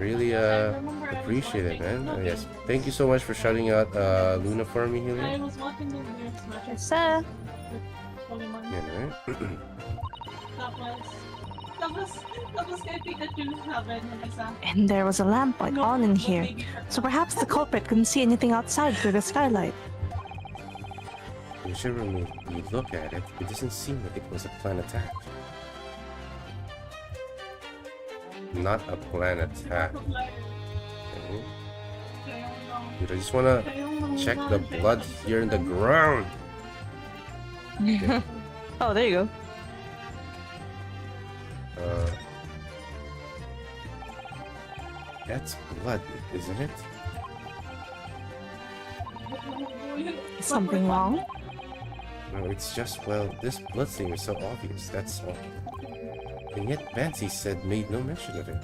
Really appreciate it, man. Yes, thank you so much for shouting out Luna for me, I Hilliard. was watching the weird smash. Yes, sir. Pokemon. Yeah, right? Tapos kay Pikachu, sabi ng isa. And there was a lamp on in here, so perhaps the culprit couldn't see anything outside through the skylight. Whichever way you look at it, it doesn't seem like it was a planned attack. Not a planned attack. Okay. Dude, I just wanna check the blood here in the ground. Okay. Oh, there you go. That's blood, isn't it? Is something wrong? No, it's just, well, this blood stain is so obvious, that's all. And yet Fancy said made no mention of it.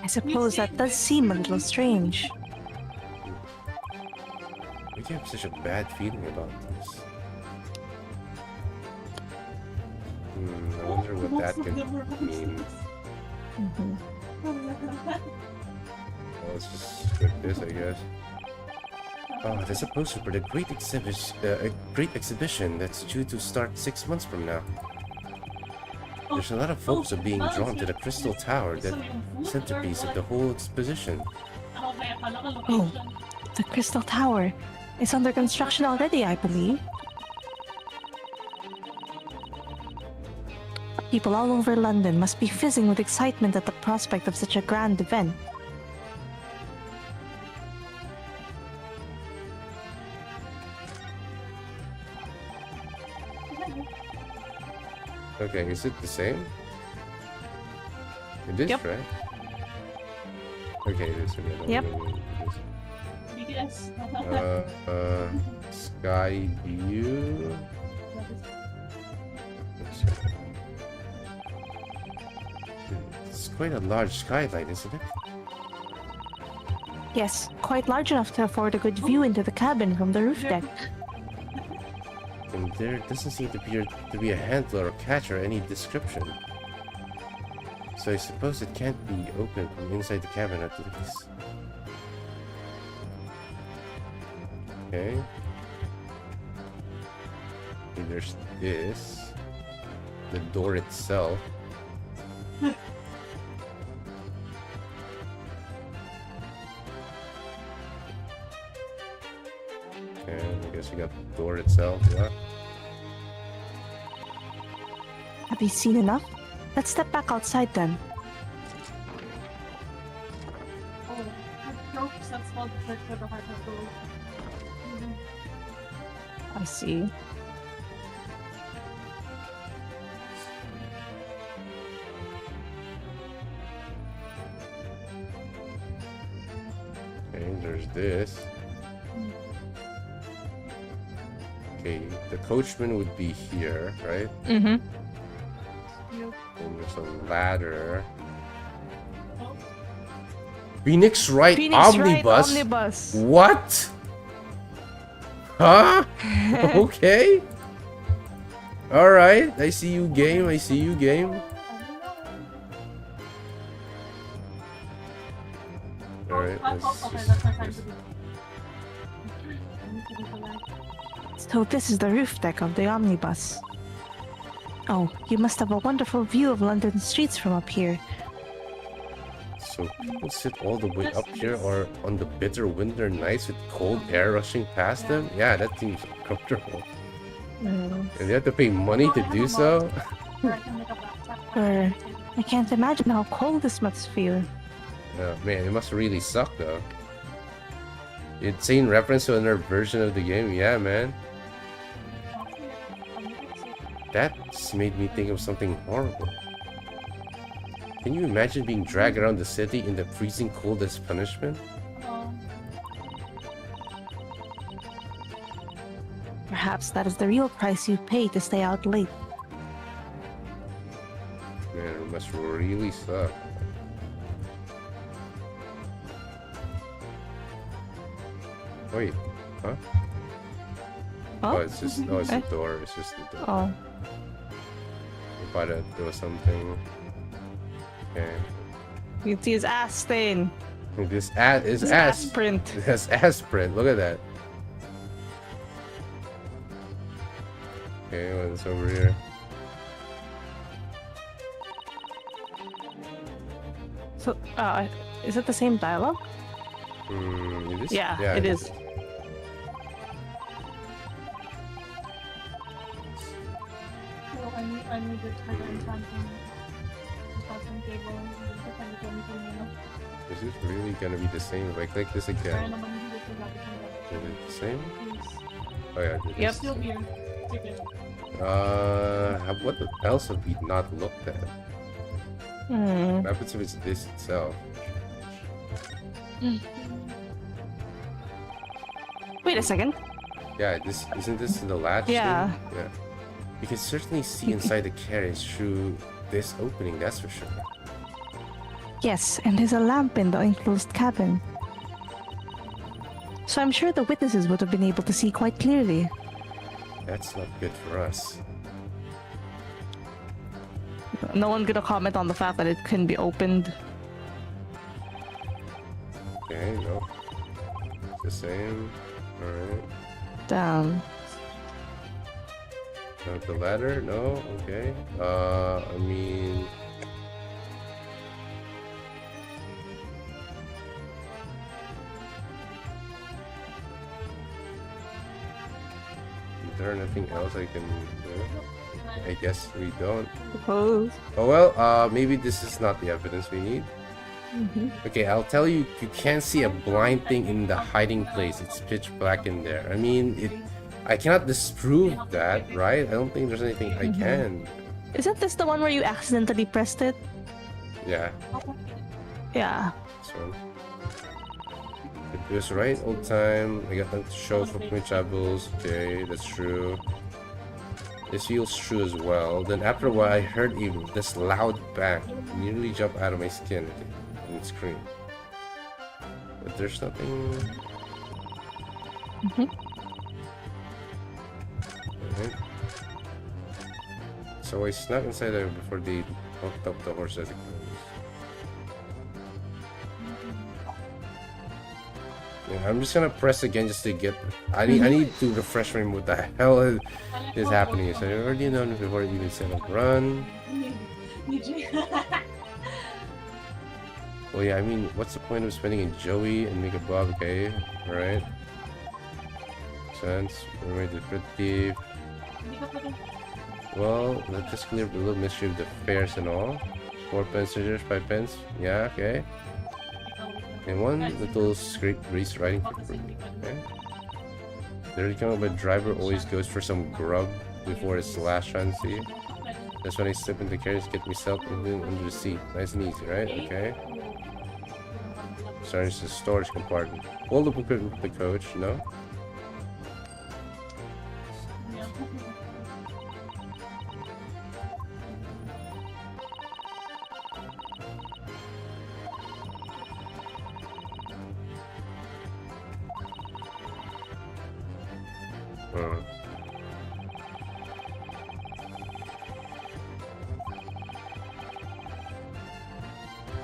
I suppose that does seem a little strange. Why do you have such a bad feeling about this? I wonder what that could mean. Mhm. Well, let's just skip this, I guess. Oh, there's a poster for the great exhibition that's due to start 6 months from now. There's a lot of folks are being drawn to the Crystal Tower, the centerpiece of the whole exposition. Oh, the Crystal Tower is under construction already, I believe. People all over London must be fizzing with excitement at the prospect of such a grand event. Okay, is it the same? It is, Yep. right? Okay, it is. Okay, no, Yep. no, no, it BTS. is. Sky View. It's quite a large skylight, isn't it? Yes, quite large enough to afford a good view into the cabin from the roof deck. And there doesn't seem to be a handler or catch or any description. So I suppose it can't be opened from inside the cabin at least. Okay. And there's this. The door itself. Okay, I guess you got the door itself, yeah. Have you seen enough? Let's step back outside then. Oh, the tropes that's called the trick for the heart of gold. I see. Okay, there's this. Okay, the coachman would be here, right? Mm-hmm. And there's a ladder. Oh, Phoenix Wright Phoenix Wright Omnibus? Omnibus. What? Huh? Okay. Alright, I see you game, I see you game. Alright, okay, let's that's my time just... to do. I need to do the light. So this is the roof deck of the omnibus. Oh, you must have a wonderful view of London streets from up here. So people sit all the way up here or on the bitter winter nights with cold air rushing past them? Yeah, that seems uncomfortable. And they have to pay money to do so? Or I can make a backpack. Sure. I can't imagine how cold this must feel. Oh, man, it must really suck though. Insane reference to another version of the game, yeah, man. That's made me think of something horrible. Can you imagine being dragged around the city in the freezing cold as punishment? Perhaps that is the real price you pay to stay out late. Man, it must really suck. Wait, huh? Oh, it's just, oh, it's Eh? the door, it's just the door. Oh, I thought there was something. Okay. you can see his ass stain. This ass is His ass. print. That's ass print. Look at that. Okay, what's over here? So, is it the same dialogue? It is? Yeah, it is. So I need to try to enchant cable. Depende kung ano kung ano. Is this really gonna be the same if I click this Kaya again? naman hindi ko gabi kung gabi. Is it the same? Please. Oh yeah, it Yep. is. Still here. What else have we not looked at? Hmm. What happens if it's this itself? Wait a second. Yeah, this isn't this the latch Yeah. thing? Yeah. You can certainly see inside the carriage through this opening, that's for sure. Yes, and there's a lamp in the enclosed cabin. So I'm sure the witnesses would have been able to see quite clearly. That's not good for us. No one's gonna comment on the fact that it couldn't be opened. Okay, no. It's the same. Alright. Damn. The ladder? No? Okay. I mean... Is there anything else I can do? I guess we don't. Suppose. Oh well, maybe this is not the evidence we need. Okay, I'll tell you, you can't see a blind thing in the hiding place. It's pitch black in there. I mean, I cannot disprove that, right? I don't think there's anything I can. Isn't this the one where you accidentally pressed it? Yeah, Yeah. this one. It was right old time. I got them to show for my travels. Okay, that's true. This feels true as well. Then after a while, I heard this loud bang. It nearly jumped out of my skin and screamed. But there's nothing. Alright. So I snuck inside there before they hooked up the horse as it goes. Yeah, I'm just gonna press again just to get. I need to refresh my mood. What the hell is happening? So I already known before you even set up run. Well, yeah. I mean, what's the point of spending a Joey and make a Bob? Okay, all right. Sense. We're definitive. Well, let's just clear up the little mystery of the fares and all. 4 pence, 5 pence. Yeah, okay. And one little script race riding for free. Okay. There you come up, a driver always goes for some grub before his last run, see? That's when I step into the carriage, get myself under the seat. Nice and easy, right? Okay. Starting to the storage compartment. Hold up equipment with the coach, no?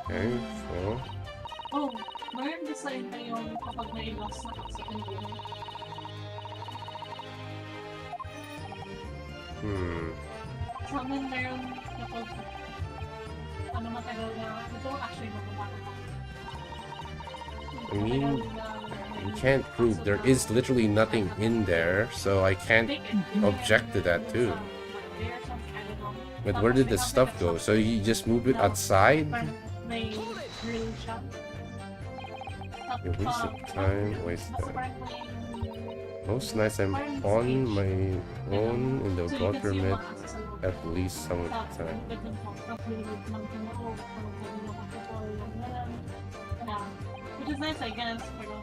Okay, so... Oh, mayroon design na yung kapag may loss na sa kanya. Sa amin mayroon kapag matagal na, ito actually matagal na. I mean, you can't prove there is literally nothing in there, so I can't object to that too. But where did the stuff go? So you just moved it outside? You wasted time, waste that. Most nights I'm on my own in the God permit at least some of the time. Which is nice, I guess, pero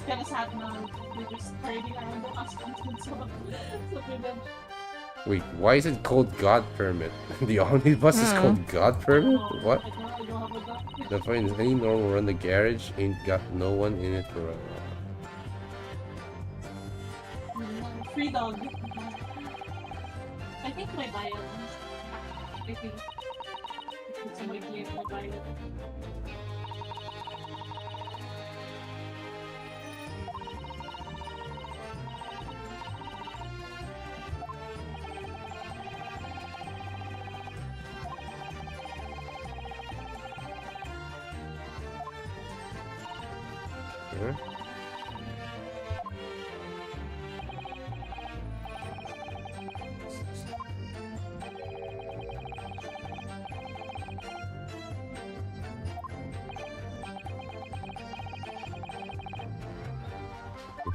kinda sad na we just party around the hospital so good. Wait, why is it called God permit? The omnibus is called God permit? What? The point is, any normal run the garage ain't got no one in it for a while. Free dog. I think my bio. I think it's my game, my bio.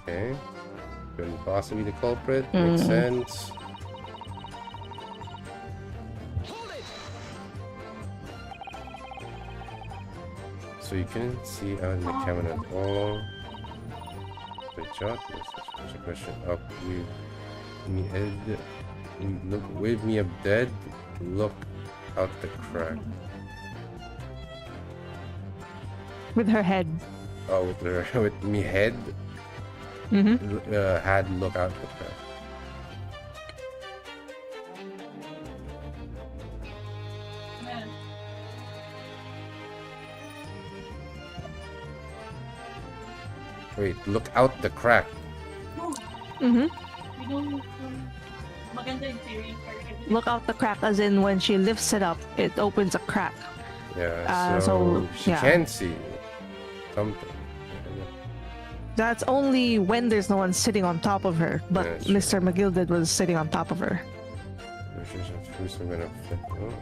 Okay. couldn't possibly be the culprit. Makes sense. So you couldn't see out in the cabin at all. Great job. That's a question. Up with me head. Look with me up dead. Look out the crack. With her head. Oh, with her with me head. Had look out the crack. Wait, look out the crack. Maganda yung theory. Look out the crack, as in when she lifts it up, it opens a crack. Yeah, so, she yeah. can see something. That's only when there's no one sitting on top of her, but Yeah, Mr. McGilded was sitting on top of her. I'm gonna fit. Oh.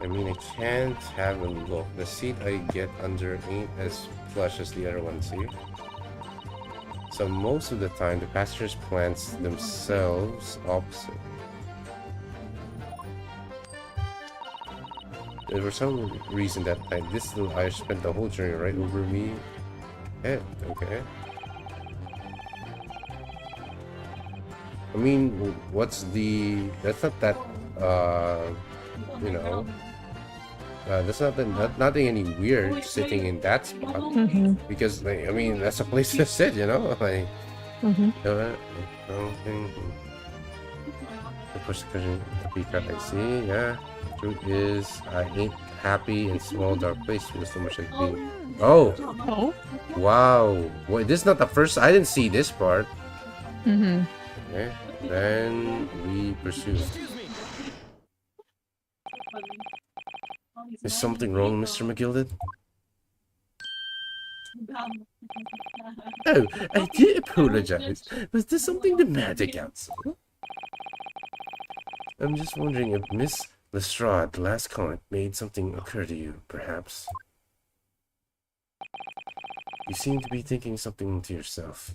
I mean, I can't have a look. The seat I get under ain't as plush as the other one, see? So most of the time, the passengers plants themselves opposite. There was some reason that night, this little Irish spent the whole journey right over me. Head, okay. I mean, what's the... That's not that, you know... that's nothing any weird sitting in that spot. Because, like, I mean, that's a place to sit, you know? Like... The push the cushion, the peak out, I see, yeah. Truth is, I ain't happy in small dark place. Feels so much like being... Oh! Oh? Wow! Wait, this is not the first... I didn't see this part. Okay. Then we pursue. Is something wrong, Mr. McGilded? Oh, I do apologize. Was there something dramatic outside? I'm just wondering if Miss Lestrade, the last comment, made something occur to you, perhaps. You seem to be thinking something to yourself.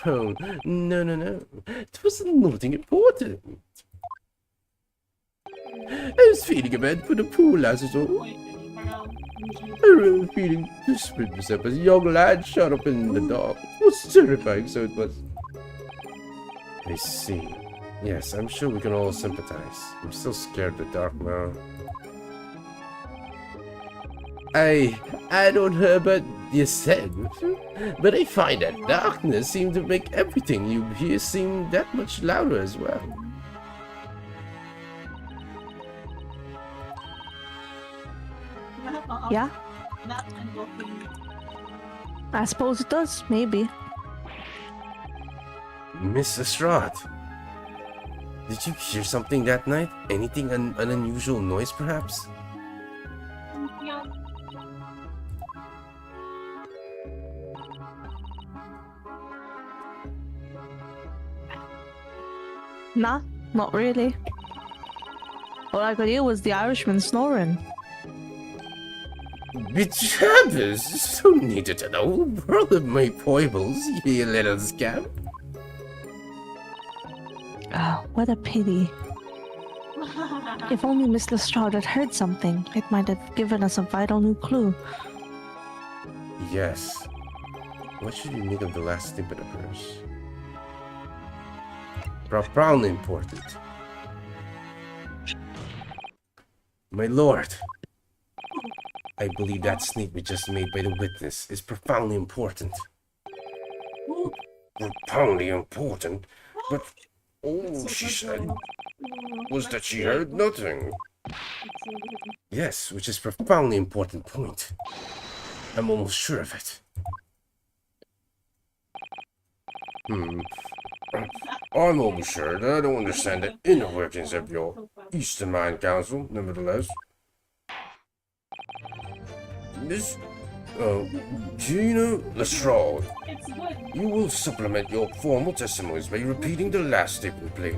Oh, no. It wasn't nothing important. I was feeling a bad for the pool as all. I remember feeling desperate myself as a young lad shut up in the dark. It was terrifying, so it was. I see. Yes, I'm sure we can all sympathize. I'm still scared of the dark now. I don't know about yourself, but I find that darkness seems to make everything you hear seem that much louder as well. Yeah? I suppose it does, maybe. Miss Lestrade, did you hear something that night? Anything an unusual noise, perhaps? Nah, not really. All I could hear was the Irishman snoring. Betrappers, so needed to know the world of my foibles, you little scamp. Oh, what a pity. If only Miss Lestrade had heard something, it might have given us a vital new clue. Yes. What should we make of the last snippet of hers? Profoundly important. My lord, I believe that statement just made by the witness is profoundly important. Profoundly important? But all she said was that she heard nothing. Yes, which is a profoundly important point. I'm almost sure of it. I'm almost sure that I don't understand the inner workings of your Eastern Mind Council, nevertheless. Miss Gina Lestrade, you will supplement your formal testimonies by repeating the last statement, please.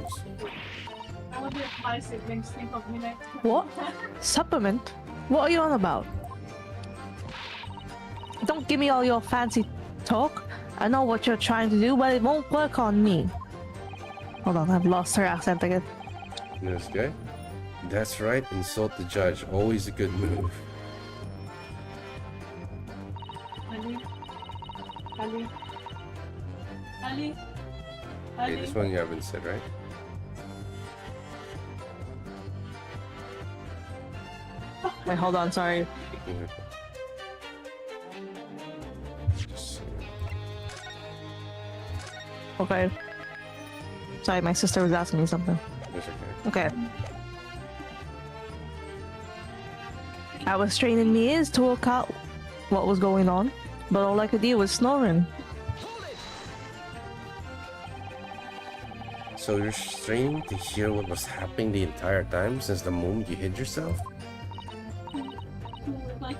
What? Supplement? What are you on about? Don't give me all your fancy talk. I know what you're trying to do, but it won't work on me. Hold on, I've lost her accent again. This guy? That's right, insult the judge. Always a good move. Ali. Ali. Ali. Okay, this one you haven't said, right? Wait, hold on, sorry. Just, Okay. Sorry, my sister was asking me something. it's okay. Okay. I was straining my ears to work out what was going on, but all I could do was snoring. So you're straining to hear what was happening the entire time since the moment you hid yourself? Like,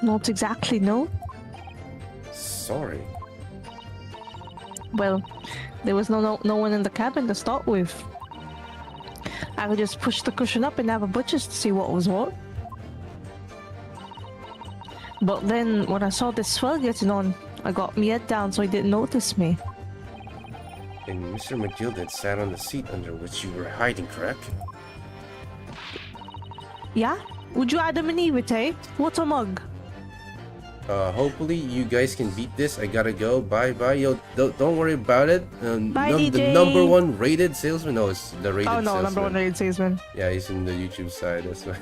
Not exactly, no. Sorry. Well, there was no one in the cabin to start with. I could just push the cushion up and have a butcher's to see what was what. But then, when I saw this swell getting on, I got my head down so he didn't notice me. And Mr. McGilded sat on the seat under which you were hiding, correct? Yeah? Would you Adam and Eve it, eh? What a mug. Hopefully you guys can beat this. I gotta go. Bye bye. Yo, don't worry about it. Bye, The DJ. number one rated salesman. No, it's the rated Oh no, salesman. number one rated salesman. Yeah, he's in the YouTube side. That's why.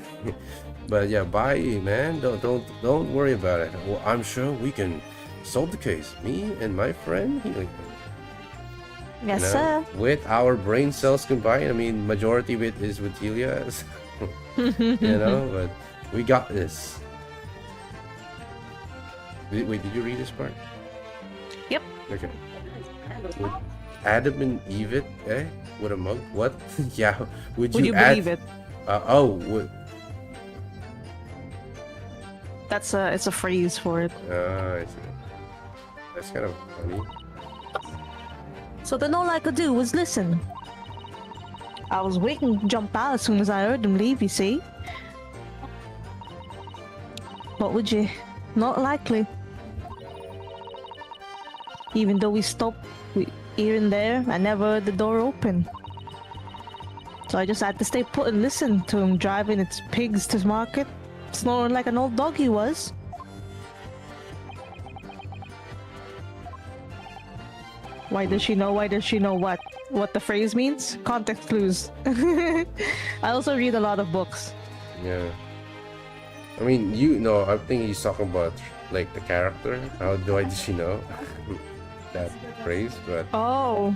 But yeah, bye, man. Don't worry about it. Well, I'm sure we can solve the case. Me and my friend. Yes, sir. With our brain cells combined. I mean, majority of it is with Helia. But we got this. Wait, did you read this part? Yep. Okay. Would Adam and Eve it, eh? With a mug? What? Yeah. Would Would you add... believe it? It's a phrase for it. I see. That's kind of funny. So then all I could do was listen. I was waiting to jump out as soon as I heard him leave, you see. But would you? Not likely. Even though we stopped here and there, I never heard the door open. So I just had to stay put and listen to him driving its pigs to market, snoring like an old dog he was. Why does she know? Why does she know what the phrase means? Context clues. I also read a lot of books. Yeah. I mean, I think he's talking about like the character. Why did she know that phrase? But Oh,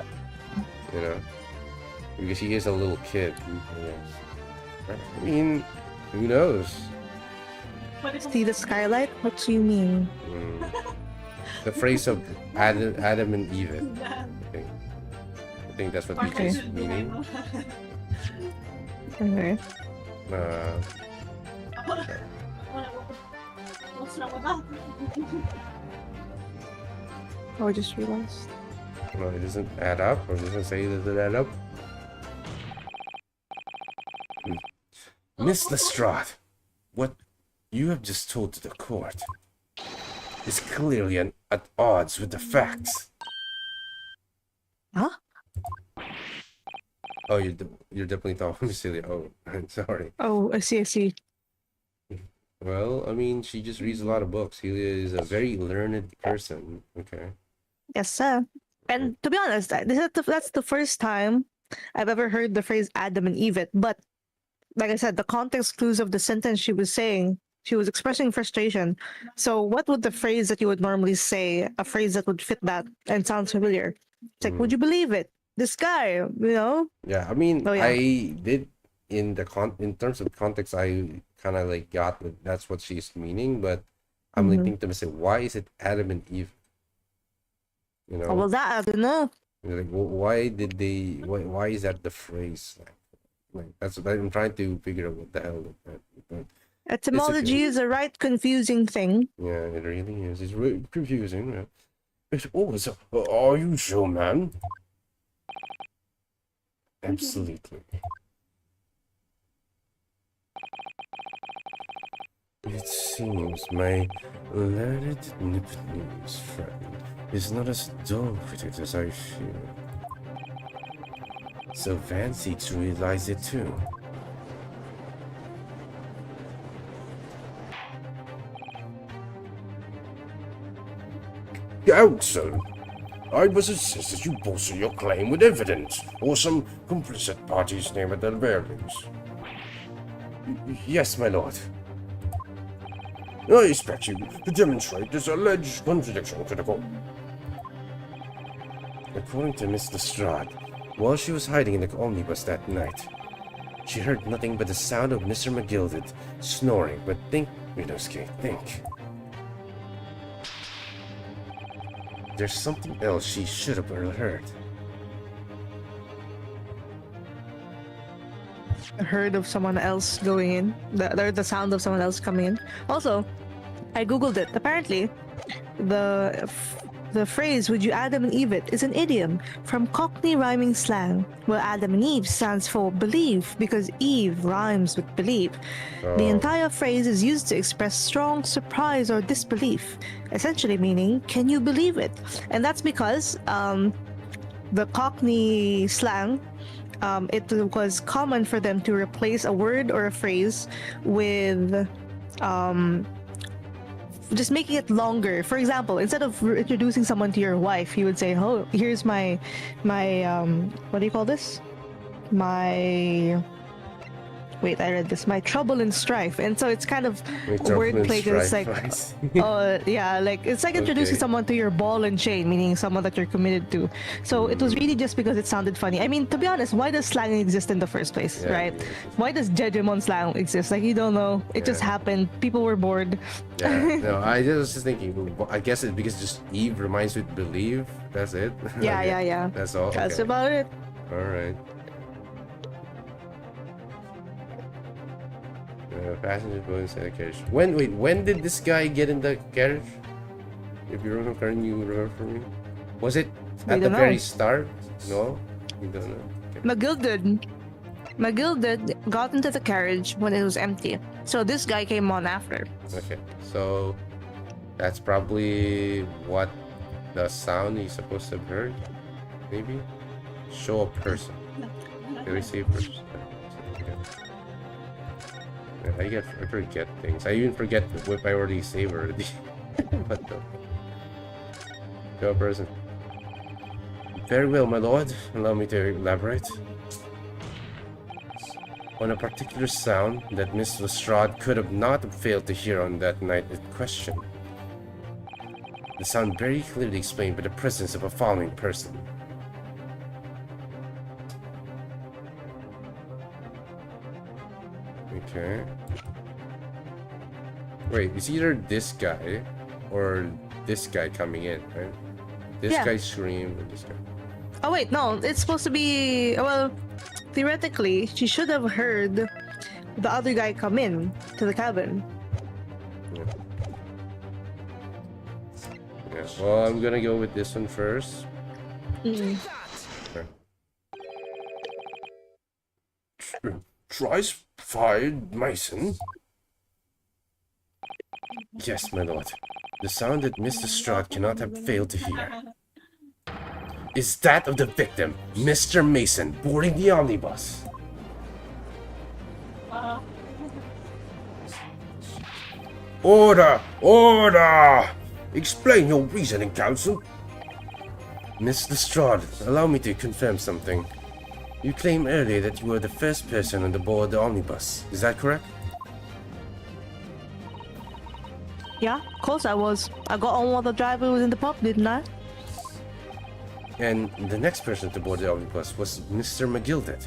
because he is a little kid. I guess. I mean, who knows? see the skylight? What do you mean? The phrase of Adam and Eve. I think that's what Okay. DJ's meaning. Okay. What's wrong with that? Oh, I just realized. No, it doesn't add up, or it doesn't say does it add up. Miss Lestrade, what you have just told to the court is clearly at odds with the facts. Huh? Oh, you're definitely talking to Celia. Oh, I'm sorry. Oh, I see. Well, I mean, she just reads a lot of books. Celia is a very learned person. Okay. Yes, sir. And to be honest, that's the first time I've ever heard the phrase Adam and Eve. But like I said, the context clues of the sentence she was saying, she was expressing frustration. So what would the phrase that you would normally say, a phrase that would fit that and sounds familiar? It's like, would you believe it? This guy, Yeah, I mean, Oh, yeah. I did in terms of context, I kind of like got that that's what she's meaning, but I'm like thinking to myself, why is it Adam and Eve? Oh, well, that I don't know. Like, why did they? Why is that the phrase? Like that's what I'm trying to figure out what the hell. But Etymology is a right confusing thing. yeah, it really is. It's really confusing. Yeah. So, are you sure, man? Absolutely. It seems my learned Nipnese friend is not as dull-witted as I fear. So Van Zieks realized it too. Counsel, I must insist that you bolster your claim with evidence, or some complicit party's name at the very least. Yes, my lord. I expect you to demonstrate this alleged contradiction to the court. According to Miss Lestrade, while she was hiding in the omnibus that night, she heard nothing but the sound of Mr. McGilded snoring. But think, Rinosuke, think. There's something else she should have heard. I heard of someone else going in. The sound of someone else coming in. Also, I googled it. Apparently, the phrase "Would you Adam and Eve it" is an idiom from Cockney rhyming slang, where Adam and Eve stands for believe because Eve rhymes with believe. The entire phrase is used to express strong surprise or disbelief, essentially meaning, can you believe it? And that's because the Cockney slang, it was common for them to replace a word or a phrase with just making it longer. For example, instead of introducing someone to your wife, you would say, "Oh, here's my what do you call this? Wait, I read this. My trouble and strife." And so it's kind of wordplay because it's like, oh yeah, like it's like introducing someone to your ball and chain, meaning someone that you're committed to. So it was really just because it sounded funny. I mean, to be honest, why does slang exist in the first place, right? Yeah. Why does Jejemon slang exist? Like, you don't know. It just happened. People were bored. Yeah, no, I was just thinking, I guess it's because just Eve reminds with believe. That's it. Yeah. That's all. That's Okay. about it. All right. Passengers go inside the carriage. When did this guy get in the carriage? If you remember, can you remember for me? Was it at the very start? No? We don't know. Okay. McGilded got into the carriage when it was empty. So this guy came on after. Okay. So that's probably what the sound he's supposed to have heard. Maybe? Show a person. Did we say person? I forget things. I even forget what I already saved already. What the? Go person. Very well, my lord. Allow me to elaborate. On a particular sound that Miss Lestrade could have not failed to hear on that night in question. The sound very clearly explained by the presence of a following person. Okay. Wait, it's either this guy or this guy coming in, right? This guy screamed or this guy. Oh wait, no, it's supposed to be, well, theoretically, she should have heard the other guy come in to the cabin. Yeah, well, I'm gonna go with this one first. Mm. Tries fired Mason? Yes, my lord. The sound that Mr. Strahd cannot have failed to hear is that of the victim, Mr. Mason, boarding the omnibus. Order! Order! Explain your reasoning, counsel. Mr. Strahd, allow me to confirm something. You claimed earlier that you were the first person on the board the omnibus. Is that correct? Yeah, of course I was. I got on while the driver was in the pub, didn't I? And the next person to board the omnibus was Mr. McGilded.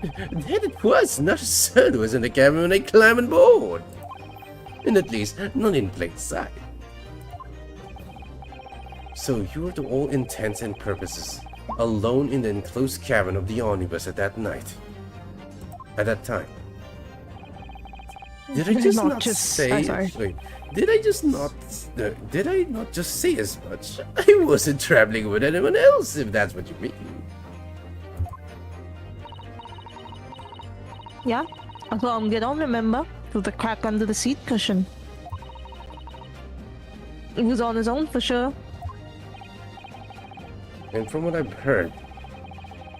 Then it was not a son who was in the cabin when I climbed on board. And at least, not in plain sight. So you were to all intents and purposes alone in the enclosed cabin of the omnibus at that night. At that time. Did I just not say? Wait, did I not just say as much? I wasn't traveling with anyone else, if that's what you mean. Yeah, I saw him get on, remember? Through the crack under the seat cushion. He was on his own for sure. And from what I've heard,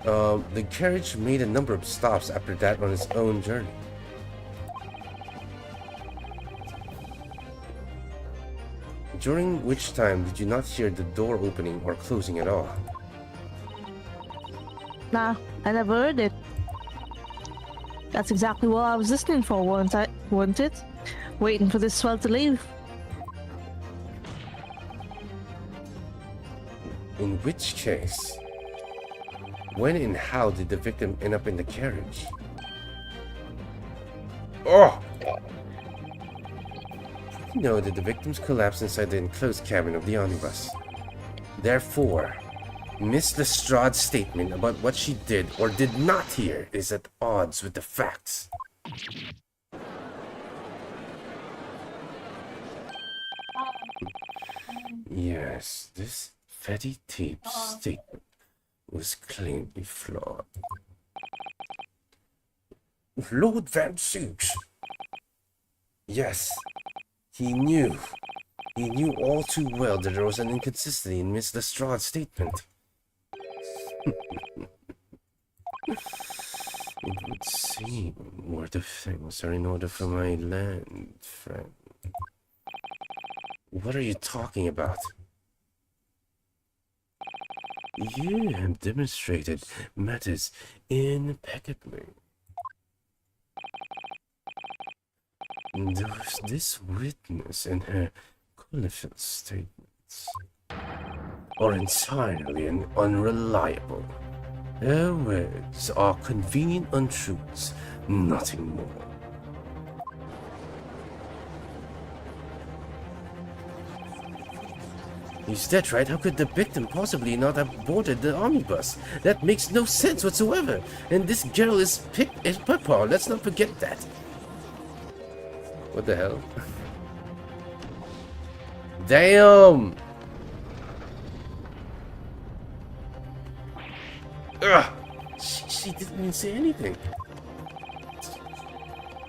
the carriage made a number of stops after that on its own journey. During which time did you not hear the door opening or closing at all? Nah, I never heard it. That's exactly what I was listening for, wasn't it? Waiting for this swell to leave. In which case, when and how did the victim end up in the carriage? Oh! You know that the victims collapsed inside the enclosed cabin of the omnibus. Therefore, Miss Lestrade's statement about what she did or did not hear is at odds with the facts. Yes, this fatty tape's statement was clearly flawed. Lord Van Zieks. Yes, he knew all too well that there was an inconsistency in Miss Lestrade's statement. It would seem more the things are in order for my land, friend. What are you talking about? You have demonstrated matters impeccably. This witness and her colorful statements are entirely unreliable. Her words are convenient untruths, nothing more. Is that right? How could the victim possibly not have boarded the omnibus? That makes no sense whatsoever. And this girl is Pepper. Let's not forget that. What the hell? Damn! Ugh! She didn't even say anything.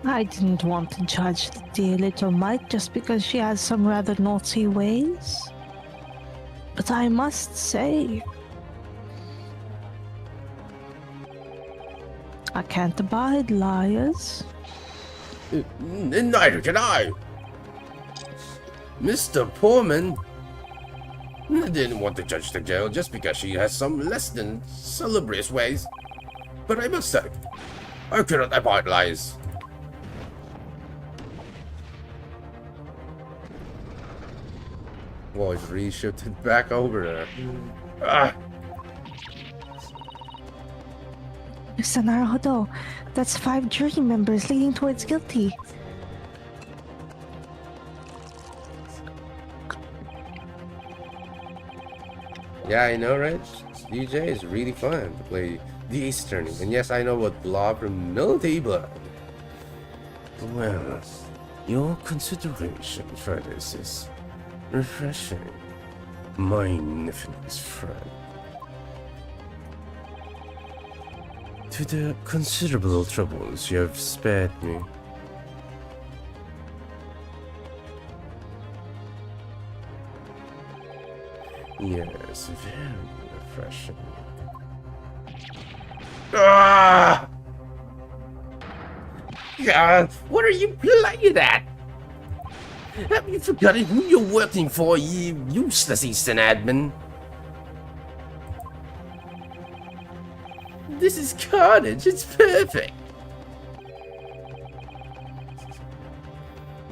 I didn't want to judge the dear little mite just because she has some rather naughty ways. But I must say, I can't abide liars. Neither can I. Mr. Poorman, I didn't want to judge the girl just because she has some less than salubrious ways. But I must say, I cannot abide lies. Well, it's really shifted back over there. Ah. Mr. Naruhodo, that's 5 jury members leaning towards guilty. Yeah, I know, right? DJ is really fun to play the Ace Attorney. And yes, I know what Blob from No Table. Well, your consideration for this is refreshing, my nephews friend. To the considerable troubles you have spared me. Yes, very refreshing. Ah! God, what are you playing at? Have you forgotten who you're working for, you useless Eastern admin? This is carnage, it's perfect!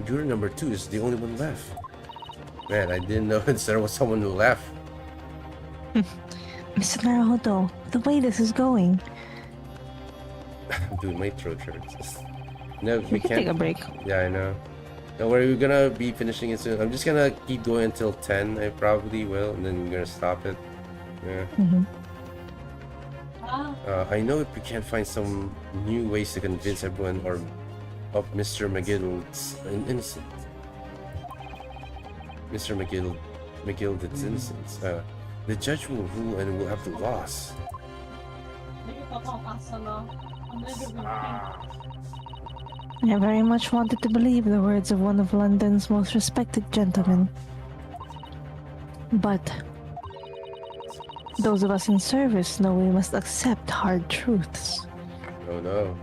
Juror number 2 is the only one left. Man, I didn't know there was someone who left. Mr. Naruhodo, the way this is going. Dude, my throat hurts. No, We can take a break. Yeah, I know. Don't worry, we're gonna be finishing it soon. I'm just gonna keep going until 10. I probably will, and then we're gonna stop it. Yeah. I know if we can't find some new ways to convince everyone or of Mr. McGill's innocence. Mr. McGill's innocence. The judge will rule and we'll have the loss. I very much wanted to believe the words of one of London's most respected gentlemen. But those of us in service know we must accept hard truths. Oh no.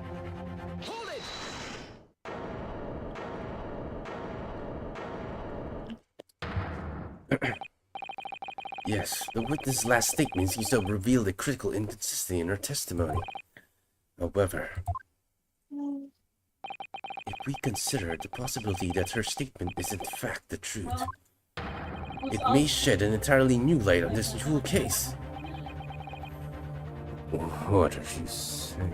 Yes, the witness' last statement seems to have revealed a critical inconsistency in her testimony. However, if we consider the possibility that her statement is in fact the truth, it may shed an entirely new light on this jewel case. What are you saying?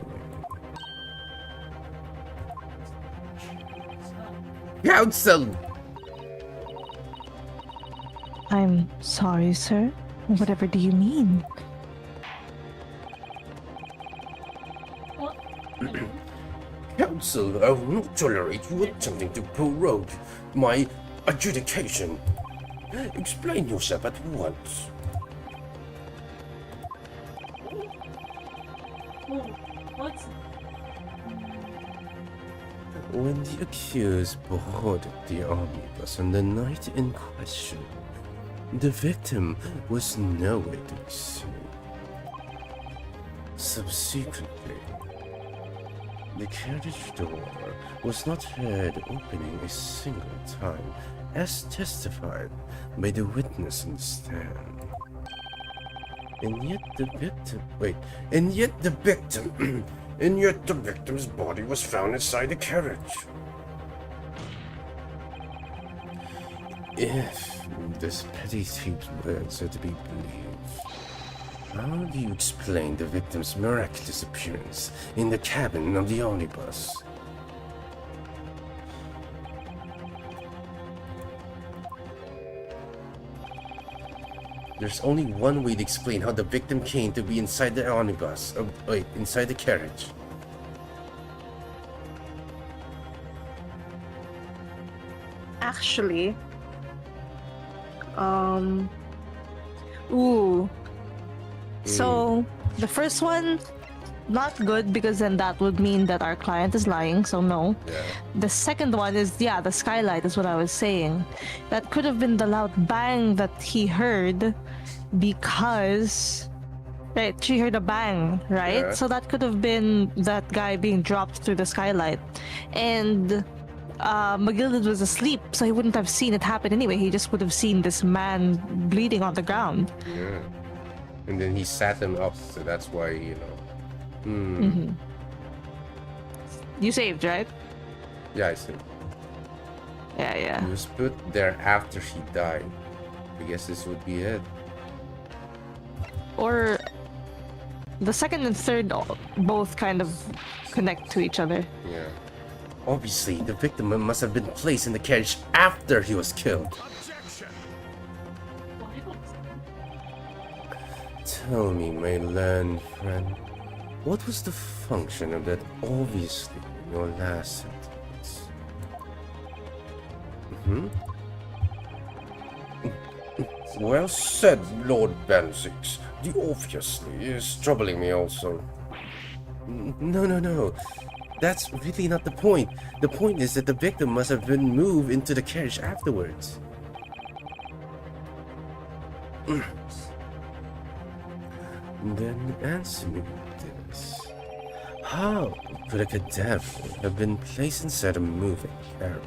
Counsel! I'm sorry, sir. Whatever do you mean? Counsel, I will not tolerate you attempting to prorogue my adjudication. Explain yourself at once. What? When the accused boarded the omnibus on the night in question, the victim was nowhere to be seen. Subsequently, the carriage door was not heard opening a single time, as testified by the witness on the stand. And yet the victim... and yet the victim's body was found inside the carriage. If this petty thief's words are to be believed, how do you explain the victim's miraculous appearance in the cabin of the omnibus? There's only one way to explain how the victim came to be inside the omnibus. Oh, wait, inside the carriage. Actually, ooh. So, the first one, not good, because then that would mean that our client is lying, so no. Yeah. The second one is, yeah, the skylight is what I was saying. That could have been the loud bang that he heard because... Right, she heard a bang, right? Yeah. So that could have been that guy being dropped through the skylight. And McGilded was asleep, so he wouldn't have seen it happen anyway. He just would have seen this man bleeding on the ground. Yeah. And then he sat him up, so that's why, you know. You saved, right? Yeah, I see. Yeah. He was put there after he died. I guess this would be it. Or the second and third both kind of connect to each other. Yeah. Obviously, the victim must have been placed in the carriage after he was killed. Tell me, my learned friend, what was the function of that obviously in your last sentence? Well said, Lord Zieks. The obviously is troubling me also. No. That's really not the point. The point is that the victim must have been moved into the carriage afterwards. Then answer me this. How could a cadaver have been placed inside a moving carriage?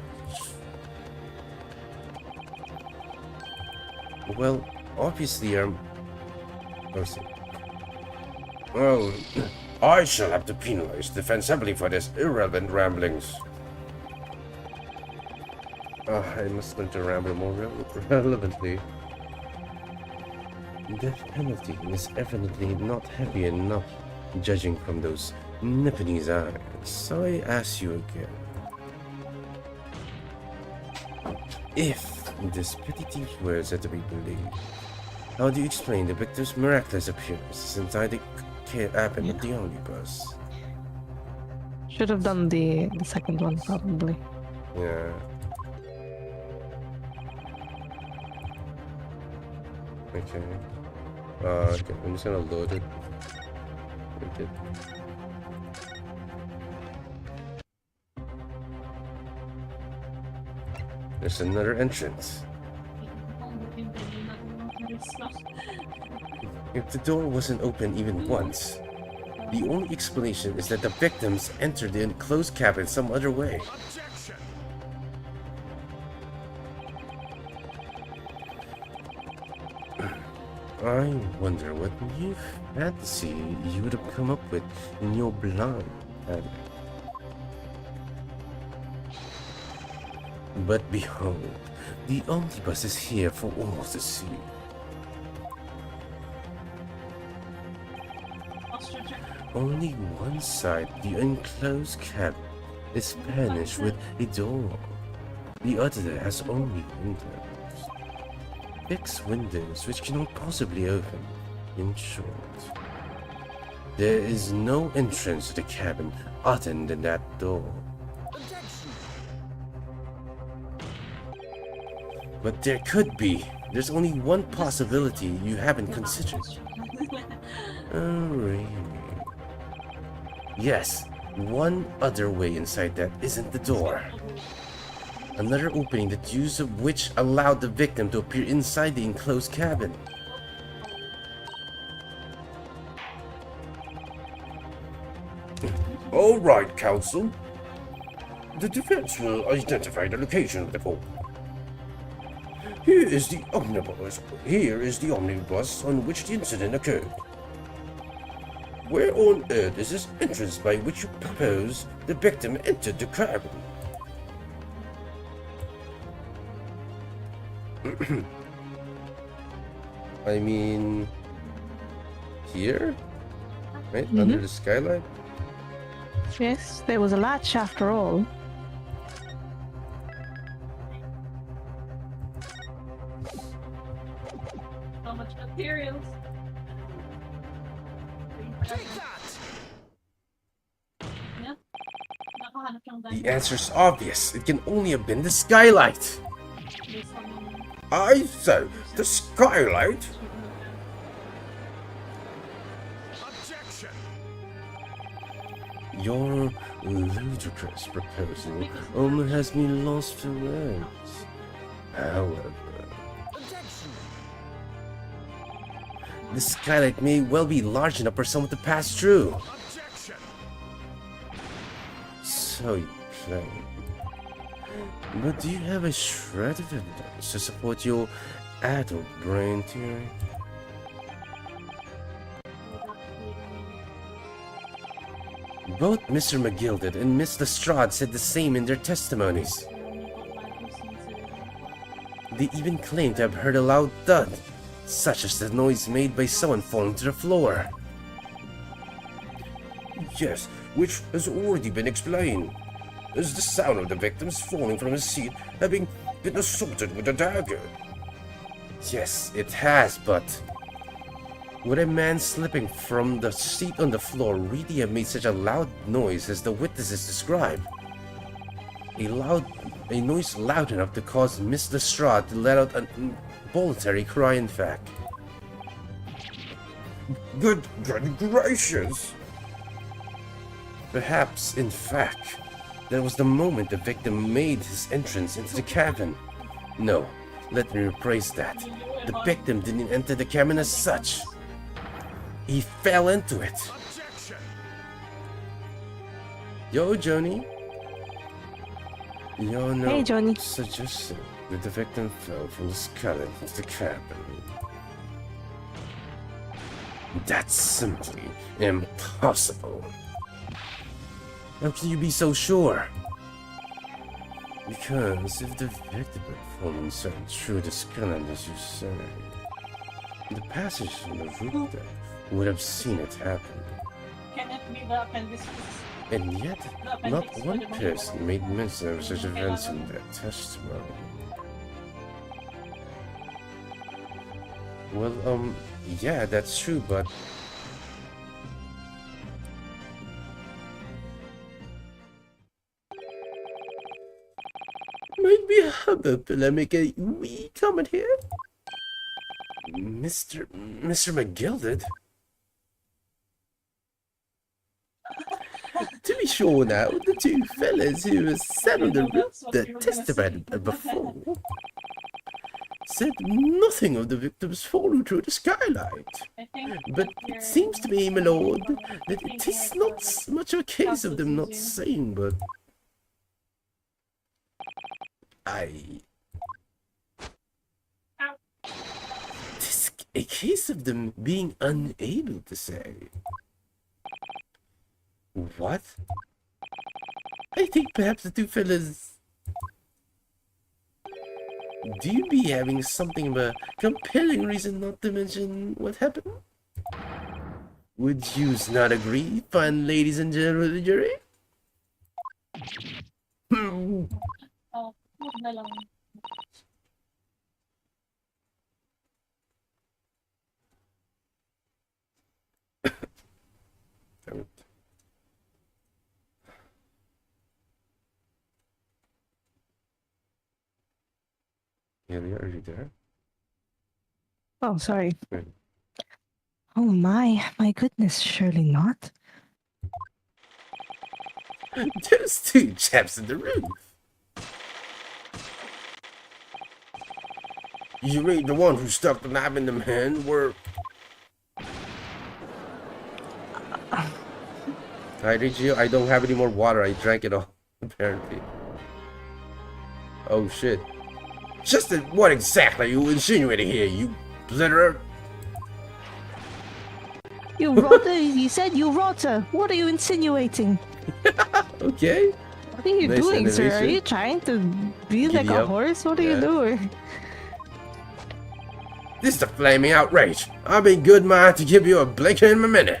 Well, obviously, Well, I shall have to penalize the defense heavily for this irrelevant ramblings. I must learn to ramble more relevantly. The penalty is evidently not heavy enough, judging from those Nipponese eyes. So I ask you again. If this petty thief's words are to be believed, how do you explain the victim's miraculous appearance inside the cabin of the omnibus? Should have done the second one, probably. Yeah. Okay. Okay, I'm just gonna load it. Okay. There's another entrance. If the door wasn't open even once, the only explanation is that the victims entered the enclosed cabin some other way. I wonder what new fantasy you would have come up with in your blind panic. But behold, the omnibus is here for all to see. Only one side of the enclosed cabin is furnished with a door. The other has only windows. Fixed windows which cannot possibly open. In short, there is no entrance to the cabin other than that door. But there could be. There's only one possibility you haven't considered. Oh, really? Yes, one other way inside that isn't the door. Another opening, the use of which allowed the victim to appear inside the enclosed cabin. All right, counsel. The defense will identify the location of the vault. Here is the omnibus on which the incident occurred. Where on earth is this entrance by which you propose the victim entered the cabin? I mean, here? Right? Under the skylight? Yes, there was a latch after all. So much materials. Yeah. Nakahanap siyang The diamond. answer's obvious. It can only have been the skylight. Based on I said, the skylight? Your ludicrous proposal only has me lost for words. However, the skylight may well be large enough for someone to pass through. So you claim. But do you have a shred of evidence to support your adult brain theory? Both Mr. McGilded and Miss Lestrade said the same in their testimonies. They even claimed to have heard a loud thud, such as the noise made by someone falling to the floor. Yes, which has already been explained. As the sound of the victim's falling from his seat, having been assaulted with a dagger. Yes, it has, but would a man slipping from the seat on the floor really have made such a loud noise as the witnesses describe? A noise loud enough to cause Miss Lestrade to let out an involuntary cry, in fact. Good gracious! Perhaps, in fact, that was the moment the victim made his entrance into the cabin. No, let me rephrase that. The victim didn't enter the cabin as such. He fell into it. Yo, Joni. You're not Hey, Joni. suggesting that the victim fell from the skylight into the cabin. That's simply impossible. How can you be so sure? Because if the victim had fallen inside through the skylight, as you say, the passage from the roof deck would have seen it happen. Can it be the appendices? And yet, not one person made mention of such events in their testimony. Well, yeah, that's true, but might be a hubbub, but let me make a wee comment here. Mr. McGilded? To be sure now, the two fellas who sat on the roof That's what that you were gonna testified say. before said nothing of the victim's falling through the skylight. I think But you're it seems to me, my lord, that it thinking is of not so much of a case of them not Museum. saying, but it is a case of them being unable to say. What? I think perhaps the two fellas. Do you be having something of a compelling reason not to mention what happened? Would yous not agree, fine ladies and gentlemen of the jury? Oh, huwag na lang. Yeah, are you there? Oh, sorry. Right. Oh my goodness, surely not. Those two chaps in the roof. You mean the one who stuck the knife in the man were... I reach you. I don't have any more water. I drank it all, apparently. Oh shit. Just what exactly are you insinuating here, you blitterer? You rotter, he said you rotter. What are you insinuating? Okay. What are you Nice doing, sir? Are animation. you trying to be Giddy like a up. horse? What are Yeah. you doing? This is a flaming outrage. I'll be good mind to give you a blinker in a minute.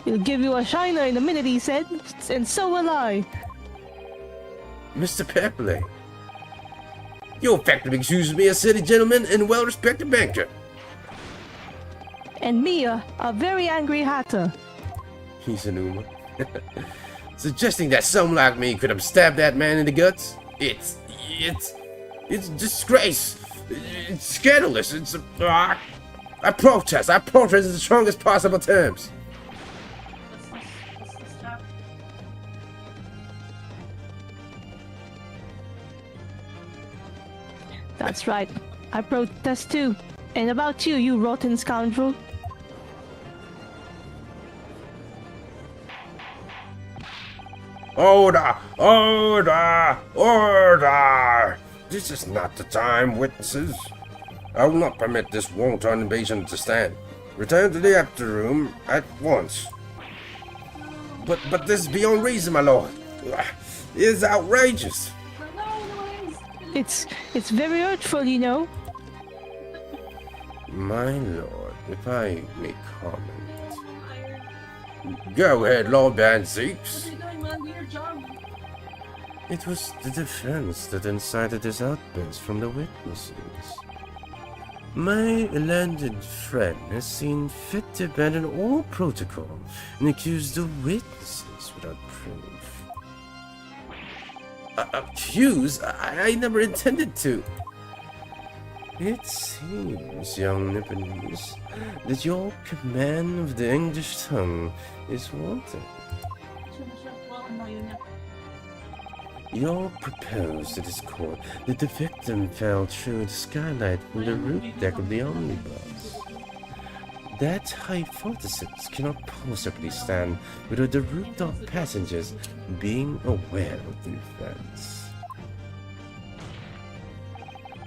He'll give you a shiner in a minute, he said, and so will I. Mr. Pepperley. You effectively accuse me, a city gentleman and well-respected banker. And me, a very angry hatter. He's an Uma. Suggesting that someone like me could have stabbed that man in the guts? It's disgrace. It's scandalous. I protest in the strongest possible terms. Let's stop. That's right. I protest too. And about you, you rotten scoundrel. Order! Order! Order! This is not the time, witnesses. I will not permit this wanton invasion to stand. Return to the after room at once. But this is beyond reason, my lord. It is outrageous. It's very hurtful, you know. My lord, if I may comment. Go ahead, Lord Van Zieks. It was the defense that incited this outburst from the witnesses. My landed friend has seen fit to abandon all protocol and accuse the witnesses without proof. Accuse? I never intended to. It seems, young Nipponese, that your command of the English tongue is wanting. You propose to this court that the victim fell through the skylight from the roof deck of the omnibus. That hypothesis cannot possibly stand without the rooftop passengers being aware of the events.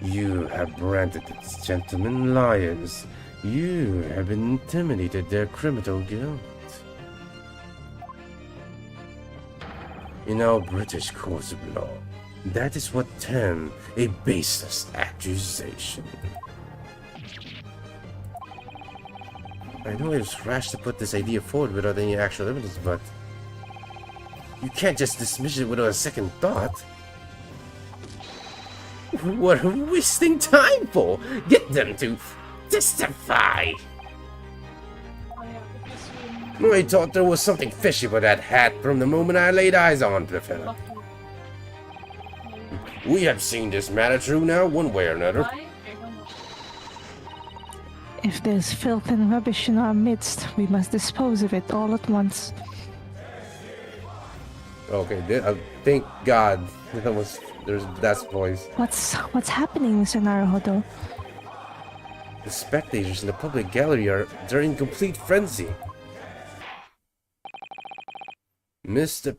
You have branded these gentlemen liars. You have intimidated their criminal guilt. In our British courts of law, that is what term a baseless accusation. I know it was rash to put this idea forward without any actual evidence, but you can't just dismiss it without a second thought. What are we wasting time for? Get them to testify! I thought there was something fishy about that hat from the moment I laid eyes on the fella. We have seen this matter through now, one way or another. If there's filth and rubbish in our midst, we must dispose of it all at once. Okay, thank God that's voice. What's happening, Mr. Naruhodo? The spectators in the public gallery they're in complete frenzy. Mr.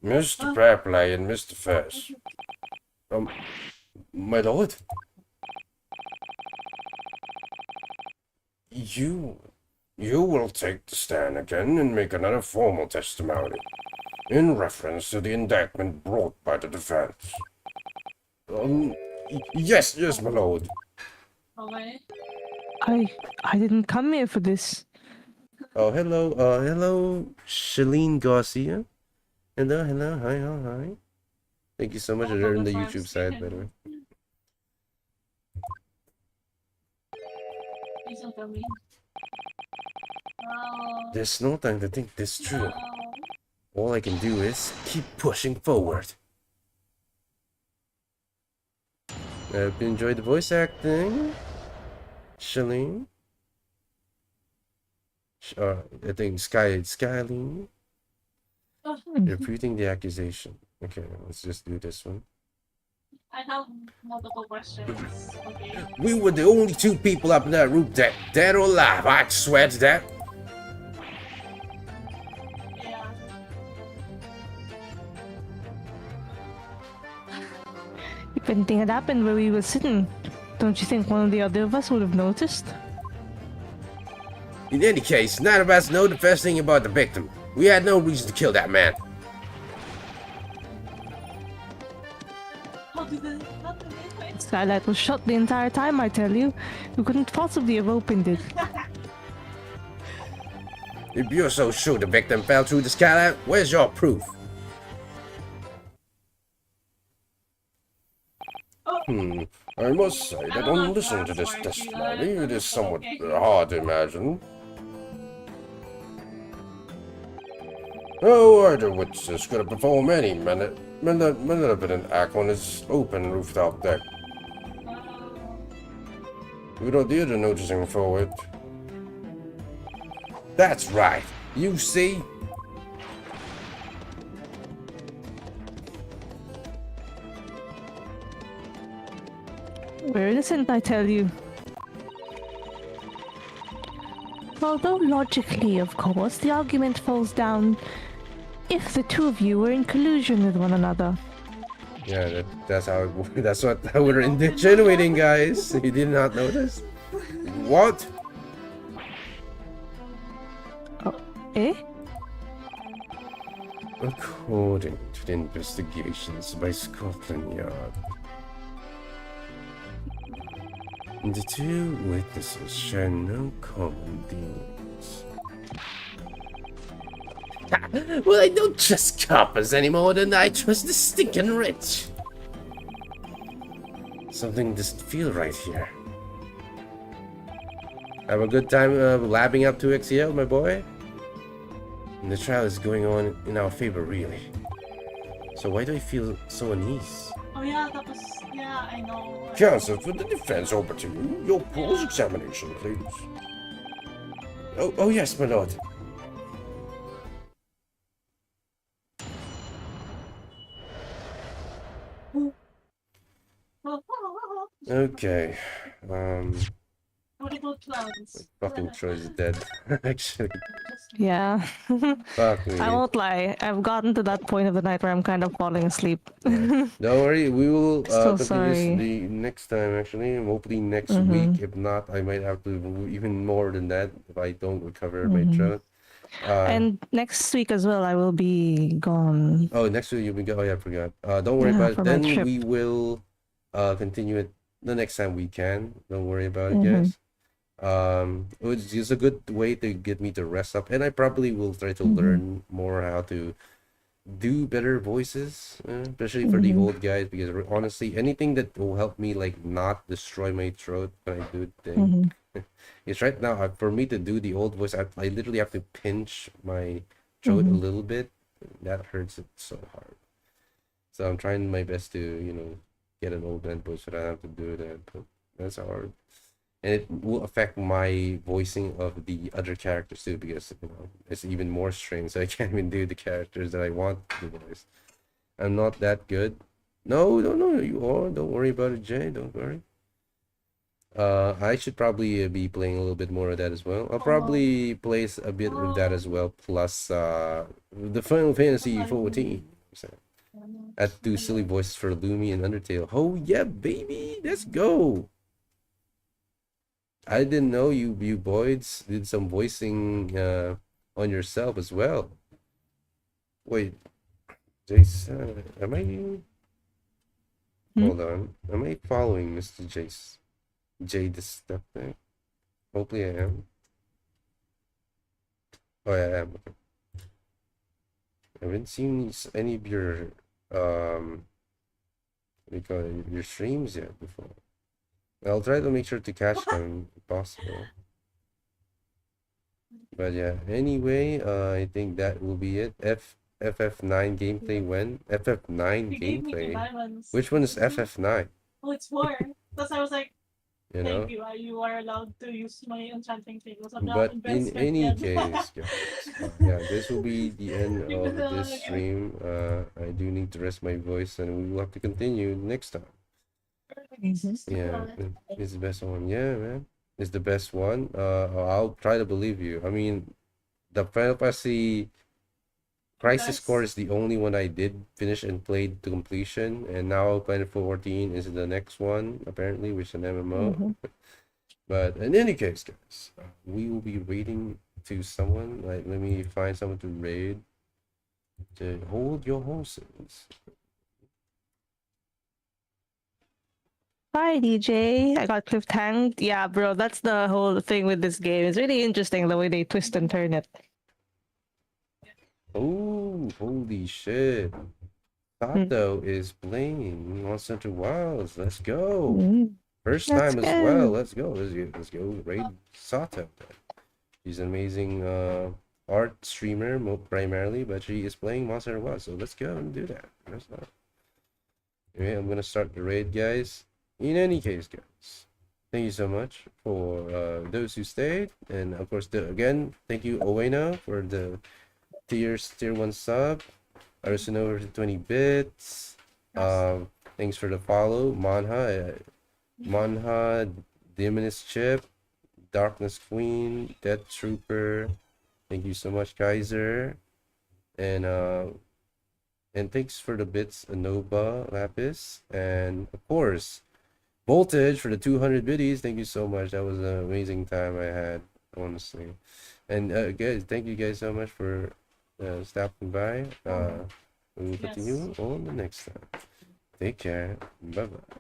Papley and Mr. Fess. My lord? You will take the stand again and make another formal testimony in reference to the indictment brought by the defense. Yes, my lord. Okay. I didn't come here for this. Oh, hello, Shalene Garcia. Hello, hi. Thank you so much for joining the YouTube side, by the way. There's no time to think this through. All I can do is keep pushing forward. I hope you enjoyed the voice acting, Shalene. I think Skyline. Refuting the accusation. Okay, let's just do this one. I have multiple questions. Okay. We were the only two people up in that room dead or alive. I swear to that. Yeah. If anything had happened where we were sitting, don't you think one of the other of us would have noticed? In any case, none of us know the first thing about the victim. We had no reason to kill that man. How did they Skylight was shut the entire time, I tell you. We couldn't possibly have opened it. If you're so sure the victim fell through the skylight, where's your proof? I must say that on listening to this testimony, it is somewhat hard to imagine. Oh, either witness could have performed any malevolent act on his open rooftop deck. Without the other noticing for it. That's right. You see? We're innocent, I tell you. Although logically, of course, the argument falls down if the two of you were in collusion with one another. Yeah, that's what we're insinuating, guys. You did not notice? What? Eh? According to the investigations by Scotland Yard, the two witnesses share no common dealings. Well, I don't trust coppers any more than I trust the stinking rich. Something doesn't feel right here. Have a good time labbing up to XEL, my boy? And the trial is going on in our favor, really. So why do I feel so uneasy? Oh yeah, that was... Yeah, I know. Counsel for the defense, over to you. Your cross-examination, please. Oh yes, my lord. Okay. Beautiful clowns. Fucking Troy's dead. Actually. Yeah. Fuck me. I won't lie. I've gotten to that point of the night where I'm kind of falling asleep. Don't worry, we will So continue this sorry. the next time, actually. Hopefully next week. If not, I might have to even more than that if I don't recover my throat. And next week as well, I will be gone. Oh, next week you'll be good. Oh yeah, I forgot. Don't worry Yeah, about it. for my Then trip. we will continue it the next time we can. Don't worry about it, guys. It's just a good way to get me to rest up, and I probably will try to learn more how to do better voices, especially for the old guys, because honestly, anything that will help me like not destroy my throat when I do things. It's right now for me to do the old voice, I literally have to pinch my throat a little bit. That hurts it so hard. So I'm trying my best to get an old man voice, but I have to do that. But that's hard. and it will affect my voicing of the other characters too, because it's even more strange. So I can't even do the characters that I want to voice. I'm not that good. No, no, no, you are. Don't worry about it, Jay. Don't worry. I should probably be playing a little bit more of that as well. I'll Oh, probably place a bit of that as well, plus the Final Fantasy 14. So, I had to do silly voices for Lumi and Undertale. Oh yeah, baby, let's go. I didn't know you boys did some voicing on yourself as well. Wait, Jason, am I? Hmm? Hold on, am I following Mr. Jace? Jay the step there? Hopefully I am. Oh yeah, I am. I haven't seen any of your what do you call it, your streams yet before. I'll try to make sure to catch them if possible. But yeah, anyway, I think that will be it. FF9 gameplay when? FF9 he gave me two gameplay? diamonds. Which one is FF9? Oh, it's four. That's I was like, You thank know? you. You are allowed to use my enchanting tables. I'm not But in investment any yet. case, guys, yeah, this will be the end Even of though, this stream. I do need to rest my voice, and we will have to continue next time. Yeah, it's the best one. Yeah, man, it's the best one. I'll try to believe you. I mean, the Final Fantasy Crisis Core is the only one I did finish and played to completion, and now Final 14 is the next one, apparently, which is an MMO. Mm-hmm. But in any case, guys, we will be raiding to someone. Like, let me find someone to raid. To hold your horses. Hi, DJ. I got cliffhanged. Yeah, bro, that's the whole thing with this game. It's really interesting the way they twist and turn it. Oh, holy shit. Sato is playing Monster Hunter Wilds. Let's go. Mm. First Let's time as well. go. Let's go. Let's go raid Sato. She's an amazing art streamer primarily, but she is playing Monster Hunter Wilds. So let's go and do that. Anyway, I'm gonna start the raid, guys. In any case, guys, thank you so much for those who stayed, and of course, again, thank you Owena for the tier 1 sub. Arsenal over to 20 bits. Thanks for the follow, Manha, Demonist Chip, Darkness Queen, Death Trooper. Thank you so much, Kaiser, and thanks for the bits, Anova, Lapis, and of course, Voltage for the 200 biddies. Thank you so much. That was an amazing time I had, honestly. And guys, thank you guys so much for stopping by. We will continue on the next time. Take care. Bye bye.